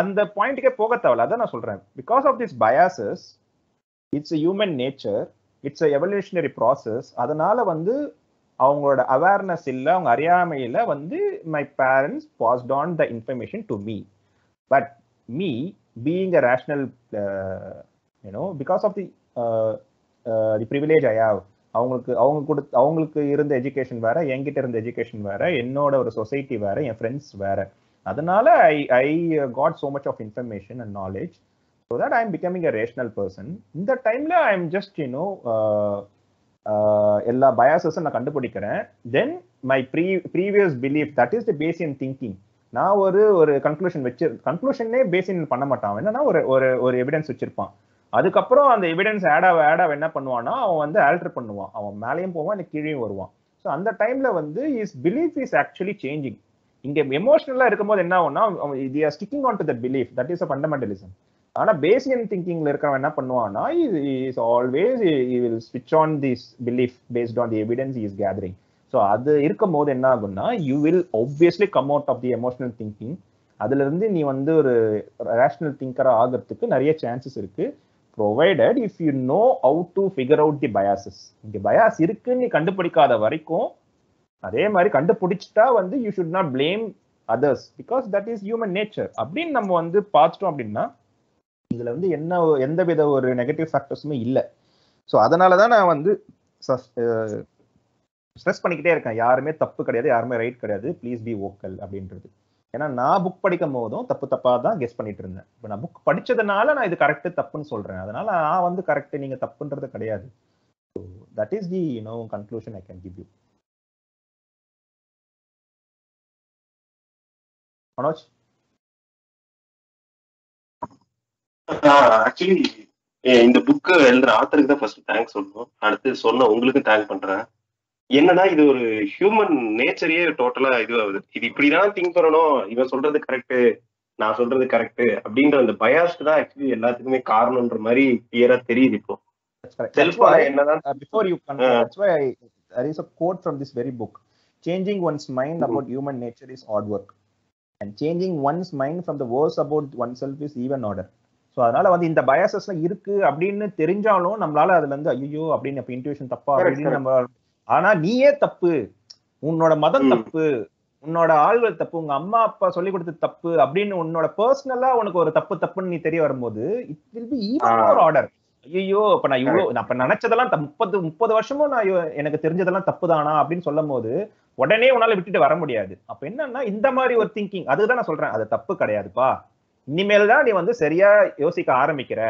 Speaker 1: அந்த பாயிண்ட்டுக்கே போக தேவையில்ல. அதான் நான் சொல்றேன். Because of this biases it's human nature, it's evolutionary process. அதனால வந்து அவங்களோட அவேர்னஸ் இல்லை, அவங்க அறியாமையில வந்து my parents passed on the information to me. But me being a rational because of the privilege I have, அவங்களுக்கு இருந்த எஜுகேஷன் வேற, என்கிட்ட இருந்த எஜுகேஷன் வேற, என்னோட ஒரு சொசைட்டி வேற, என் ஃப்ரெண்ட்ஸ் வேற. அதனால I got so much of information and knowledge so that I am becoming a rational person. இந்த டைம்ல I am just எல்லா பயாசஸும் நான் கண்டுபிடிக்கிறேன். Then my previous belief, that is the Bayesian thinking. நான் ஒரு கன்க்ளூஷனே பேசின் பண்ண மாட்டான். என்னன்னா ஒரு எவிடன்ஸ் வச்சிருப்பான். அதுக்கப்புறம் அந்த எவிடன்ஸ் ஆடாவ என்ன பண்ணுவான்னா அவன் வந்து ஆல்டர் பண்ணுவான், அவன் மேலேயும் போவான், இல்லை கீழேயும் வருவான். ஸோ அந்த டைம்ல வந்து is belief is actually changing. இங்க எமோஷனலா இருக்கும்போது என்ன ஆகும்னா they are sticking on to that belief, that is a fundamentalism. ஆனா பேசியன் திங்கிங்ல இருக்கிறவன் என்ன பண்ணுவான்னா is always he will switch on this belief based on the evidence he is gathering. So அது இருக்கும் போது என்ன ஆகும்னா you will obviously come out of the emotional thinking. அதுல இருந்து நீ வந்து ஒரு ரேஷனல் திங்கரா ஆகிறதுக்கு நிறைய சான்சஸ் இருக்கு, provided if you know how to figure out the biases. இங்க பயாஸ் இருக்குன்னு நீ கண்டுபிடிக்காத வரைக்கும், அதே மாதிரி கண்டுபிடிச்சிட்டா வந்து you should not blame others because that is human nature அப்படின்னு நம்ம வந்து பார்த்துட்டோம் அப்படின்னா இதுல வந்து எந்த வித ஒரு நெகட்டிவ் ஃபேக்டர்ஸுமே இல்லை. ஸோ அதனாலதான் நான் வந்து ஸ்ட்ரெஸ் பண்ணிக்கிட்டே இருக்கேன், யாருமே தப்பு கிடையாது, யாருமே ரைட் கிடையாது, ப்ளீஸ் பி வோக்கல் அப்படின்றது. ஏன்னா நான் புக் படிக்கும் போதும் தப்பா தான் கெஸ் பண்ணிட்டு இருந்தேன். இப்போ நான் புக் படிச்சதுனால நான் இது கரெக்ட் தப்புன்னு சொல்றேன். அதனால நான் வந்து கரெக்ட் நீங்க தப்புன்றது கிடையாது. So that is the conclusion I can give you. Manoj?
Speaker 3: Actually இந்த புக்கு எழுதுற ஆத்தருக்கு தான் ஃபர்ஸ்ட் தேங்க்ஸ் சொல்லணும், அடுத்து சொன்ன உங்களுக்கு தேங்க் பண்றேன். என்னன்னா இது ஒரு ஹியூமன் நேச்சரையே டோட்டலா இதுவாகுது. இது இப்படிதான் திங்க் பண்ணணும், இவன் சொல்றது கரெக்ட், நான் சொல்றது கரெக்ட் அப்படின்ற அந்த பயாஸ்க்கு தான் ஆக்சுவலி எல்லாத்துக்குமே காரணம்ன்ற மாதிரி கிளியரா தெரியுது இப்போ.
Speaker 1: Before you continue, that's why there is a quote from this very book. Changing one's mind about human nature is hard work, and changing one's mind from the worst about oneself is even harder. So அதனால வந்து இந்த பயாசஸ்லாம் இருக்கு அப்படின்னு தெரிஞ்சாலும் நம்மளால அதுல இருந்து ஐயோ அப்படின்னு இன்ட்யூஷன் தப்பா அப்படின்னு நம்ம, ஆனா நீயே தப்பு, உன்னோட மதம் தப்பு, உன்னோட ஆள்கள் தப்பு, உங்க அம்மா அப்பா சொல்லி கொடுத்த தப்பு அப்படின்னு உன்னோட பர்சனலா உனக்கு ஒரு தப்புன்னு நீ தெரிய வரும்போது it will be even more order. ஐயோ அப்ப நான் இவ்வளவு அப்ப நினைச்சதெல்லாம் 30 வருஷமும் நான் எனக்கு தெரிஞ்சதெல்லாம் தப்பு தானா அப்படின்னு சொல்லும் போது உடனே உன்னால விட்டுட்டு வர முடியாது. அப்ப என்னன்னா இந்த மாதிரி ஒரு திங்கிங், அதுதான் நான் சொல்றேன் அது தப்பு கிடையாதுப்பா, இனிமேல் தான் நீ வந்து சரியா யோசிக்க ஆரம்பிக்கிற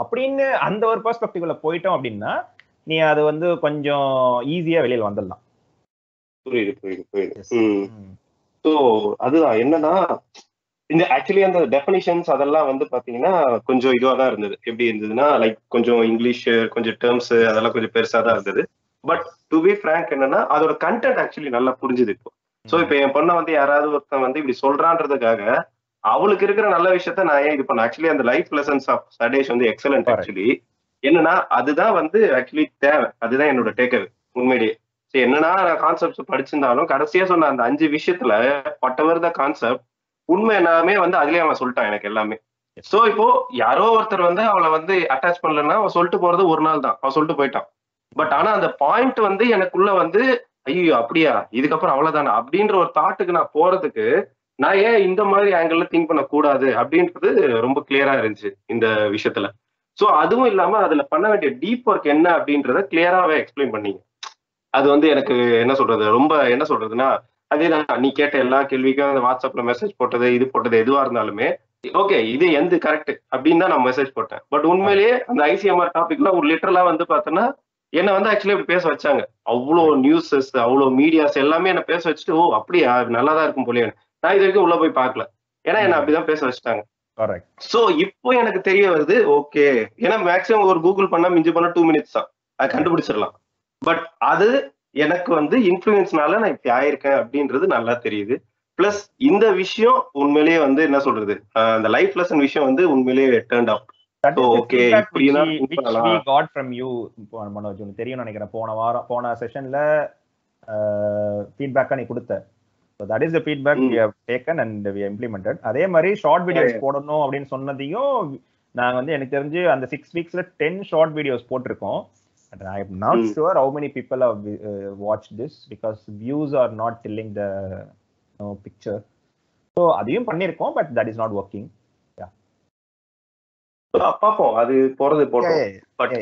Speaker 1: அப்படின்னு அந்த ஒரு பெர்ஸ்பெக்டிவ்ல போயிட்டோம் அப்படின்னா நீ அது வந்து கொஞ்சம் ஈஸியா வெளியில வந்துடலாம்.
Speaker 3: புரியுது. ஸோ அதுதான் என்னன்னா இந்த ஆக்சுவலி அந்த டெஃபினிஷன்ஸ் அதெல்லாம் வந்து பாத்தீங்கன்னா கொஞ்சம் இதுவா தான் இருந்தது. எப்படி இருந்ததுன்னா லைக் கொஞ்சம் இங்கிலீஷ், கொஞ்சம் டேர்ம்ஸ் அதெல்லாம் கொஞ்சம் பெருசா தான் இருந்தது. பட் டு பி ஃப்ராங்க் என்னன்னா அதோட கண்டென்ட் ஆக்சுவலி நல்லா புரிஞ்சுது இப்போ. ஸோ இப்போ என் பொண்ணை வந்து யாராவது ஒருத்தன் வந்து இப்படி சொல்றான்றதுக்காக அவளுக்கு இருக்கிற நல்ல விஷயத்த நான் ஏன் இது பண்ண, ஆக்சுவலி அந்த லைஃப் லெசன்ஸ் ஆஃப் சதேஷ் வந்து எக்ஸலன்ட். ஆக்சுவலி என்னன்னா அதுதான் வந்து ஆக்சுவலி தேவை, அதுதான் என்னோட டேக்அவே உண்மையிலேயே. சரி என்னன்னா நான் கான்செப்ட்ஸ் படிச்சிருந்தாலும் கடைசியா சொன்ன அந்த 5 விஷயத்துல whatever the கான்செப்ட் உண்மை எல்லாமே வந்து அதுலயே அவன் சொல்லிட்டான் எனக்கு எல்லாமே. சோ இப்போ யாரோ ஒருத்தர் வந்து அவளை வந்து அட்டாச் பண்ணலன்னா அவன் சொல்லிட்டு போறது ஒரு நாள் தான், அவன் சொல்லிட்டு போயிட்டான். பட் ஆனா அந்த பாயிண்ட் வந்து எனக்குள்ள வந்து ஐயோ அப்படியா இதுக்கப்புறம் அவ்வளவுதானா அப்படின்ற ஒரு தாட்டுக்கு நான் போறதுக்கு நான் ஏன் இந்த மாதிரி ஆங்கிள் திங்க் பண்ண கூடாது அப்படின்றது ரொம்ப கிளியரா இருந்துச்சு இந்த விஷயத்துல. சோ அதுவும் இல்லாம அதுல பண்ண வேண்டிய டீப் ஒர்க் என்ன அப்படின்றத கிளியராவே எக்ஸ்பிளைன் பண்ணீங்க. அது வந்து எனக்கு என்ன சொல்றது, ரொம்ப என்ன சொல்றதுன்னா அதேதான் நீ கேட்ட எல்லா கேள்விக்கும் அந்த வாட்ஸ்அப்ல மெசேஜ் போட்டது இது போட்டது எதுவா இருந்தாலுமே ஓகே இது எந்த கரெக்ட் அப்படின்னு தான் நான் மெசேஜ் போட்டேன். பட் உண்மையிலேயே அந்த ஐசிஎம்ஆர் டாபிக்ல ஒரு லிட்டரலா வந்து பார்த்தோன்னா என்ன வந்து ஆக்சுவலி இப்படி பேச வச்சாங்க. அவ்வளோ நியூஸஸ் அவ்வளோ மீடியாஸ் எல்லாமே என்ன பேச வச்சுட்டு ஓ அப்படியா நல்லாதான் இருக்கும் போலியே, நான் இது வரைக்கும் உள்ள போய் பார்க்கல, ஏன்னா என்ன அப்படிதான் பேச வச்சுட்டாங்க. சோ இப்போ எனக்கு தெரிய வருது ஓகே, ஏன்னா மேக்ஸிமம் ஒரு கூகுள் பண்ணா மிஞ்சி பண்ணா 2 minutes தான் அது கண்டுபிடிச்சிடலாம். பட் அது எனக்கு வந்து இன்ஃப்ளூயன்ஸ்னால நான் இப்படி ஆயிருக்கேன் அப்படின்றது நல்லா தெரியுது. பிளஸ் இந்த விஷயம் உண்மையிலேயே வந்து என்ன சொல்றது அந்த லைஃப் லெசன் விஷயம் வந்து உண்மையிலேயே டர்ன்ட் அவுட். ஓகே இப்படினா we got from you Manoj தெரியும் நினைக்கிறேன். போன செஷன்ல ஃபீட்பேக்கா நீ கொடுத்த. So that is the feedback we have taken and we implemented. அதே மாதிரி ஷார்ட் வீடியோஸ் போடணும் அப்படின்னு சொன்னதையும் நாங்க வந்து எனக்கு தெரிஞ்சு அந்த 6 weeksல 10 ஷார்ட் வீடியோஸ் போட்டிருக்கோம். And I am not sure how many people have watched this because views are not telling the picture. So அதையும் பண்ணிருக்கோம், but that is not working. Yeah. பாப்போம் அது போறது போட்டோம். பட்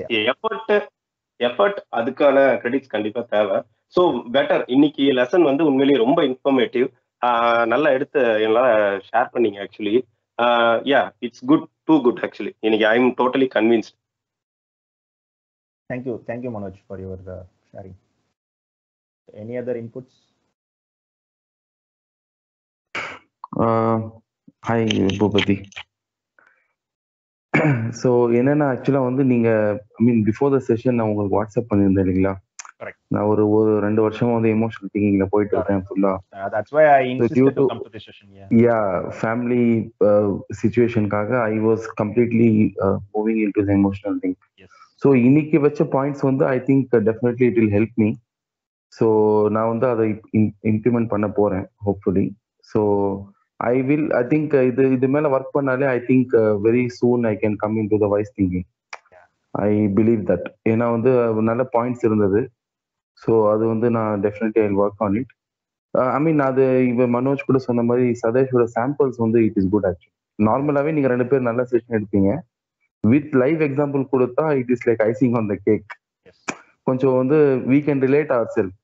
Speaker 3: எஃபர்ட் அதுக்கான கிரெடிட்ஸ் கண்டிப்பா தேவை. ஸோ பெட்டர் இன்னைக்கு லெசன் வந்து உண்மையிலேயே ரொம்ப இன்ஃபர்மேட்டிவ், நல்லா எடுத்து எல்லாம் ஷேர் பண்ணீங்க. Actually yeah it's good, too good actually. இன்னைக்கு I am totally convinced. Thank you Manoj for your sharing. Any other inputs?
Speaker 2: Hi Bhupati. So என்னன்னா ஆக்சுவலா வந்து நீங்க பிஃபோர் த செஷன் நான் உங்களுக்கு வாட்ஸ்அப் பண்ணியிருந்தேன் இல்லைங்களா? நான் ஒரு 2 வருஷமா வந்து எமோஷனல் திங்கிங்ல போயிட்டு இருக்கேன் ஃபுல்லா.
Speaker 1: That's why I insisted to come to this session.
Speaker 2: Yeah, family situationக்காக I was completely moving into the emotional thing. Yes. So இன்னைக்கு வச்ச பாயிண்ட்ஸ் வந்து I think definitely it will help me. So நான் வந்து அதை implement பண்ண போறேன் hopefully. So I think இது மேல ஒர்க் பண்ணாலே I think very soon I can come into the wise thinking. I believe that. ஏன்னா வந்து நல்ல பாயிண்ட்ஸ் இருந்தது. ஸோ அது வந்து நான் definitely I work on it. அது இப்போ மனோஜ் கூட சொன்ன மாதிரி சதேஷோட சாம்பிள்ஸ் வந்து இட் இஸ் குட் ஆக்சுவலி. நார்மலாகவே நீங்கள் 2 பேர் நல்ல செஷன் எடுப்பீங்க, வித் லைவ் எக்ஸாம்பிள் கொடுத்தா it is like icing on the cake. கொஞ்சம் வந்து we can relate ourselves.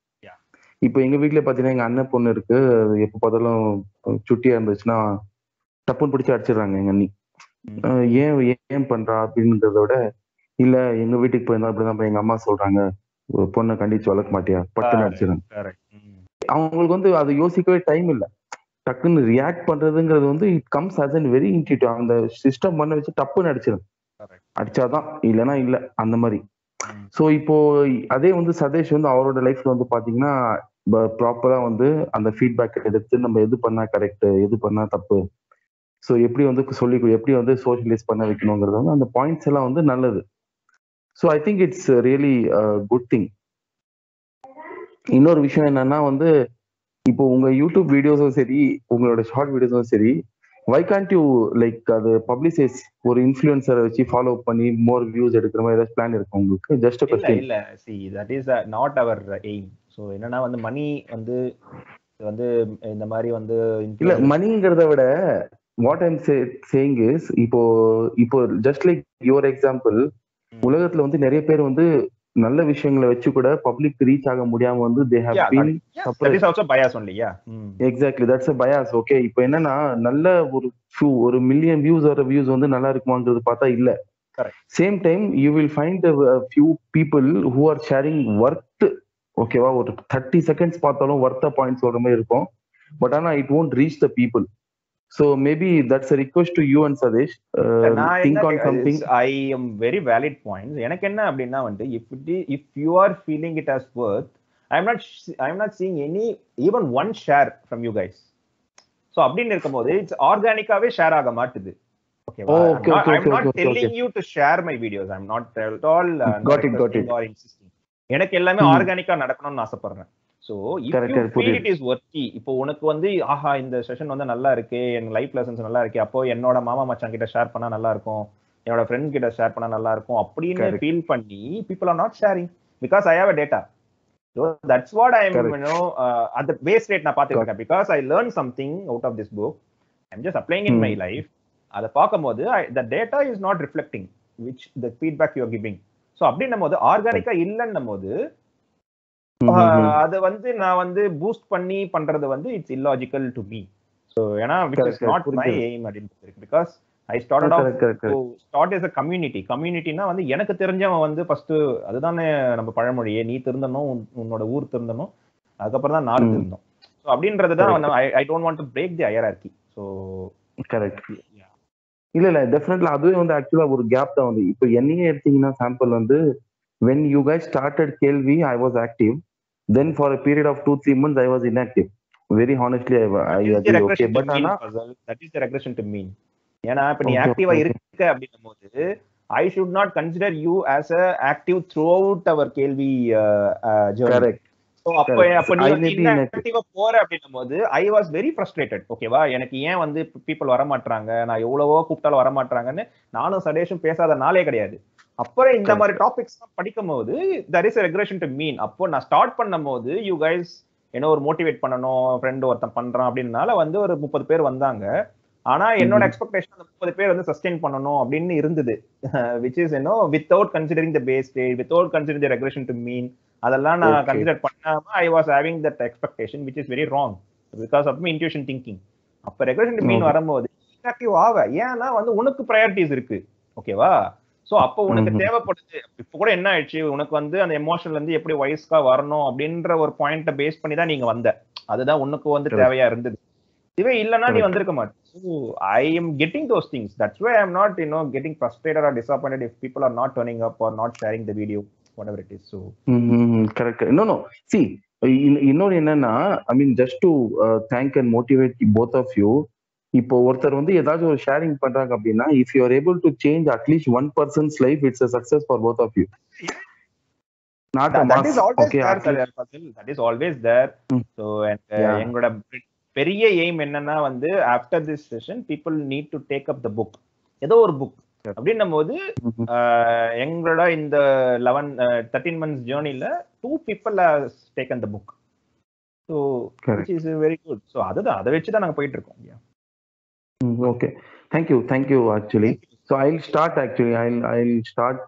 Speaker 2: இப்போ எங்கள் வீட்டில் பார்த்தீங்கன்னா எங்கள் அண்ணன் பொண்ணு இருக்கு, எப்போ பார்த்தாலும் சுட்டியாக இருந்துச்சுன்னா டப்புன்னு பிடிச்சி அடிச்சிடுறாங்க எங்கள் அண்ணி. ஏன் பண்ணுறா அப்படின்றத விட இல்லை எங்கள் வீட்டுக்கு போயிருந்தா அப்படிதான் எங்கள் அம்மா சொல்கிறாங்க பொண்ணை கண்டிச்சு வளர்க்க மாட்டியா பட்டுன்னு அடிச்சிடுறாங்க. அவங்களுக்கு வந்து அதை யோசிக்கவே டைம் இல்லை, டக்குன்னு ரியாக்ட் பண்றதுங்கிறது வந்து it comes as an very intuitive. அந்த சிஸ்டம் பண்ண வச்சு டப்புன்னு அடிச்சிடும், அடிச்சாதான் இல்லைன்னா இல்லை அந்த மாதிரி. ஸோ இப்போ அதே வந்து சதேஷ் வந்து அவரோட லைஃப்ல வந்து பாத்தீங்கன்னா ப்ராப்பரா வந்து அந்த ஃபீட்பேக் எடுத்து நம்ம எது பண்ணா கரெக்ட் எது பண்ணா தப்பு, ஸோ எப்படி வந்து எப்படி வந்து சோஷியலைஸ் பண்ண வைக்கணுங்கிறது வந்து அந்த பாயிண்ட்ஸ் எல்லாம் வந்து நல்லது. So I think it's really good thing. இன்னொரு விஷயம் என்னன்னா வந்து இப்போ உங்க யூடியூப் வீடியோஸும் சரி உங்களோட ஷார்ட் வீடியோஸும் சரி why can't you like அது publicize ஒரு இன்ஃப்ளூயன்சரை வச்சு ஃபாலோ பண்ணி மோர் வியூஸ் எடுக்கிற மாதிரி ஏதாவது பிளான் இருக்கு உங்களுக்கு? ஜஸ்ட்
Speaker 1: இல்ல see that is not our aim. so என்னன்னா வந்து மணி வந்து இந்த மாதிரி வந்து
Speaker 2: இல்ல மணிங்கிறத விட வாட் ஐம் சேயிங் இஸ் இப்போ ஜஸ்ட் லைக் யுவர் எக்ஸாம்பிள், உலகத்துல வந்து நிறைய பேர் வந்து நல்ல விஷயங்களை வச்சு கூட பப்ளிக் ரீச் ஆக முடியாம வந்து they have been
Speaker 1: that is also bias only.
Speaker 2: exactly that's a bias. okay இப்போ என்னன்னா நல்ல ஒரு மில்லியன் வியூஸ் வர வியூஸ் வந்து நல்லா இருக்குமான்றது பார்த்தா இல்ல. Same time you will find a few people who are sharing worth. ஓகேவா, ஒரு 30 seconds பார்த்தாலும் worth a point சொல்ற மாதிரி இருக்கும். பட் ஆனா it won't reach the people. So maybe that's a request to you and Sadesh. Think on something.
Speaker 1: I am very valid points. எனக்கு என்ன அப்படின்னா வந்து if you are feeling it as worth, I'm not seeing any even one share from you guys. So அப்படின்னு இருக்கும்போது it's ஆர்கானிக்காவே share ஆக மாட்டுது. ஓகேவா, I'm not telling you to share my videos. I'm not at all
Speaker 2: got it
Speaker 1: or insisting. எனக்கு எல்லாமே ஆர்கானிக்கா நடக்கணும்னு ஆசைப்படுறேன். So if you feel it is worthy, இப்போ உனக்கு வந்து ஆஹா இந்த செஷன் வந்து நல்லா இருக்கு, என் லைஃப் லெசன்ஸ் நல்லா இருக்கு, அப்போ என்னோட மாமா மச்சான் கிட்ட ஷேர் பண்ணா நல்லா இருக்கும், என்னோட ஃப்ரெண்ட்ஸ் கிட்ட ஷேர் பண்ணா நல்லா இருக்கும் அப்படின்னு ஃபீல் பண்ணி people are not sharing because I have a data. So that's what I am at the base rate நான் பாத்துக்கிட்டேன் because I learned something out of this book. I'm just applying in my life. அதை பார்க்கும்போது the data is not reflecting which the feedback you are giving. So அப்படின்னும் போது ஆர்கானிக்கா இல்லைன்னும் போது அது வந்து நான் வந்து பூஸ்ட் பண்ணி பண்றது வந்து it's illogical to me. So ஏன்னா which is not my aim because I started off to start as a communityனா வந்து எனக்கு தெரிஞ்சவன் வந்து ஃபர்ஸ்ட் அதுதானே நம்ம பழமொழியே, நீ திருந்தணும் உன்னோட ஊர் திருந்தணும் அதுக்கப்புறம் தான் நாடு திருந்தணும். ஸோ அப்படின்றதுதான் I don't want to break the hierarchy. So
Speaker 2: correct. இல்ல டெஃபினெட்லி அதுவே வந்து ஆக்சுவலா ஒரு கேப் தான் வந்து. இப்போ என்னையே எடுத்தீங்கன்னா சாம்பிள் வந்து when you guys started Kelvi I was active, then for a period of 2-3 months I was inactive. Very honestly I agree. Okay, but
Speaker 1: that is the regression to mean. ஏன்னா இப்ப நீ ஆக்டிவா இருக்க அப்படின்னும் போது I should not consider you as a active throughout our Kelvi journey.
Speaker 2: Correct.
Speaker 1: So அப்ப நீ inactive போற அப்படின்னும் போது I was very frustrated. ஓகேவா, எனக்கு ஏன் வந்து people வர மாட்டாங்க, நான் எவ்வளவோ கூப்பிட்டாலும் வர மாட்டாங்கன்னு நானும் சடேஷும் பேசாத நாளே கிடையாது. அப்புறம் இந்த மாதிரி டாபிக்ஸ் படிக்கும் போது there is a regression to mean. அப்போ நான் ஸ்டார்ட் பண்ணும் போது you guys ஒரு மோட்டிவேட் பண்ணணும், ஃப்ரெண்ட் ஒருத்தன் பண்றான் அப்படின்னால வந்து ஒரு 30 பேர் வந்தாங்க. ஆனா என்னோட எக்ஸ்பெக்டேஷன் அந்த 30 பேர் வந்து சஸ்டெயின் பண்ணணும் அப்படின்னு இருந்தது, which is without considering the base stage, without considering the regression to mean. அதெல்லாம் நான் கன்சிடர் பண்ணாம I was having that expectation which is very wrong because of my intuition thinking. அப்ப regression to mean வரும்போது inactive ஆவ, ஏன்னா வந்து உனக்கு priorities இருக்கு. ஓகேவா, சோ அப்போ உனக்கு தேவைப்படுது. இப்ப கூட என்ன ஆயிடுச்சு, உனக்கு வந்து அந்த எமோஷன்ல இருந்து எப்படி வைஸ்கா வரணும் அப்படின்ற ஒரு பாயிண்ட பேஸ் பண்ணி தான் நீங்க வந்த, அதுதான் உனக்கு வந்து தேவையா இருந்தது. இதுவே இல்லைன்னா நீ வந்திருக்க மாட்டேன். So I am getting those things. That's why I'm not getting frustrated or disappointed if people are not turning up or not sharing the video, whatever it is. So
Speaker 2: correct. No see இன்னொரு என்னன்னா I mean just to thank and motivate both of you. இப்போ ஒருத்தர் வந்து ஏதாச்சும் ஒரு sharing பண்றாங்க அப்படின்னா if you are able to change at least one person's life, it's a success for both of you. Not a
Speaker 1: that is always okay, there, that is always there. So எங்களோட பெரிய aim என்னன்னா வந்து after this session people need to take up the book, ஏதோ ஒரு book அப்படின்னும் போது எங்களோட இந்த 13 months ஜேர்னில 2 people have taken the book. So which is very good. So அதுதான் அதை வச்சு தான் நாங்க போயிட்டு இருக்கோம்.
Speaker 2: Okay, thank you actually. So I'll start